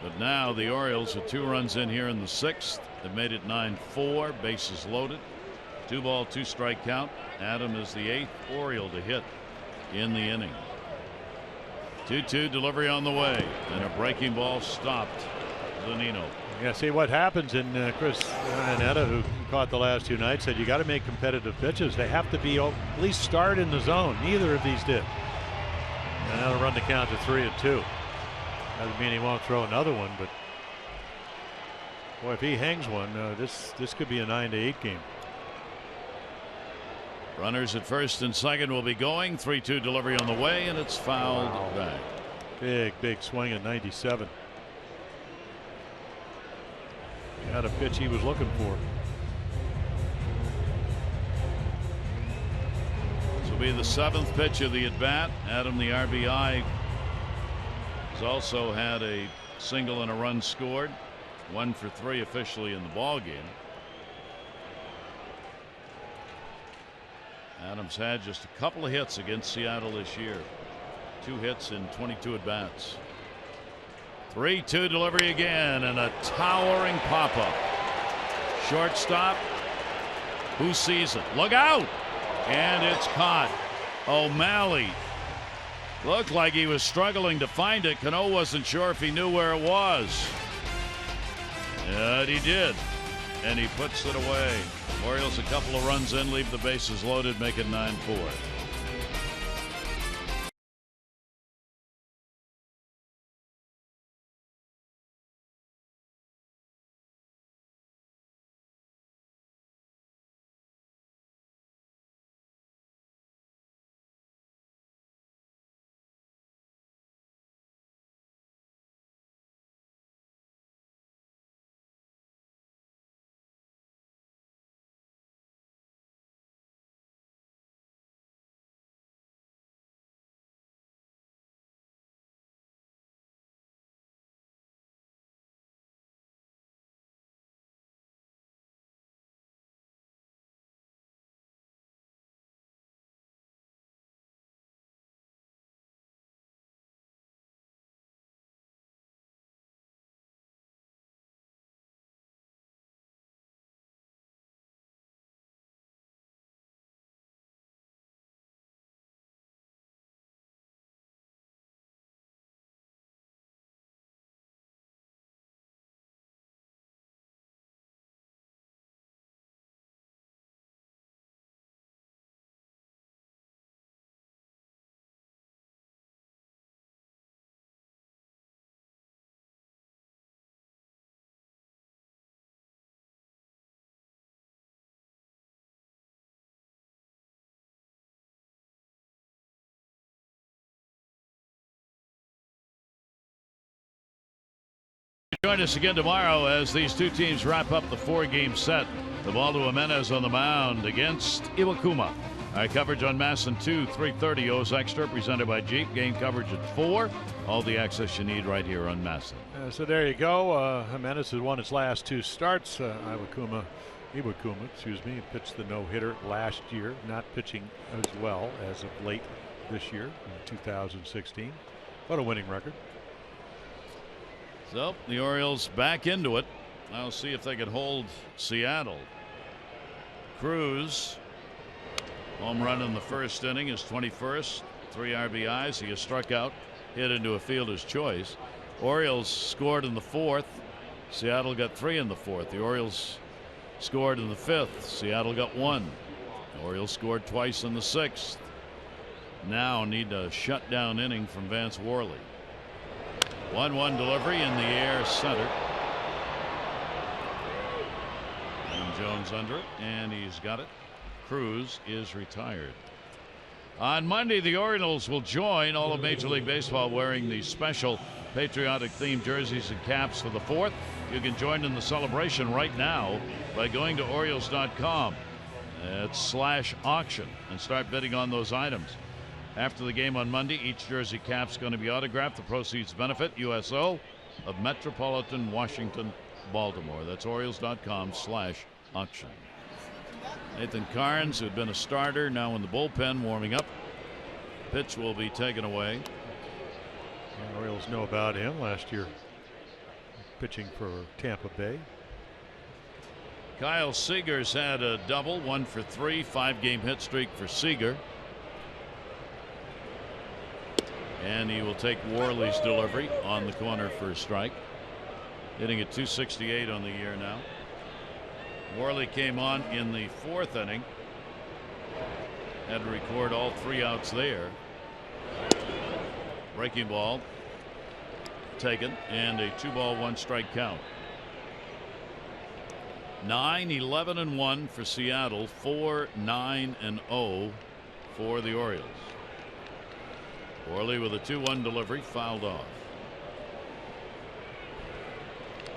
But now the Orioles with 2 runs in here in the 6th have made it 9-4. Bases loaded. 2 ball, 2 strike count. Adam is the 8th Oriole to hit in the inning. 2-2 delivery on the way, and a breaking ball stopped Zunino. Yeah, see what happens in Chris Iannetta, who caught the last 2 nights, said you got to make competitive pitches. They have to be at least start in the zone. Neither of these did. And that'll run the count to 3-2. Doesn't mean he won't throw another one, but boy, if he hangs one, this could be a 9-8 game. Runners at first and second will be going. 3-2 delivery on the way, and it's fouled back. Big swing at 97. Got a pitch he was looking for. This will be the 7th pitch of the at bat. Adam, the RBI, has also had a single and a run scored. 1 for 3 officially in the ball game. Adams had just a couple of hits against Seattle this year. 2 hits in 22 at bats. 3-2 delivery again, and a towering pop-up. Shortstop, who sees it? Look out! And it's caught. O'Malley looked like he was struggling to find it. Cano wasn't sure if he knew where it was. But he did, and he puts it away. Orioles a couple of runs in, leave the bases loaded, make it 9-4. Join us again tomorrow as these two teams wrap up the 4-game set. The ball to Jimenez on the mound against Iwakuma. Our coverage on MASN 2, 3:30 O's Extra, presented by Jeep. Game coverage at 4. All the access you need right here on MASN. So there you go. Jimenez has won his last 2 starts. Iwakuma, pitched the no-hitter last year, not pitching as well as of late this year in 2016. But a winning record. So the Orioles back into it. I'll see if they can hold Seattle. Cruz, home run in the first inning, his 21st, 3 RBIs. He has struck out, hit into a fielder's choice. Orioles scored in the 4th. Seattle got 3 in the 4th. The Orioles scored in the 5th. Seattle got 1. The Orioles scored twice in the 6th. Now need a shutdown inning from Vance Worley. 1-1 delivery in the air, center. And Jones under it, and he's got it. Cruz is retired. On Monday, the Orioles will join all of Major League Baseball wearing the special patriotic themed jerseys and caps for the 4th. You can join in the celebration right now by going to Orioles.com. It's /auction and start bidding on those items. After the game on Monday, each jersey cap's going to be autographed. The proceeds benefit USO of Metropolitan Washington, Baltimore. That's Orioles.com/auction. Nathan Carnes, who had been a starter, now in the bullpen warming up. Pitch will be taken away. The Orioles know about him last year, pitching for Tampa Bay. Kyle Seager's had a double, 1 for 3, 5-game hit streak for Seager. And he will take Worley's delivery on the corner for a strike. Hitting at .268 on the year now. Worley came on in the 4th inning. Had to record all 3 outs there. Breaking ball taken, and a 2-ball 1-strike count. 9-11-1 for Seattle, 4-9-0 for the Orioles. Worley with a 2-1 delivery, fouled off.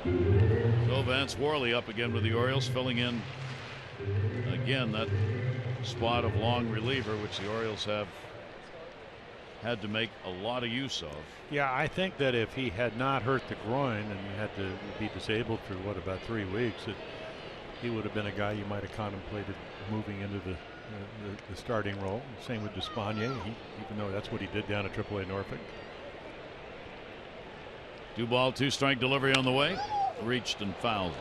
So Vance Worley up again with the Orioles, filling in again that spot of long reliever, which the Orioles have had to make a lot of use of. Yeah, I think that if he had not hurt the groin and had to be disabled for about 3 weeks, that he would have been a guy you might have contemplated moving into the starting role. Same with Despaigne, even though that's what he did down at AAA Norfolk. 2-ball 2-strike delivery on the way, reached and fouled.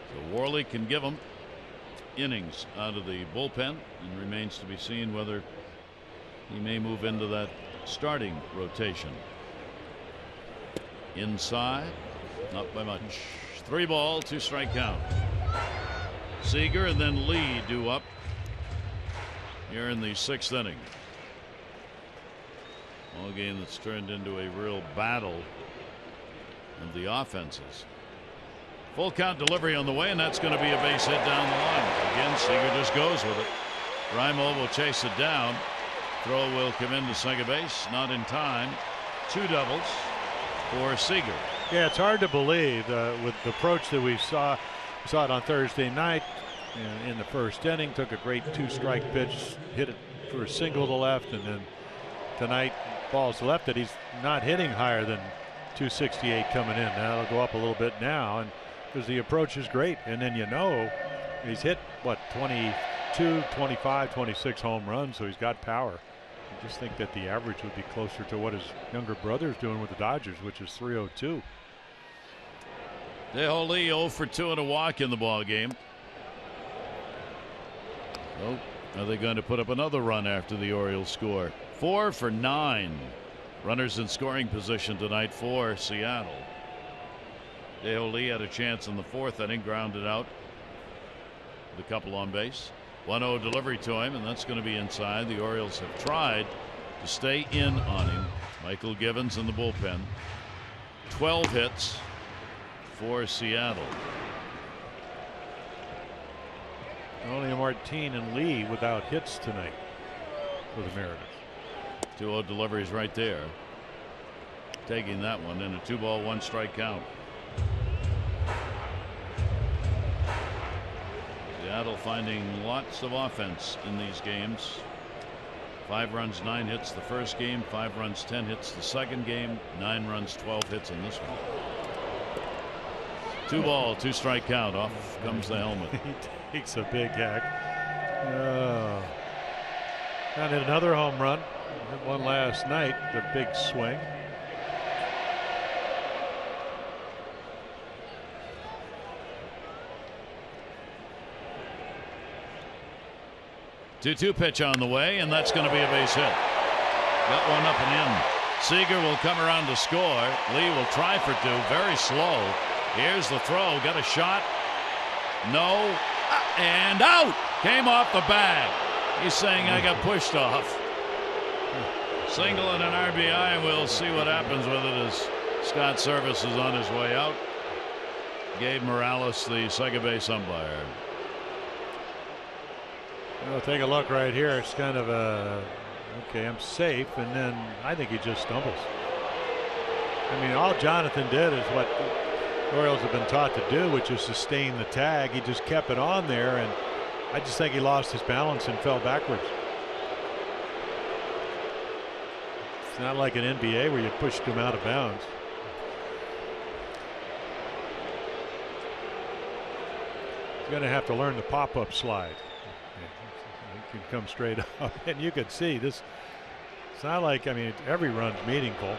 So Worley can give him innings out of the bullpen, and remains to be seen whether he may move into that starting rotation. Inside, not by much. 3-ball 2-strike count. Seager and then Lee due up here in the 6th inning. Ball game that's turned into a real battle of the offenses. Full count delivery on the way, and that's going to be a base hit down the line. Again, Seager just goes with it. Reimold will chase it down. Throw will come into second base, not in time. 2 doubles for Seager. Yeah, it's hard to believe with the approach that we saw it on Thursday night in the 1st inning. Took a great 2-strike pitch, hit it for a single to left, and then tonight balls to left that he's not hitting higher than .268 coming in. Now it'll go up a little bit now, and because the approach is great, and then he's hit what 22, 25, 26 home runs, so he's got power. I just think that the average would be closer to what his younger brother is doing with the Dodgers, which is .302. Dae-Ho Lee 0 for 2 and a walk in the ball game. Oh, are they going to put up another run after the Orioles score? 4 for 9. Runners in scoring position tonight for Seattle. Dae-Ho Lee had a chance in the 4th inning, grounded out with a couple on base. 1-0 delivery to him, and that's going to be inside. The Orioles have tried to stay in on him. Michael Givens in the bullpen. 12 hits for Seattle. Only Martin and Lee without hits tonight. for the Mariners. 2-0 deliveries right there. Taking that one in a 2-ball, 1-strike count. Seattle finding lots of offense in these games. 5 runs, 9 hits the first game, 5 runs, 10 hits the second game, 9 runs, 12 hits in this one. 2-ball, 2-strike count. Off comes the helmet. He takes a big hack. Oh. And hit another home run. Hit one last night. The big swing. 2-2 pitch on the way, and that's going to be a base hit. Got one up and in. Seager will come around to score. Lee will try for 2. Very slow. Here's the throw. Got a shot. No. And out. Came off the bag. He's saying I got pushed off. Single and an RBI, and we'll see what happens with it as Scott Service is on his way out. Gabe Morales, the second base umpire. Well, take a look right here. It's kind of a, okay, I'm safe, and then I think he just stumbles. I mean, all Jonathan did is what the Orioles have been taught to do, which is sustain the tag. He just kept it on there, and I just think he lost his balance and fell backwards. It's not like an NBA where you pushed him out of bounds. He's going to have to learn the pop-up slide. He can come straight up, and you could see this. It's not like, I mean, every run's meaningful.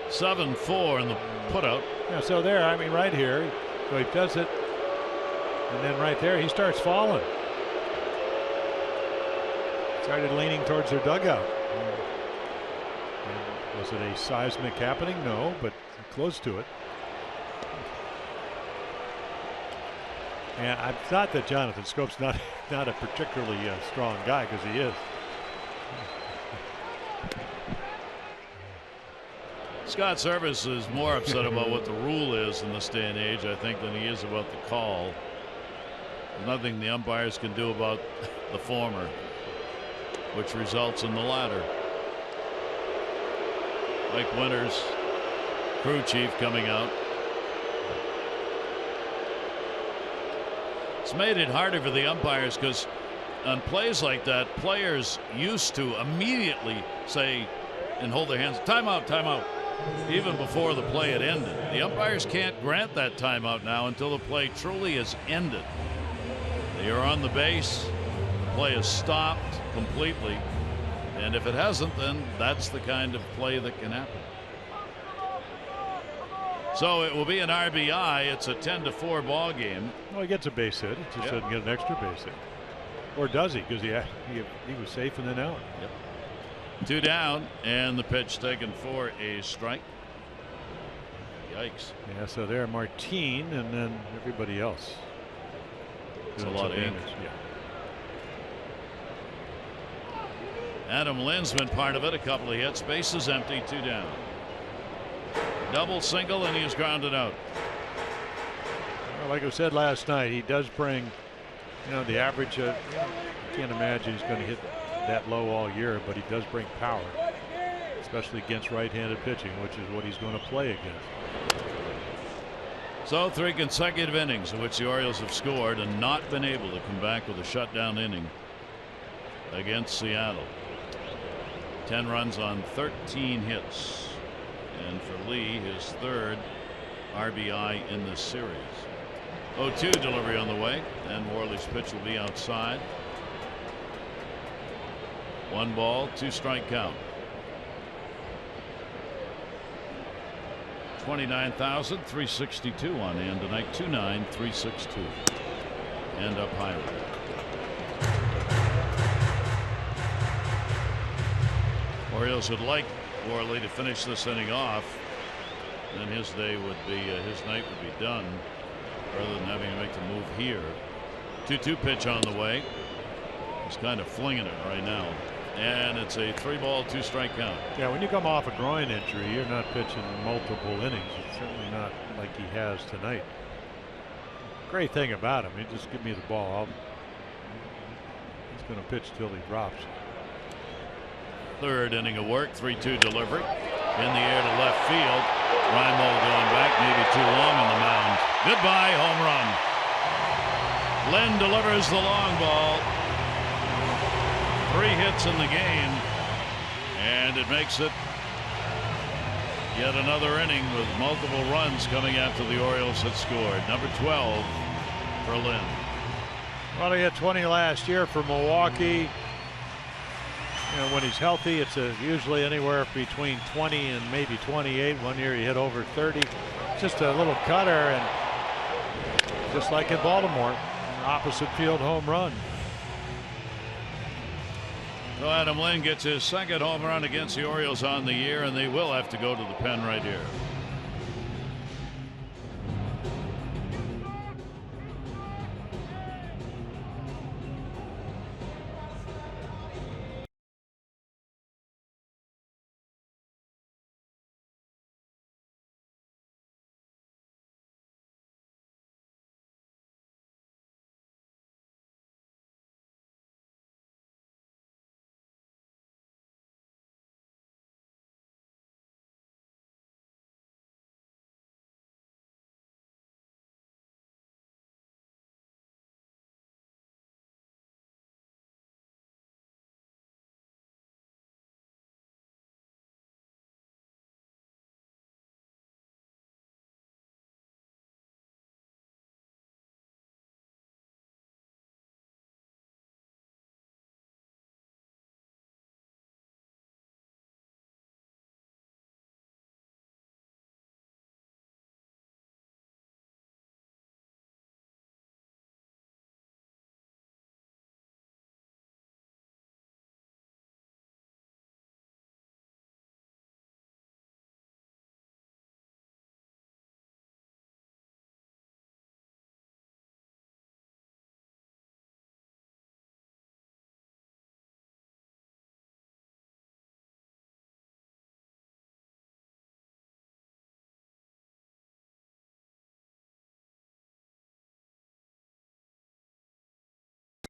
7-4 in the putout. Yeah, so there, I mean, right here, so he does it, and then right there, he starts falling. Started leaning towards their dugout. And was it a seismic happening? No, but close to it. And I thought that Jonathan Schoop's not a particularly strong guy, because he is. Scott Service is more upset about what the rule is in this day and age, I think, than he is about the call. There's nothing the umpires can do about the former, which results in the latter. Mike Winters, crew chief, coming out. It's made it harder for the umpires because on plays like that, players used to immediately say and hold their hands, timeout, timeout, even before the play had ended. The umpires can't grant that timeout now until the play truly is ended. They are on the base, the play is stopped completely, and if it hasn't, then that's the kind of play that can happen. So it will be an RBI. It's a 10-4 ball game. Well, he gets a base hit. He just doesn't get an extra base hit. Or does he? Because he was safe and then out. Yep. 2 down, and the pitch taken for a strike. Yikes. Yeah, so there Martin and then everybody else. It's a lot of damage. Yeah. Adam Lynn's been part of it. A couple of hits. Base is empty. 2 down. Double, single, and he's grounded out. Well, like I said last night, he does bring, the average. Can't imagine he's going to hit that low all year, but he does bring power, especially against right-handed pitching, which is what he's going to play against. So 3 consecutive innings in which the Orioles have scored and not been able to come back with a shutdown inning against Seattle. 10 runs on 13 hits. And for Lee, his third RBI in this series. 0-2 delivery on the way, and Worley's pitch will be outside. 1 ball, 2-strike count. 29,362 on hand tonight. 29,362. And up high. Orioles would like Worley to finish this inning off, then his day would be his night would be done, rather than having to make the move here. 2-2 pitch on the way. He's kind of flinging it right now, and it's a 3-ball, 2-strike count. Yeah, when you come off a groin injury, you're not pitching multiple innings. It's certainly not like he has tonight. Great thing about him, he just give me the ball. He's going to pitch till he drops. Third inning of work, 3-2 delivery. In the air to left field. Raimo going back, maybe too long on the mound. Goodbye, home run. Lynn delivers the long ball. 3 hits in the game, and it makes it yet another inning with multiple runs coming after the Orioles had scored. Number 12 for Lynn. Well, he had 20 last year for Milwaukee. When he's healthy, it's usually anywhere between 20 and maybe 28. One year he hit over 30. Just a little cutter, and just like in Baltimore, opposite field home run. So Adam Lynn gets his second home run against the Orioles on the year, and they will have to go to the pen right here.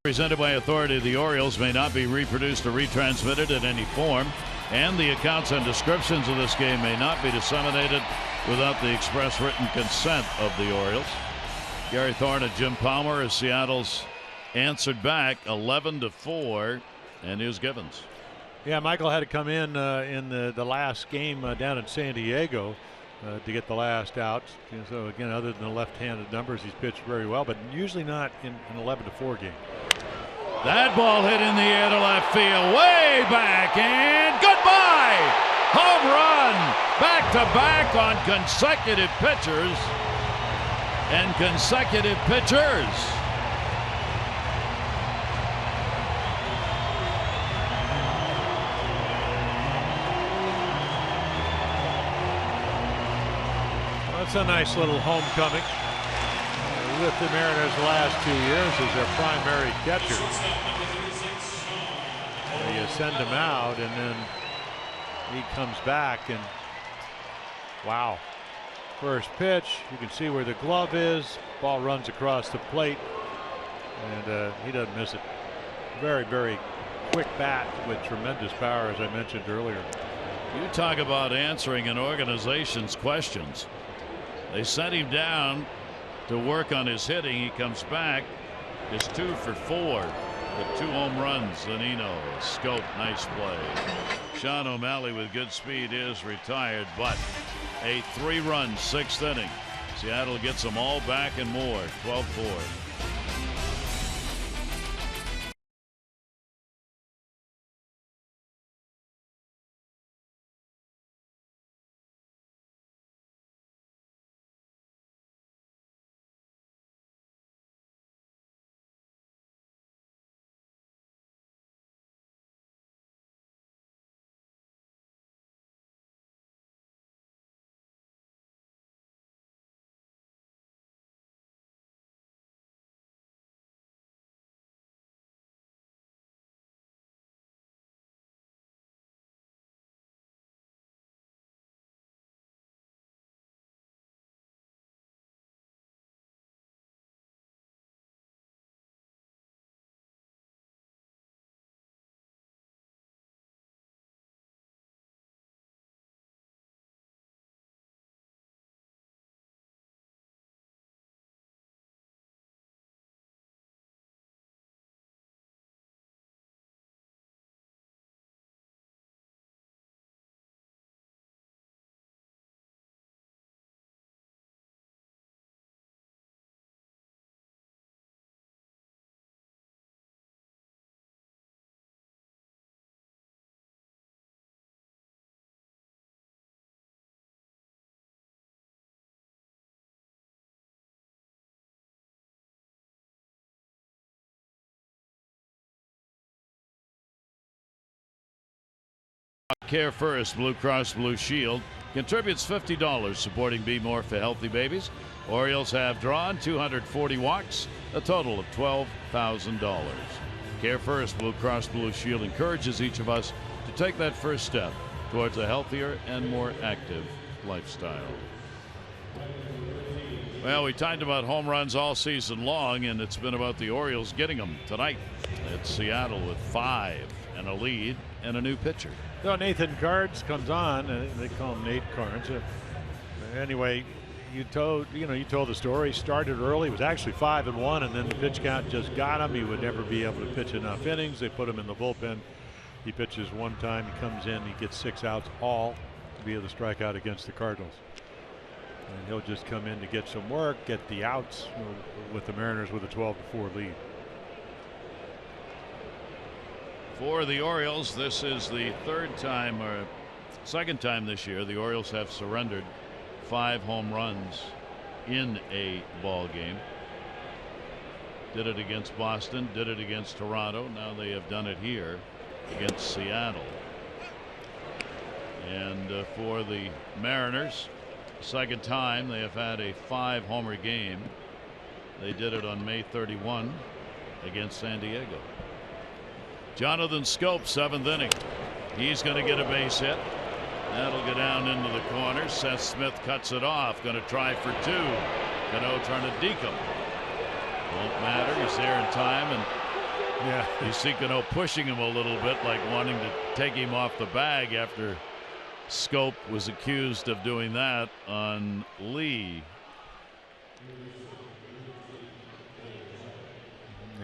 Presented by authority of the Orioles may not be reproduced or retransmitted in any form, and the accounts and descriptions of this game may not be disseminated without the express written consent of the Orioles. Gary Thorne and Jim Palmer as Seattle's answered back 11-4, and here's Givens. Yeah, Michael had to come in the last game down in San Diego to get the last out. So again, other than the left-handed numbers, he's pitched very well, but usually not in an 11-4 game. That ball hit in the air to left field, way back, and goodbye! Home run! Back-to-back on consecutive pitchers and consecutive pitchers. That's a nice little homecoming with the Mariners the last 2 years as their primary catcher. You send him out, and then he comes back, and wow. First pitch, you can see where the glove is. Ball runs across the plate, and he doesn't miss it. Very, very quick bat with tremendous power, as I mentioned earlier. You talk about answering an organization's questions. They sent him down to work on his hitting. He comes back, is 2 for 4 with 2 home runs. Zanino, Scope, nice play. Sean O'Malley with good speed is retired, but a 3-run 6th inning. Seattle gets them all back and more. 12-4. Care First Blue Cross Blue Shield contributes $50 supporting Be More for Healthy Babies. Orioles have drawn 240 walks, a total of $12,000. Care First Blue Cross Blue Shield encourages each of us to take that first step towards a healthier and more active lifestyle. Well, we talked about home runs all season long, and it's been about the Orioles getting them tonight at Seattle with 5 and a lead and a new pitcher. So Nathan Carnes comes on, they call him Nate Carnes. Anyway, you told the story. He started early, was actually 5-1, and then the pitch count just got him. He would never be able to pitch enough innings. They put him in the bullpen. He pitches one time, he comes in, he gets 6 outs, all via the strikeout against the Cardinals. And he'll just come in to get some work, get the outs with the Mariners with a 12-4 lead. For the Orioles, this is the second time this year the Orioles have surrendered 5 home runs in a ball game. Did it against Boston, did it against Toronto. Now they have done it here against Seattle. And for the Mariners, second time they have had a 5-homer game. They did it on May 31 against San Diego. Jonathan Schoop, 7th inning. He's going to get a base hit. That'll go down into the corner. Seth Smith cuts it off. Going to try for 2. Cano trying to deke him. Won't matter. He's there in time, and you see Cano pushing him a little bit, like wanting to take him off the bag after Schoop was accused of doing that on Lee.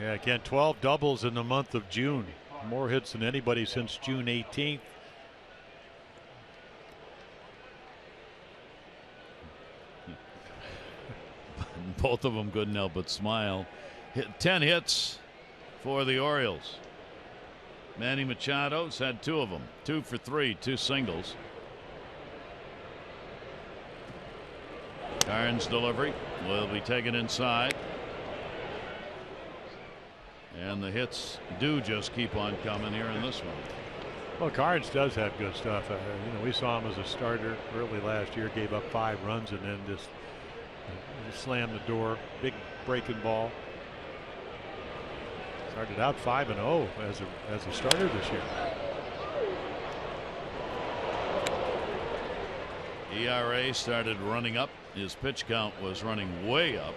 Yeah, again, 12 doubles in the month of June. More hits than anybody since June 18th. Both of them couldn't help but smile. 10 hits for the Orioles. Manny Machado's had 2 of them. 2 for 3, 2 singles. Carnes' delivery will be taken inside. And the hits do just keep on coming here in this one. Well, Carnes does have good stuff. We saw him as a starter early last year, gave up 5 runs and then just slammed the door. Big breaking ball. Started out 5-0 as a starter this year. ERA started running up. His pitch count was running way up.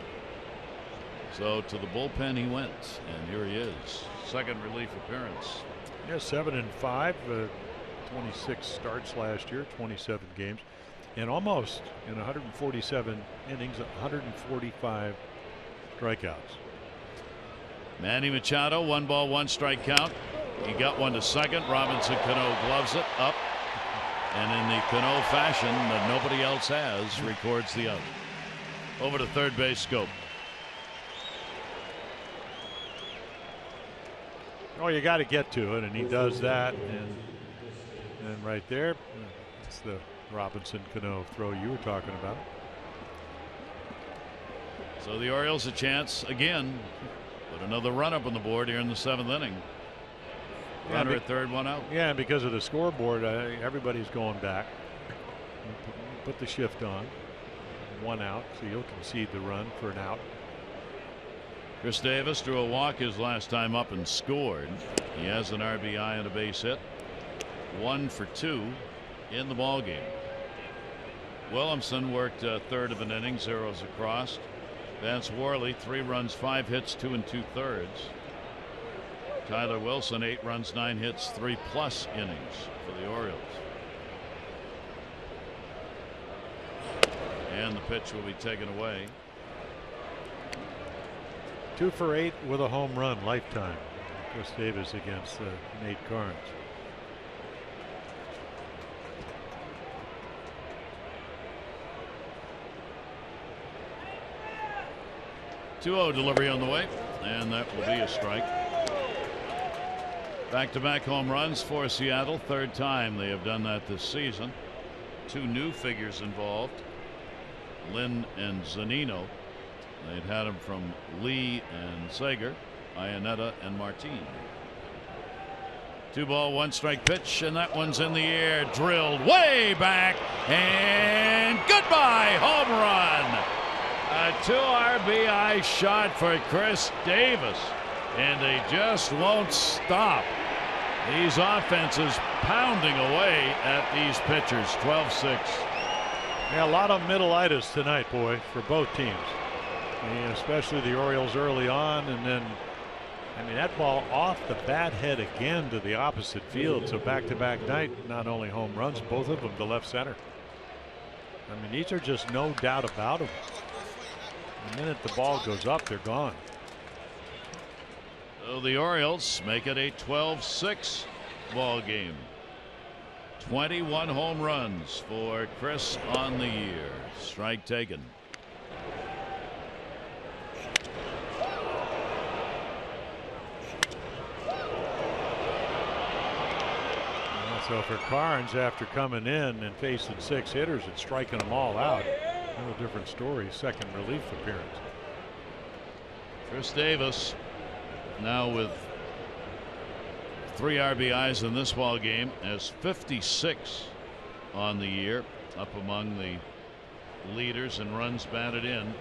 So to the bullpen he went, and here he is. Second relief appearance. Yeah, 7-5, 26 starts last year, 27 games, and almost in 147 innings, 145 strikeouts. Manny Machado, 1 ball, 1 strike count. He got one to second. Robinson Cano gloves it up, and in the Cano fashion that nobody else has, records the out. Over to third base, Schoop. Oh, you got to get to it, and he does that, and right there, it's the Robinson Cano throw you were talking about. So the Orioles a chance again. Put another run up on the board here in the 7th inning. Runner at third, 1 out. Yeah, and because of the scoreboard, everybody's going back. Put the shift on. 1 out, so you'll concede the run for an out. Chris Davis drew a walk his last time up and scored. He has an RBI and a base hit. 1 for 2 in the ball game. Williamson worked a third of an inning, 0s across. Vance Worley, 3 runs, 5 hits, 2 2/3. Tyler Wilson, 8 runs, 9 hits, 3+ innings for the Orioles. And the pitch will be taken away. 2 for 8 with a home run lifetime. Chris Davis against Nate Carnes. .2-0 delivery on the way, and that will be a strike. Back-to-back home runs for Seattle. 3rd time they have done that this season. 2 new figures involved. Lynn and Zunino. They'd had them from Lee and Sager, Iannetta and Martin. 2 ball, 1 strike pitch, and that one's in the air, drilled way back, and goodbye, home run. A 2 RBI shot for Chris Davis, and they just won't stop. These offenses pounding away at these pitchers. 12-6. Yeah, a lot of middle-itis tonight, boy, for both teams. And especially the Orioles early on, and then, I mean, that ball off the bat head again to the opposite field. So back-to-back night, not only home runs, both of them to left center. I mean, these are just no doubt about them. The minute the ball goes up, they're gone. So the Orioles make it a 12-6 ball game. 21 home runs for Chris on the year. Strike taken. So for Carnes, after coming in and facing 6 hitters and striking them all out, a different story. Second relief appearance. Chris Davis now with 3 RBIs in this ball game, has 56 on the year, up among the leaders in runs batted in.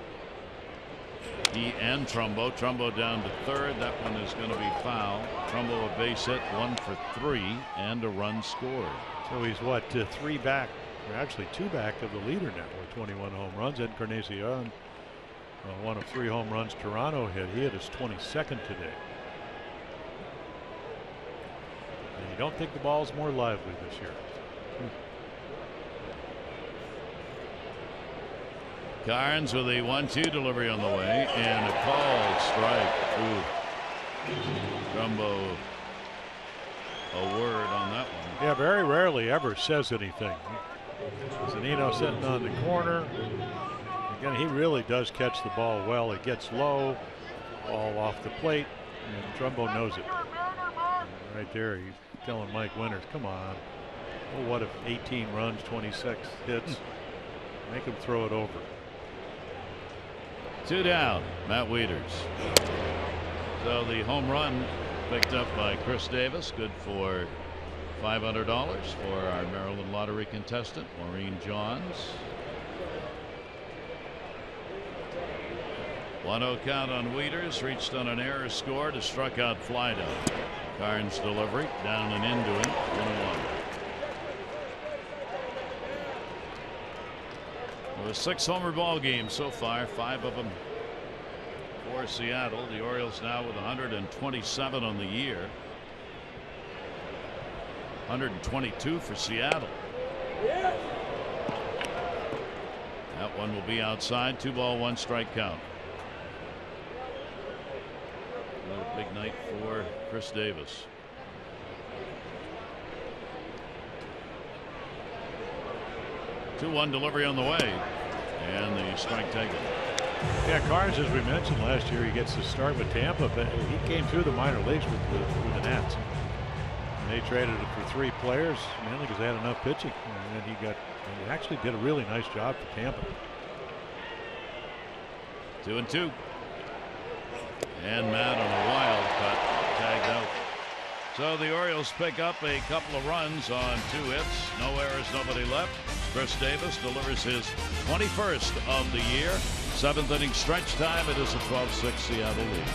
He and Trumbo. Trumbo down to third. That one is going to be foul. Trumbo a base hit, 1 for 3, and a run scored. So he's what, 3 back, or actually 2 back of the leader now with 21 home runs. Encarnacion, one of 3 home runs Toronto hit. He hit his 22nd today. And you don't think the ball's more lively this year? Carnes with a 1-2 delivery on the way, and a called strike. Trumbo a word on that one. Yeah, very rarely ever says anything. Zunino sitting on the corner. Again, he really does catch the ball well. It gets low, ball off the plate, and Trumbo knows it. And right there, he's telling Mike Winters, come on. Oh, what if 18 runs, 26 hits? Make him throw it over. 2 down, Matt Wieters. So the home run picked up by Chris Davis, good for $500 for our Maryland Lottery contestant, Maureen Johns. 1-0 count on Wieters, reached on an error, scored, a struck out fly down. Carnes delivery down and into him, 1-1. It was 6 homer ball games so far, 5 of them for Seattle. The Orioles now with 127 on the year. 122 for Seattle. That one will be outside. 2 ball, 1 strike count. Another big night for Chris Davis. The 2-1 delivery on the way, and the strike taken. Yeah, Carnes, as we mentioned last year, he gets to start with Tampa, but he came through the minor leagues with the Nats. And they traded it for 3 players, mainly because they had enough pitching. And then he actually did a really nice job for Tampa. 2-2. And Matt on a wild cut, tagged out. So the Orioles pick up a couple of runs on 2 hits. No errors, nobody left. Chris Davis delivers his 21st of the year. 7th inning stretch time. It is a 12-6 Seattle lead.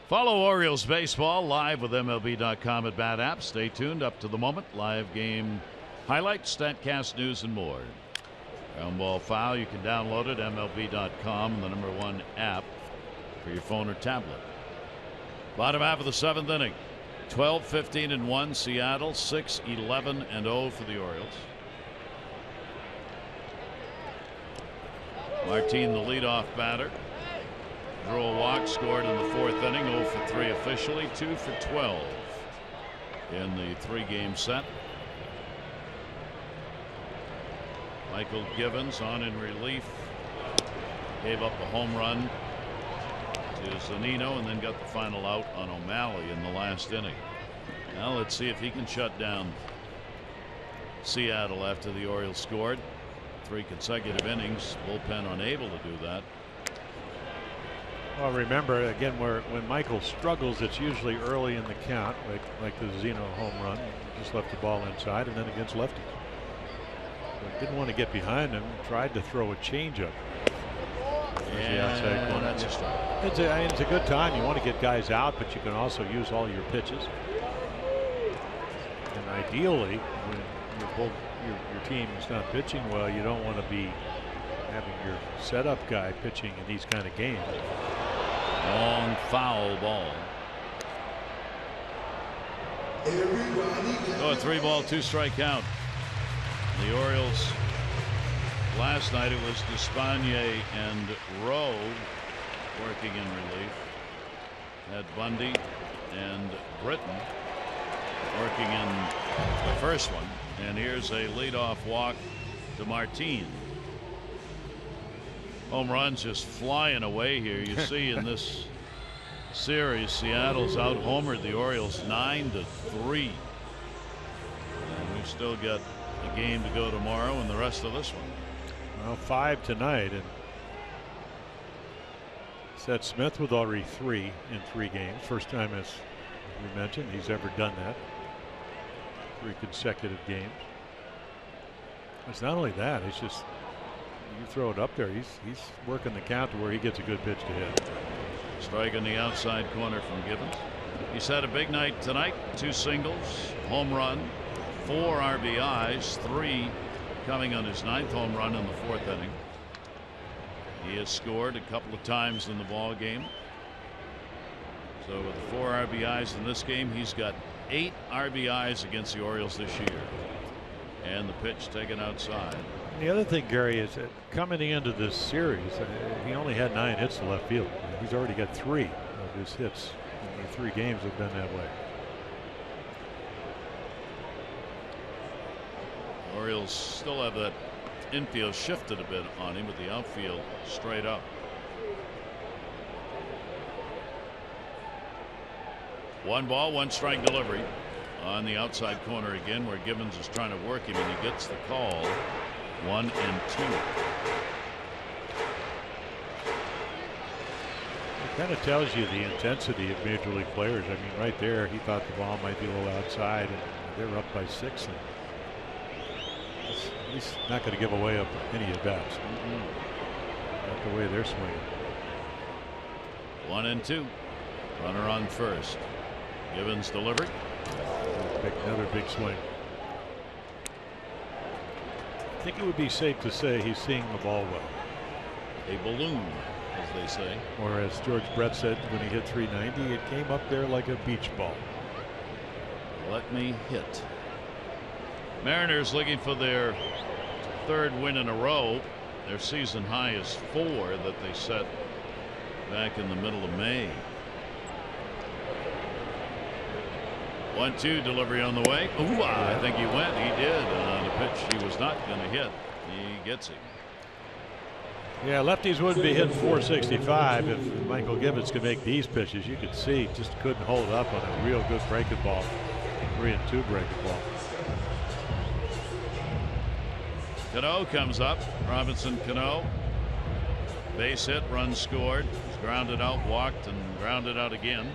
Follow Orioles baseball live with MLB.com at Bat App. Stay tuned up to the moment. Live game highlights, StatCast news, and more. Ground ball foul. You can download it. MLB.com, the #1 app for your phone or tablet. Bottom half of the 7th inning. 12-15-1 Seattle. 6-11-0 for the Orioles. Martin, the leadoff batter, drew a walk, scored in the 4th inning. 0 for 3 officially, 2 for 12 in the 3-game set. Michael Givens on in relief, gave up a home run to Zunino and then got the final out on O'Malley in the last inning. Now let's see if he can shut down Seattle after the Orioles scored. 3 consecutive innings, bullpen unable to do that. Well, remember again, when Michael struggles, it's usually early in the count, like the Zeno home run. He just left the ball inside, and then against lefties. But didn't want to get behind him. Tried to throw a changeup. And that's a strike. It's a good time. You want to get guys out, but you can also use all your pitches. And ideally, when your team is not pitching well, you don't want to be having your setup guy pitching in these kind of games. Long foul ball. So a 3-ball, 2-strike count. The Orioles last night, it was Despaigne and Rowe working in relief. Had Bundy and Britton working in the first one. And here's a leadoff walk to Martin. Home runs just flying away here. You see in this series, Seattle's out homered the Orioles 9-3. And we've still got a game to go tomorrow and the rest of this one. Well, 5 tonight, and Seth Smith with already 3 in 3 games. First time, as we mentioned, he's ever done that. 3 consecutive games. It's not only that, it's just you throw it up there, he's working the count to where he gets a good pitch to hit. Strike in the outside corner from Givens. He's had a big night tonight. 2 singles, home run, 4 RBIs, 3 coming on his 9th home run in the 4th inning. He has scored a couple of times in the ball game. So with 4 RBIs in this game, he's got 8 RBIs against the Orioles this year. And the pitch taken outside. The other thing, Gary, is that coming into this series, he only had 9 hits to left field. He's already got 3 of his hits in the 3 games have been that way. Orioles still have that infield shifted a bit on him, with the outfield straight up. 1 ball, 1 strike delivery on the outside corner again, where Givens is trying to work him, and he gets the call. 1-2. It kind of tells you the intensity of major league players. I mean, right there, he thought the ball might be a little outside, and they're up by 6. And he's not going to give away up any at bats. Not the way they're swinging. 1-2. Runner on first. Givens delivery. Another big swing. I think it would be safe to say he's seeing the ball well. A balloon, as they say. Or as George Brett said when he hit 390, it came up there like a beach ball. Let me hit. Mariners looking for their 3rd win in a row. Their season high is 4 that they set back in the middle of May. 1-2 delivery on the way. Ooh, I think he went. He did on a pitch he was not going to hit. He gets it. Yeah, lefties wouldn't be hitting 465 if Michael Givens could make these pitches. You could see just couldn't hold up on a real good breaking ball. 3-2 breaking ball. Cano comes up. Robinson Cano. Base hit, run scored. He's grounded out, walked, and grounded out again.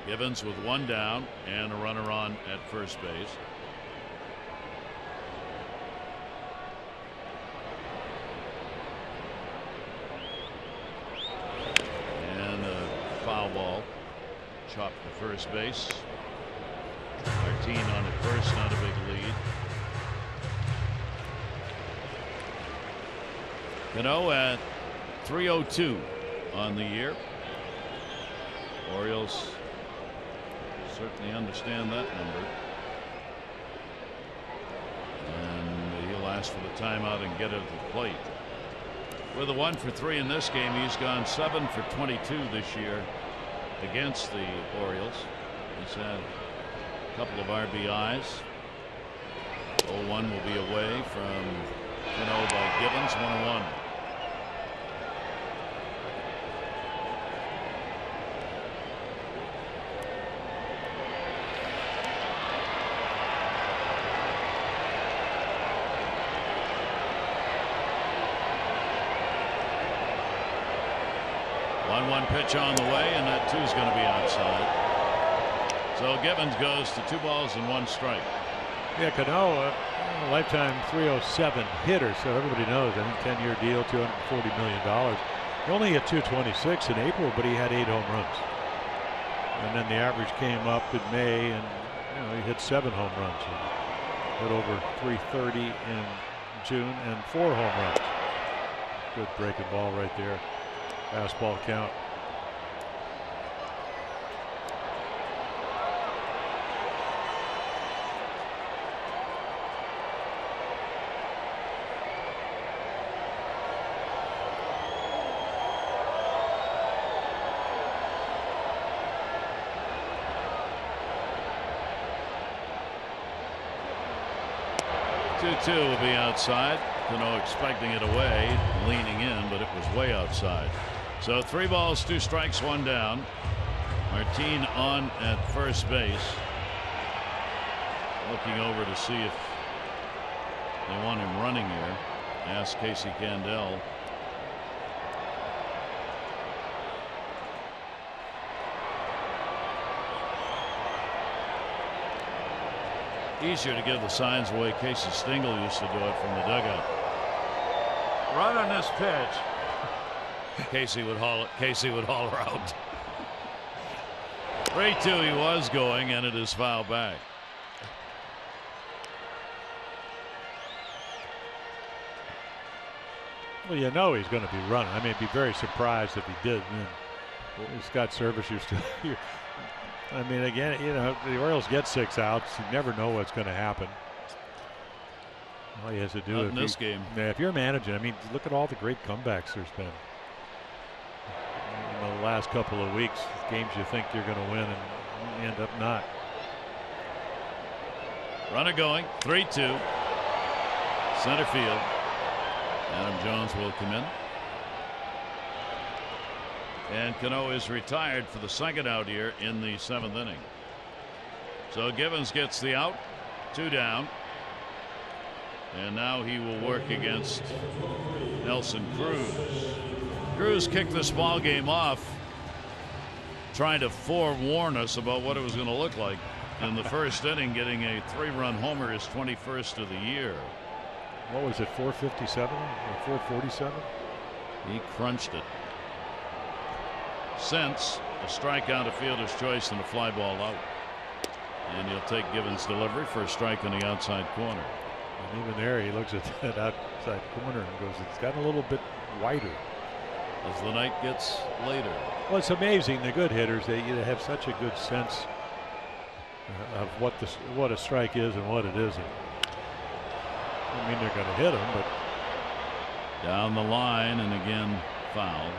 Givens with 1 down and a runner on at first base. And a chopped to first base. Martin on at first, not a big lead. Cano at 302 on the year. Orioles certainly understand that number. And he'll ask for the timeout and get it at the plate. With a 1 for 3 in this game, he's gone 7 for 22 this year against the Orioles. He's had a couple of RBIs. 0-1 will be away from Cano by Gibbons. 1-1. Pitch on the way, and that too is going to be outside. So Gibbons goes to 2 balls and 1 strike. Yeah, Cano, a lifetime 307 hitter, so everybody knows. I think 10-year deal, $240 million. He only hit 226 in April, but he had 8 home runs. And then the average came up in May, and he hit 7 home runs. Hit over 330 in June and 4 home runs. Good breaking ball right there. Fastball count. Two will be outside. Cano expecting it away, leaning in, but it was way outside. So 3 balls, 2 strikes, 1 down. Martin on at first base. Looking over to see if they want him running here. Ask Casey Candaele. Easier to give the signs away. Casey Stengel used to do it from the dugout. Run on this pitch. Casey would holler out. 3-2 he was going, and it is fouled back. Well, he's going to be running. I mean, I'd be very surprised if he did. He's got service used to. I mean, again, the Orioles get 6 outs. You never know what's going to happen. All he has to do in this game. Yeah, if you're managing, I mean, look at all the great comebacks there's been in the last couple of weeks. Games you think you're going to win and you end up not. Runner going, 3-2. Center field. Adam Jones will come in. And Cano is retired for the second out here in the 7th inning. So Gibbons gets the out, 2 down. And now he will work against Nelson Cruz. Cruz kicked this ball game off trying to forewarn us about what it was going to look like in the first inning, getting a 3-run homer, his 21st of the year. What was it, 457 or 447? He crunched it. Since a strikeout, a fielder's choice, and a fly ball out. And he'll take Gibbons' delivery for a strike on the outside corner. And even there, he looks at that outside corner and goes, it's gotten a little bit wider. As the night gets later. Well, it's amazing, the good hitters, they have such a good sense of what a strike is and what it isn't. I mean, they're going to hit him, but. Down the line, and again, foul.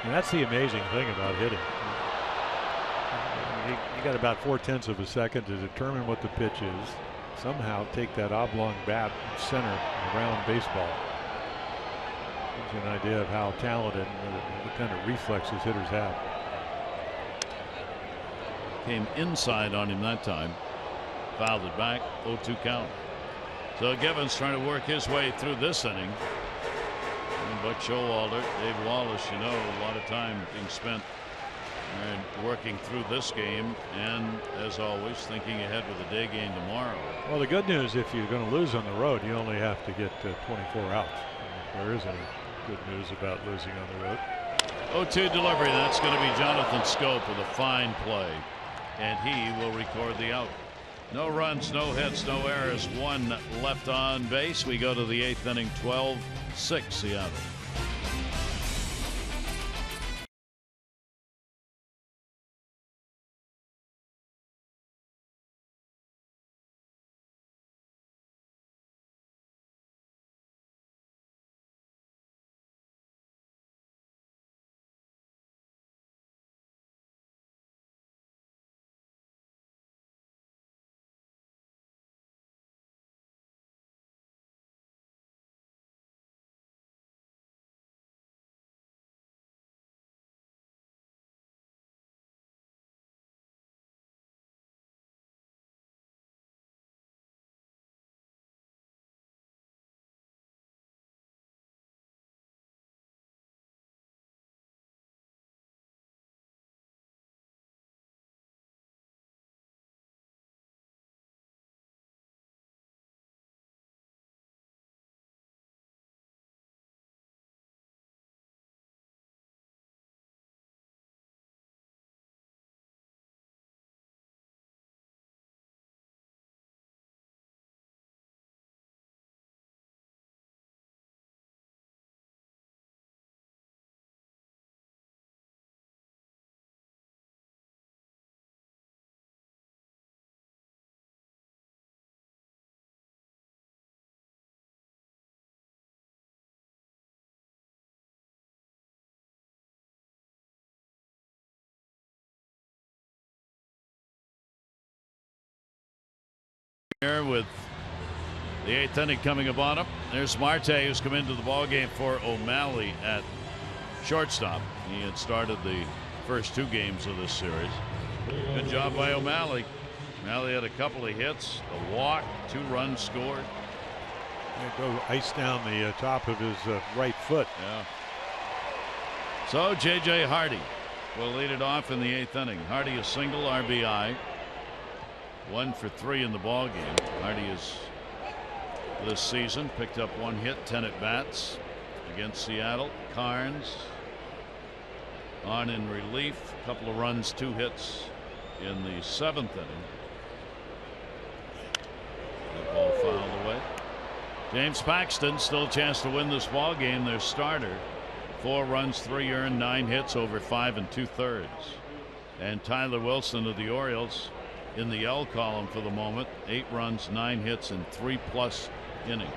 And that's the amazing thing about hitting. You got about 4/10 of a second to determine what the pitch is. Somehow take that oblong bat center around baseball. Gives you an idea of how talented and what kind of reflexes hitters have. Came inside on him that time. Fouled it back. 0-2 count. So Gibbons trying to work his way through this inning. And Buck Showalter, Dave Wallace, a lot of time being spent and working through this game, and as always, thinking ahead with a day game tomorrow. Well, the good news, if you're going to lose on the road, you only have to get 24 outs. If there is any good news about losing on the road. 0-2 delivery. That's going to be Jonathan Schoop with a fine play, and he will record the out. No runs, no hits, no errors, one left on base. We go to the 8th inning, 12-6 Seattle. Here with the 8th inning coming upon him. There's Marte, who's come into the ball game for O'Malley at shortstop. He had started the first 2 games of this series. Good job by O'Malley. O'Malley had a couple of hits, a walk, 2 runs scored. Go ice down the top of his right foot. Yeah. So J.J. Hardy will lead it off in the 8th inning. Hardy a single RBI. 1 for 3 in the ball game. Hardy is this season picked up 1 hit, 10 at bats against Seattle. Carnes on in relief, a couple of runs, 2 hits in the 7th inning. That ball fouled away. James Paxton still a chance to win this ball game. Their starter, 4 runs, 3 earned, 9 hits over 5 2/3. And Tyler Wilson of the Orioles in the L column for the moment, 8 runs, 9 hits in 3+ innings.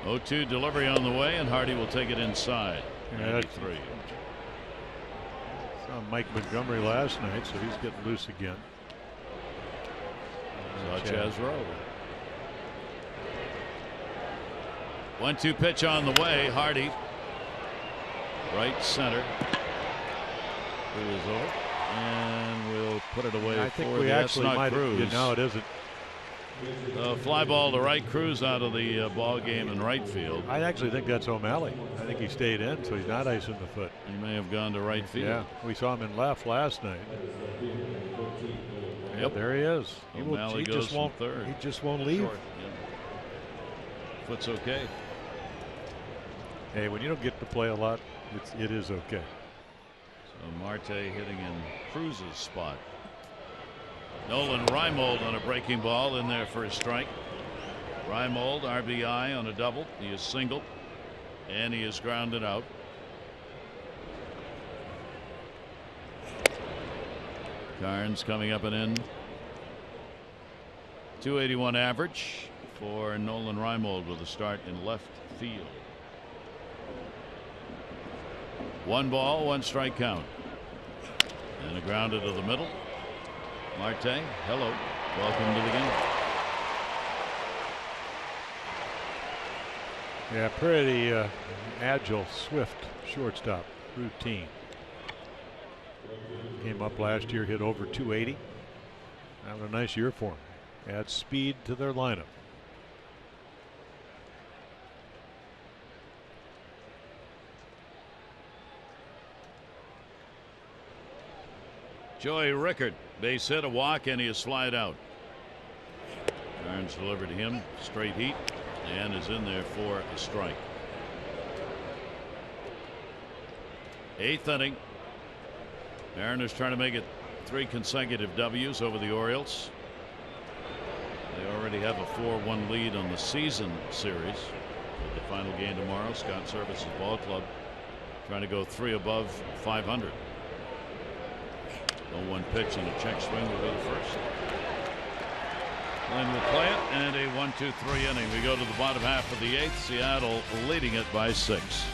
0-2 delivery on the way, and Hardy will take it inside. 93. Saw Mike Montgomery last night, so he's getting loose again. Chaz Rowe. 1-2 pitch on the way. Hardy, right center. It was over, and we'll put it away. I think for we the actually might. Cruz. No, it isn't. Fly ball to right. Cruz out of the ball game in right field. I actually think that's O'Malley. I think he stayed in, so he's not icing the foot. He may have gone to right field. Yeah, we saw him in left last night. Yep, there he is. O'Malley he goes just won't. third. He just won't leave. Short, yeah. Foot's okay. Hey, when you don't get to play a lot, it is okay. So Marte hitting in Cruz's spot. Nolan Reimold on a breaking ball in there for a strike. Reimold RBI on a double. He is singled and he is grounded out. Carnes coming up and in. 281 average for Nolan Reimold with a start in left field. 1 ball, 1 strike count. And a grounder to the middle. Marte, hello. Welcome to the game. Yeah, pretty agile, swift shortstop. Routine. Came up last year, hit over 280. Having a nice year for him. Adds speed to their lineup. Joey Rickard, base hit, a walk, and he is flied out. Carnes delivered to him, straight heat, and is in there for a strike. Eighth inning. Mariners trying to make it 3 consecutive W's over the Orioles. They already have a 4-1 lead on the season series. With the final game tomorrow, Scott Service's ball club trying to go 3 above 500. 0-1 pitch and a check swing will go to first. Glenn will play it, and a 1-2-3 inning. We go to the bottom half of the 8th. Seattle leading it by 6.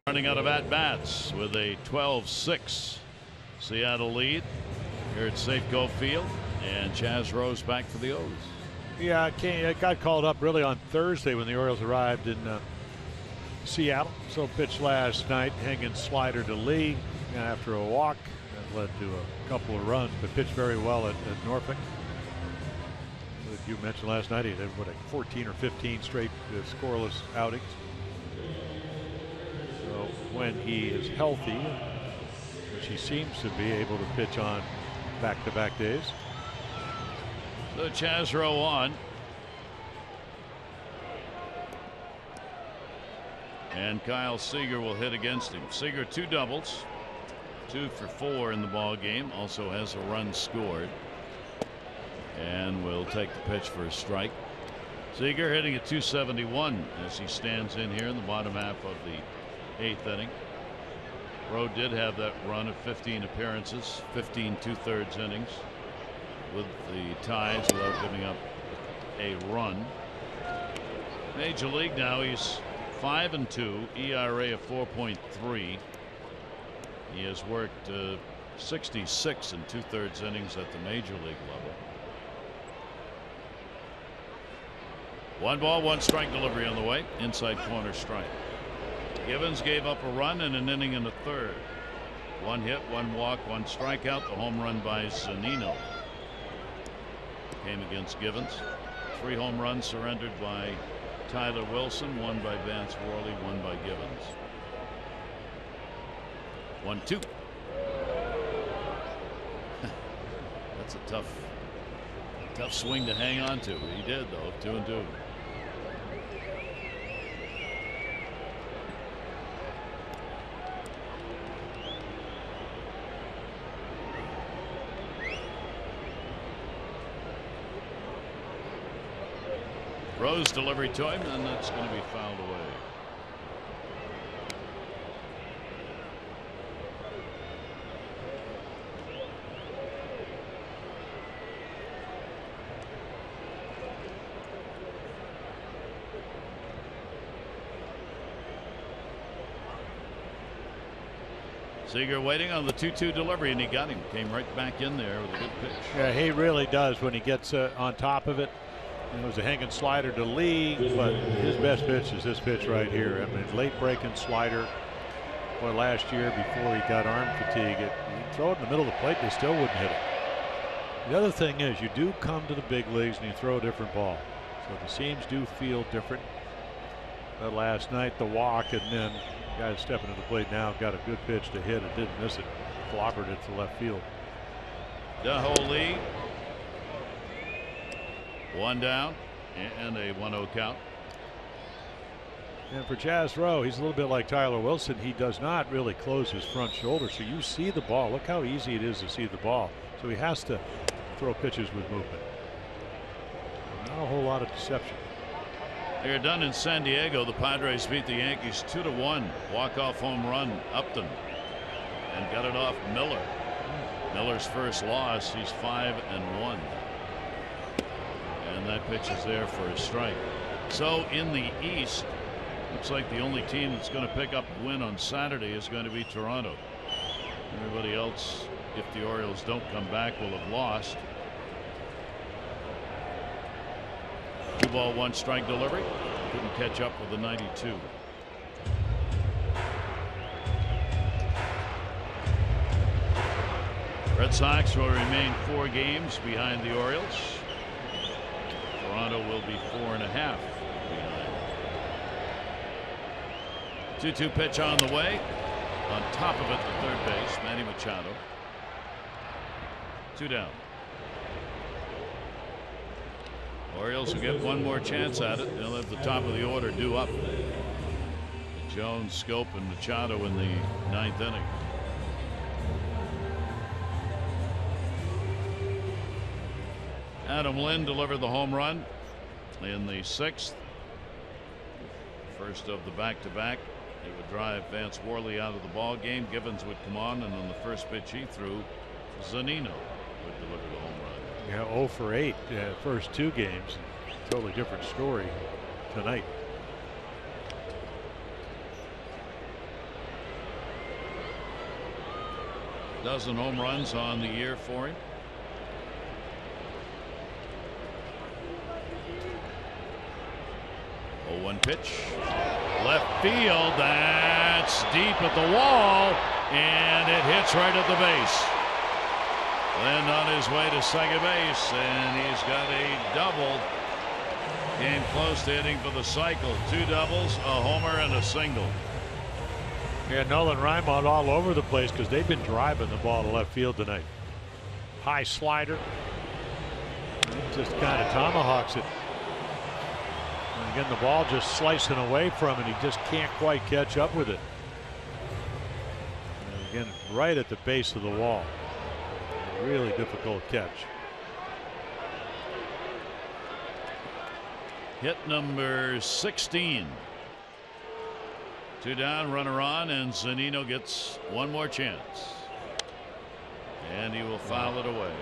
Running out of at-bats with a 12-6 Seattle lead here at Safeco Field, and Chaz Rose back for the O's. Yeah, it got called up really on Thursday when the Orioles arrived in Seattle. So pitched last night, hanging slider to Lee after a walk that led to a couple of runs, but pitched very well at Norfolk. As you mentioned last night, he had 14 or 15 straight scoreless outings. When he is healthy, which he seems to be able to pitch on back-to-back days. So Chazro on. And Kyle Seager will hit against him. Seager 2 doubles, 2 for 4 in the ball game. Also has a run scored. And will take the pitch for a strike. Seager hitting at .271 as he stands in here in the bottom half of the 8th inning. Rowe did have that run of 15 appearances, 15 2/3 innings with the Tides without giving up a run. Major League now, he's 5-2, ERA of 4.3. He has worked 66 2/3 innings at the Major League level. 1 ball, 1 strike delivery on the way. Inside corner strike. Givens gave up a run in an inning and a third. 1 hit, 1 walk, 1 strikeout. The home run by Zunino came against Givens. 3 home runs surrendered by Tyler Wilson, 1 by Vance Worley, 1 by Givens. 1-2. That's a tough swing to hang on to. He did though. 2-2. Rose delivery to him, and that's going to be fouled away. Seager waiting on the 2-2 delivery, and he got him. Came right back in there with a good pitch. Yeah, he really does when he gets on top of it. It was a hanging slider to Lee, but his best pitch is this pitch right here. I mean, late breaking slider. Boy, last year before he got arm fatigue, he'd throw it in the middle of the plate, they still wouldn't hit it. The other thing is you do come to the big leagues and you throw a different ball. So the seams do feel different. Last night, the walk, and then the guy stepping to the plate now got a good pitch to hit it, didn't miss it, clobbered it to left field. Dahoe, one down and a 1-0 count. And for Chaz Roe, he's a little bit like Tyler Wilson. He does not really close his front shoulder, so you see the ball. Look how easy it is to see the ball. So he has to throw pitches with movement. Not a whole lot of deception. They're done in San Diego. The Padres beat the Yankees 2-1. Walk-off home run, Upton, and got it off Miller. Miller's first loss. He's 5-1. And that pitch is there for a strike. So in the East, looks like the only team that's going to pick up a win on Saturday is going to be Toronto. Everybody else, if the Orioles don't come back, will have lost. 2-ball, 1-strike delivery. Couldn't catch up with the 92. Red Sox will remain 4 games behind the Orioles. Toronto will be 4.5 behind. 2-2 pitch on the way. On top of it, the third base, Manny Machado. 2 down. Orioles will get one more chance at it. They'll have the top of the order due up. Jones, Scope, and Machado in the 9th inning. Adam Lind delivered the home run in the 6th. First of the back-to-back. It would drive Vance Worley out of the ball game. Givens would come on, and on the first pitch he threw, Zunino would deliver the home run. Yeah, 0 for 8 first 2 games. Totally different story tonight. Dozen home runs on the year for him. Oh, 1 pitch. Left field. That's deep at the wall. And it hits right at the base. Lind on his way to second base. And he's got a double. Came close to hitting for the cycle. 2 doubles, a homer, and a single. Yeah, Nolan Rymond all over the place because they've been driving the ball to left field tonight. High slider. Just kind of tomahawks it. And again, the ball just slicing away from it. He just can't quite catch up with it. And again, right at the base of the wall. A really difficult catch. Hit number 16. 2 down, runner on, and Zunino gets one more chance. And he will foul it away.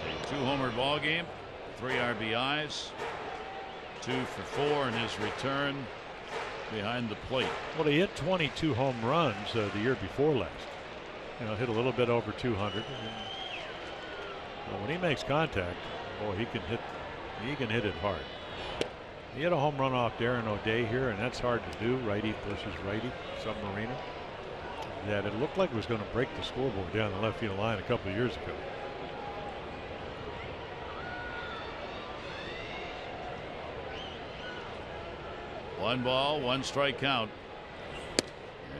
A 2-homer ball game, 3 RBIs, 2 for 4 in his return behind the plate. Well, he hit 22 home runs the year before last. You know, hit a little bit over 200. Well, when he makes contact, boy, he can hit it hard. He had a home run off Darren O'Day here, and that's hard to do, righty versus righty, submariner. That it looked like it was going to break the scoreboard down the left field line a couple of years ago. One ball, 1-strike count.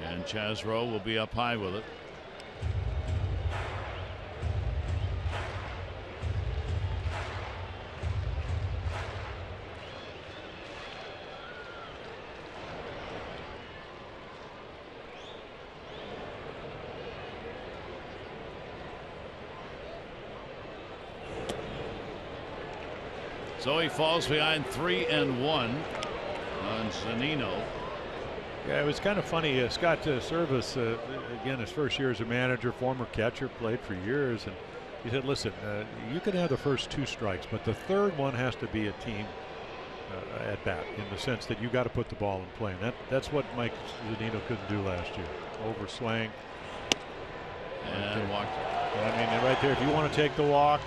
And Chaz Roe will be up high with it. So he falls behind 3-1 on Zunino. Yeah, it was kind of funny. Scott Servais, again, his first year as a manager, former catcher, played for years, and he said, "Listen, you can have the first 2 strikes, but the third one has to be a team at bat, in the sense that you got to put the ball in play." And that's what Mike Zunino couldn't do last year. Overswing And walked. I mean, right there, if you want to take the walk,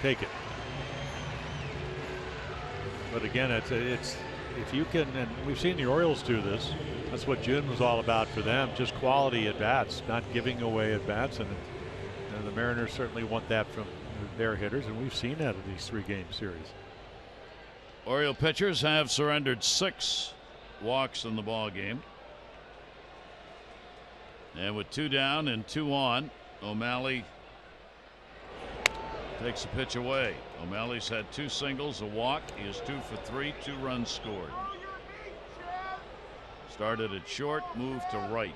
take it. But again, it's if you can, and we've seen the Orioles do this. That's what June was all about for them, just quality at bats, not giving away at bats, and the Mariners certainly want that from their hitters, and we've seen that in these 3-game series. Oriole pitchers have surrendered 6 walks in the ball game. And with 2 down and 2 on, O'Malley takes the pitch away. O'Malley's had 2 singles, a walk. He is 2 for 3, 2 runs scored. Started at short, moved to right.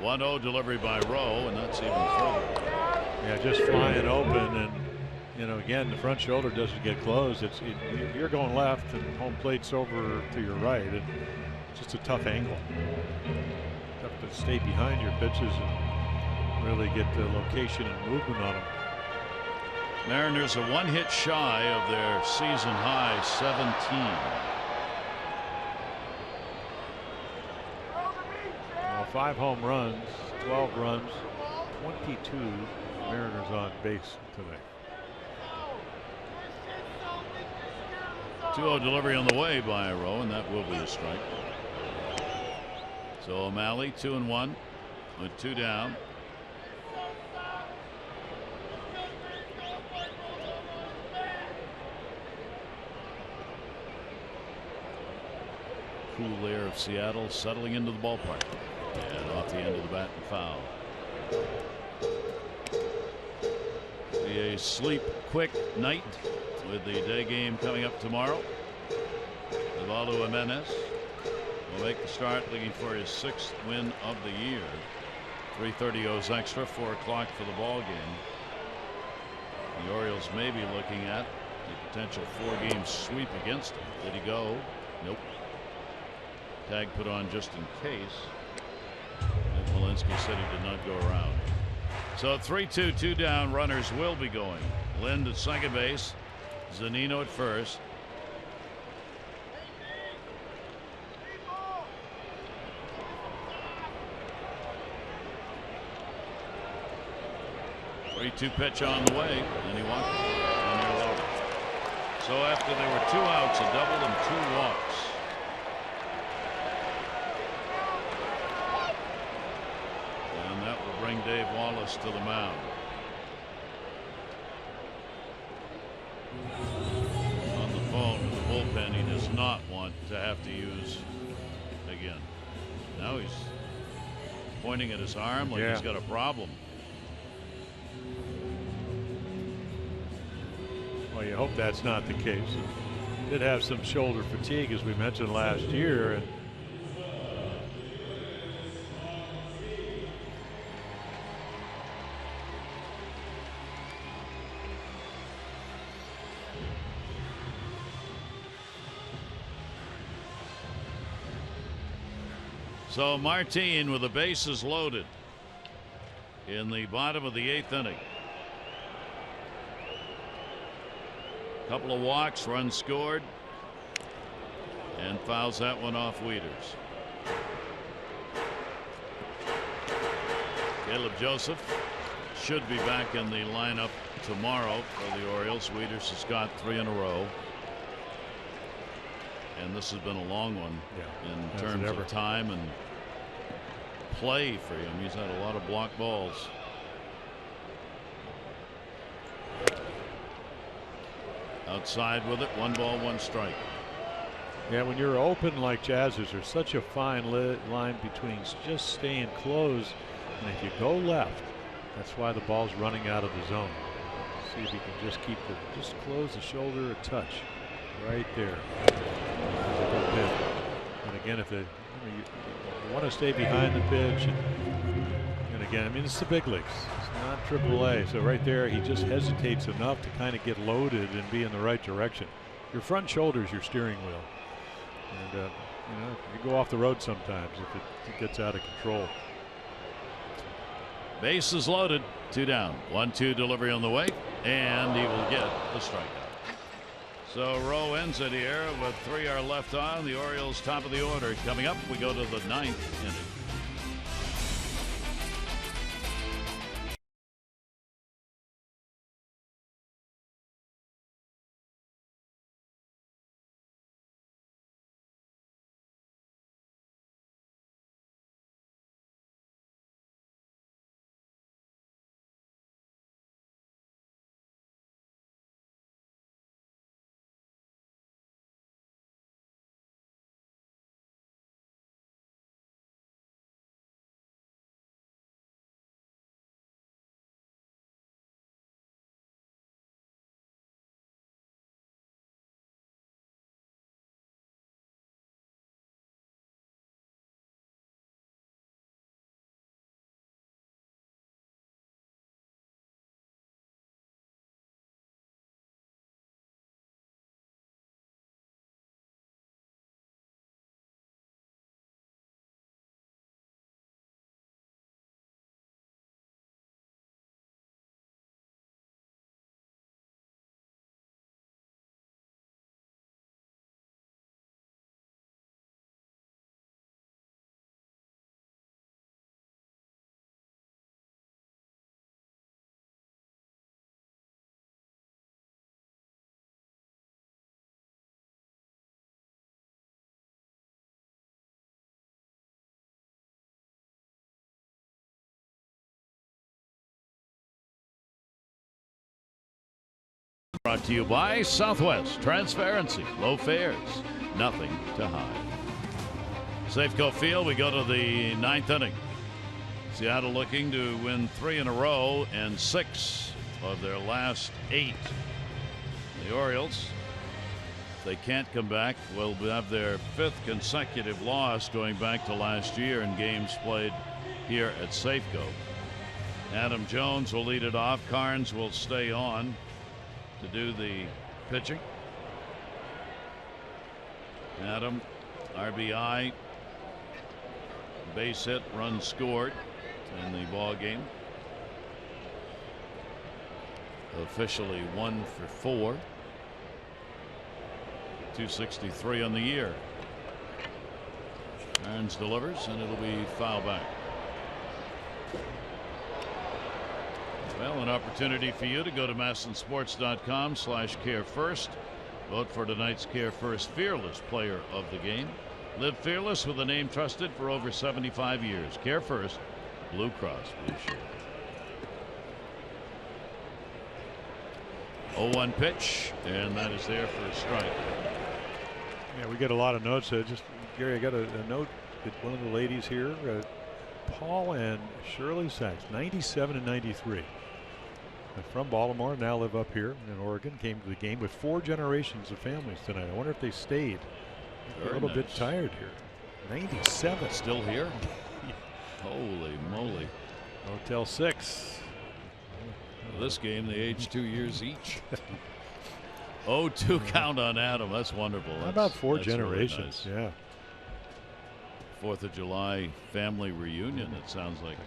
One 0 delivery by Rowe, and that's even further. Yeah, just flying open, and again, the front shoulder doesn't get closed. You're going left, and home plate's over to your right. It's just a tough angle. Tough to stay behind your pitches and really get the location and movement on them. Mariners are 1 hit shy of their season high 17. Well, 5 home runs, 12 runs, 22 Mariners on base today. 2-0 delivery on the way by Rowe, and that will be a strike. So O'Malley 2-1 with 2 down. Cool air of Seattle settling into the ballpark, and off the end of the bat and foul. Be a sleep quick night with the day game coming up tomorrow. Osvaldo Jimenez will make the start, looking for his 6th win of the year. 3:30 O's extra, 4 o'clock for the ball game. The Orioles may be looking at a potential 4-game sweep against him. Did he go? Nope. Tag put on just in case. And Malinsky said he did not go around. So 3-2, 2 down. Runners will be going. Lind at second base. Zunino at first. Three-two pitch on the way, and he walked it, and they're loaded. So after there were 2 outs, a double and 2 walks. And that will bring Dave Wallace to the mound. On the phone with the bullpen, he does not want to have to use again. Now he's pointing at his arm like he's got a problem. Well, you hope that's not the case. He did have some shoulder fatigue, as we mentioned last year, and so Martin with the bases loaded in the bottom of the 8th inning. Couple of walks, runs scored, and fouls that one off Wieters. Caleb Joseph should be back in the lineup tomorrow for the Orioles. Wieters has got 3 in a row, and this has been a long one in terms of time and play for him. He's had a lot of blocked balls. Outside with it, 1 ball, 1 strike. Yeah, when you're open like Jazzers, there's such a fine line between just staying close, and if you go left, that's why the ball's running out of the zone. See if you can just keep just close the shoulder a touch, right there. And again, if you want to stay behind the pitch, and again, I mean, it's the big leagues. It's not AAA. So right there, he just hesitates enough to kind of get loaded and be in the right direction. Your front shoulder is your steering wheel. And, you go off the road sometimes if it gets out of control. Bases loaded, 2 down. 1-2 delivery on the way, and he will get the strikeout. So Rowe ends it here with 3 are left on. The Orioles top of the order. Coming up, we go to the 9th inning. brought to you by Southwest. Transparency, low fares, nothing to hide. Safeco Field, we go to the 9th inning. Seattle looking to win 3 in a row and 6 of their last 8. The Orioles, if they can't come back, will have their 5th consecutive loss going back to last year in games played here at Safeco. Adam Jones will lead it off. Carnes will stay on to do the pitching. Adam, RBI, base hit, run scored in the ball game. Officially 1 for 4. 263 on the year. Carnes delivers, and it'll be foul back. Well, an opportunity for you to go to MASNsports.com/CareFirst. Vote for tonight's Care First Fearless Player of the Game. Live fearless with a name trusted for over 75 years. Care First, Blue Cross Blue Shield. 0-1 pitch, and that is there for a strike. Yeah, we get a lot of notes. Just Gary, I got a note that one of the ladies here, Paul and Shirley Sachs, 97 and 93. From Baltimore, now live up here in Oregon. Came to the game with 4 generations of families tonight. I wonder if they stayed. A little bit tired here. 97. Still here? Holy moly. Hotel 6. This game, they aged 2 years each. 0-2 count on Adam. That's wonderful. How about 4 generations? Really nice. Yeah. 4th of July family reunion, it sounds like.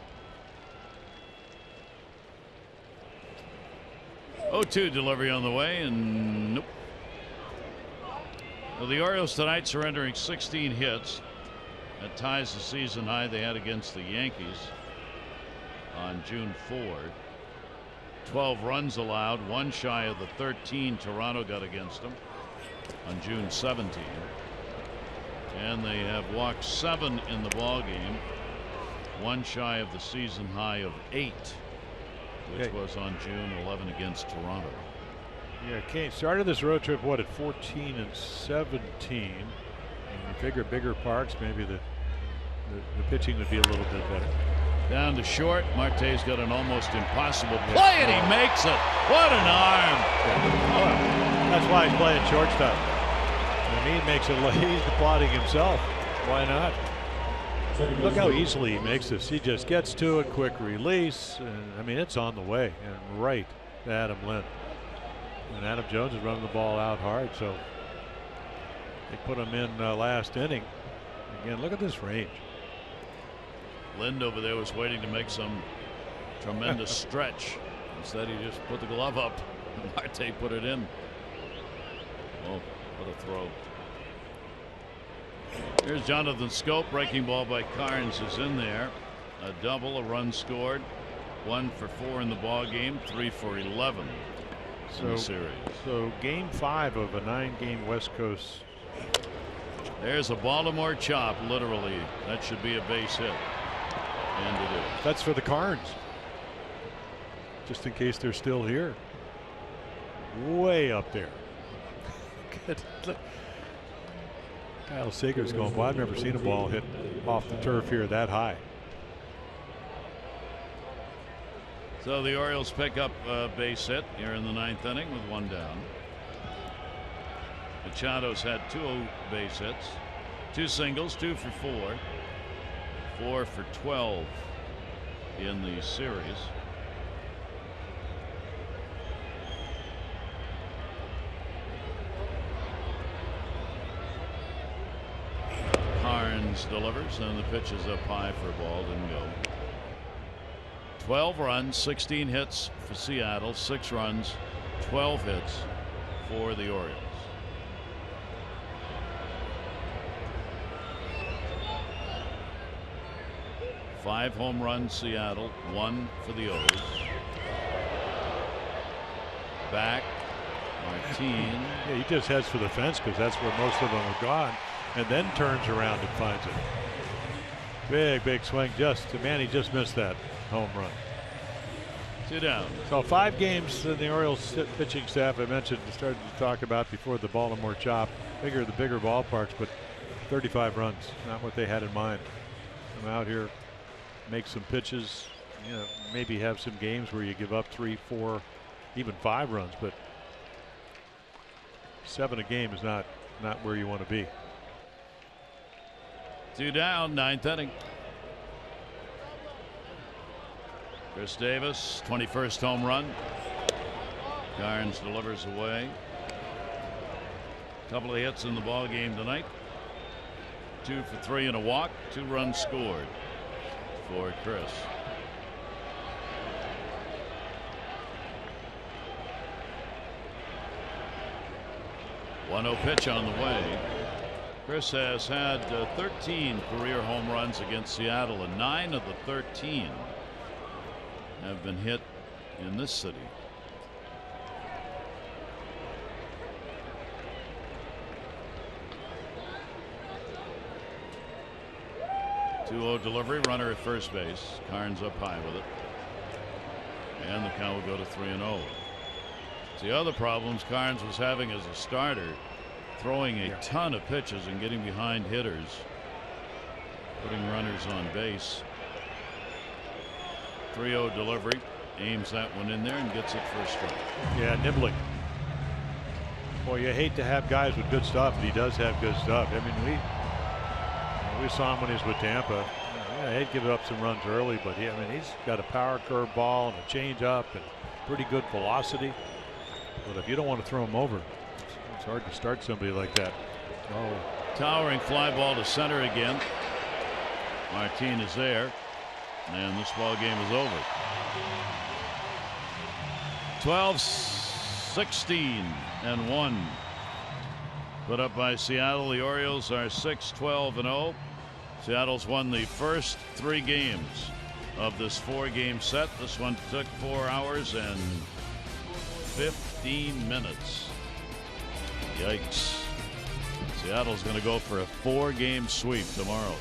0-2 delivery on the way, and nope. Well, the Orioles tonight surrendering 16 hits. That ties the season high they had against the Yankees on June 4. 12 runs allowed, 1 shy of the 13 Toronto got against them on June 17. And they have walked 7 in the ball game, 1 shy of the season high of 8, which was on June 11 against Toronto. Yeah, Kane started this road trip at 14 and 17. And you figure bigger parks, maybe the pitching would be a little bit better. Down to short. Marte's got an almost impossible play, and he makes it. What an arm! That's why he's playing shortstop. I mean, he makes it. He's applauding himself. Why not? Look how easily he makes this. He just gets to it, quick release, and I mean, it's on the way and right to Adam Lind. And Adam Jones is running the ball out hard, so they put him in last inning. Again, look at this range. Lind over there was waiting to make some tremendous stretch. Instead, he just put the glove up. Marte put it in. Oh, what a throw. Here's Jonathan Scope. Breaking ball by Carnes is in there. A double, a run scored. 1 for 4 in the ball game, 3 for 11 in the series. So game 5 of a 9-game West Coast. There's a Baltimore chop, literally. That should be a base hit. And it is. That's for the Carnes. Just in case they're still here. Way up there. Kyle Seager's going, well, I've never seen a ball hit off the turf here that high. So the Orioles pick up a base hit here in the 9th inning with 1 down. Machado's had 2 base hits, 2 singles, 2 for 4, 4 for 12 in the series. Carnes delivers, and the pitch is up high for a ball, didn't go. 12 runs, 16 hits for Seattle, 6 runs, 12 hits for the Orioles. Five home runs Seattle, 1 for the O's. Back, Martin. Yeah, he just heads for the fence because that's where most of them are gone, and then turns around and finds it. Big swing. He just missed that home run. 2 down. So 5 games in the Orioles pitching staff I mentioned started to talk about before the Baltimore chop. The bigger ballparks, but 35 runs, not what they had in mind. Come out here, make some pitches, maybe have some games where you give up 3, 4, even 5 runs, but 7 a game is not where you want to be. 2 down, 9th inning. Chris Davis, 21st home run. Carnes delivers away. Couple of hits in the ball game tonight. 2 for 3 and a walk. 2 runs scored for Chris. One-0 pitch on the way. Chris has had 13 career home runs against Seattle, and 9 of the 13 have been hit in this city. Two-0 delivery, runner at first base. Carnes up high with it. And the count will go to 3-0. The other problems Carnes was having as a starter, throwing a ton of pitches and getting behind hitters, putting runners on base. 3-0 delivery, aims that one in there and gets it for a strike. Yeah, nibbling. Boy, you hate to have guys with good stuff, but he does have good stuff. I mean, we saw him when he was with Tampa. Yeah, he'd give up some runs early, but he's got a power curve ball and a change up and pretty good velocity. But if you don't want to throw him over, it's hard to start somebody like that. Oh, towering fly ball to center again. Martin is there, and this ball game is over. 12-16-1 put up by Seattle. The Orioles are 6-12-0. Seattle's won the first 3 games of this 4-game set. This one took 4 hours and 15 minutes. Yikes. Seattle's going to go for a 4-game sweep tomorrow.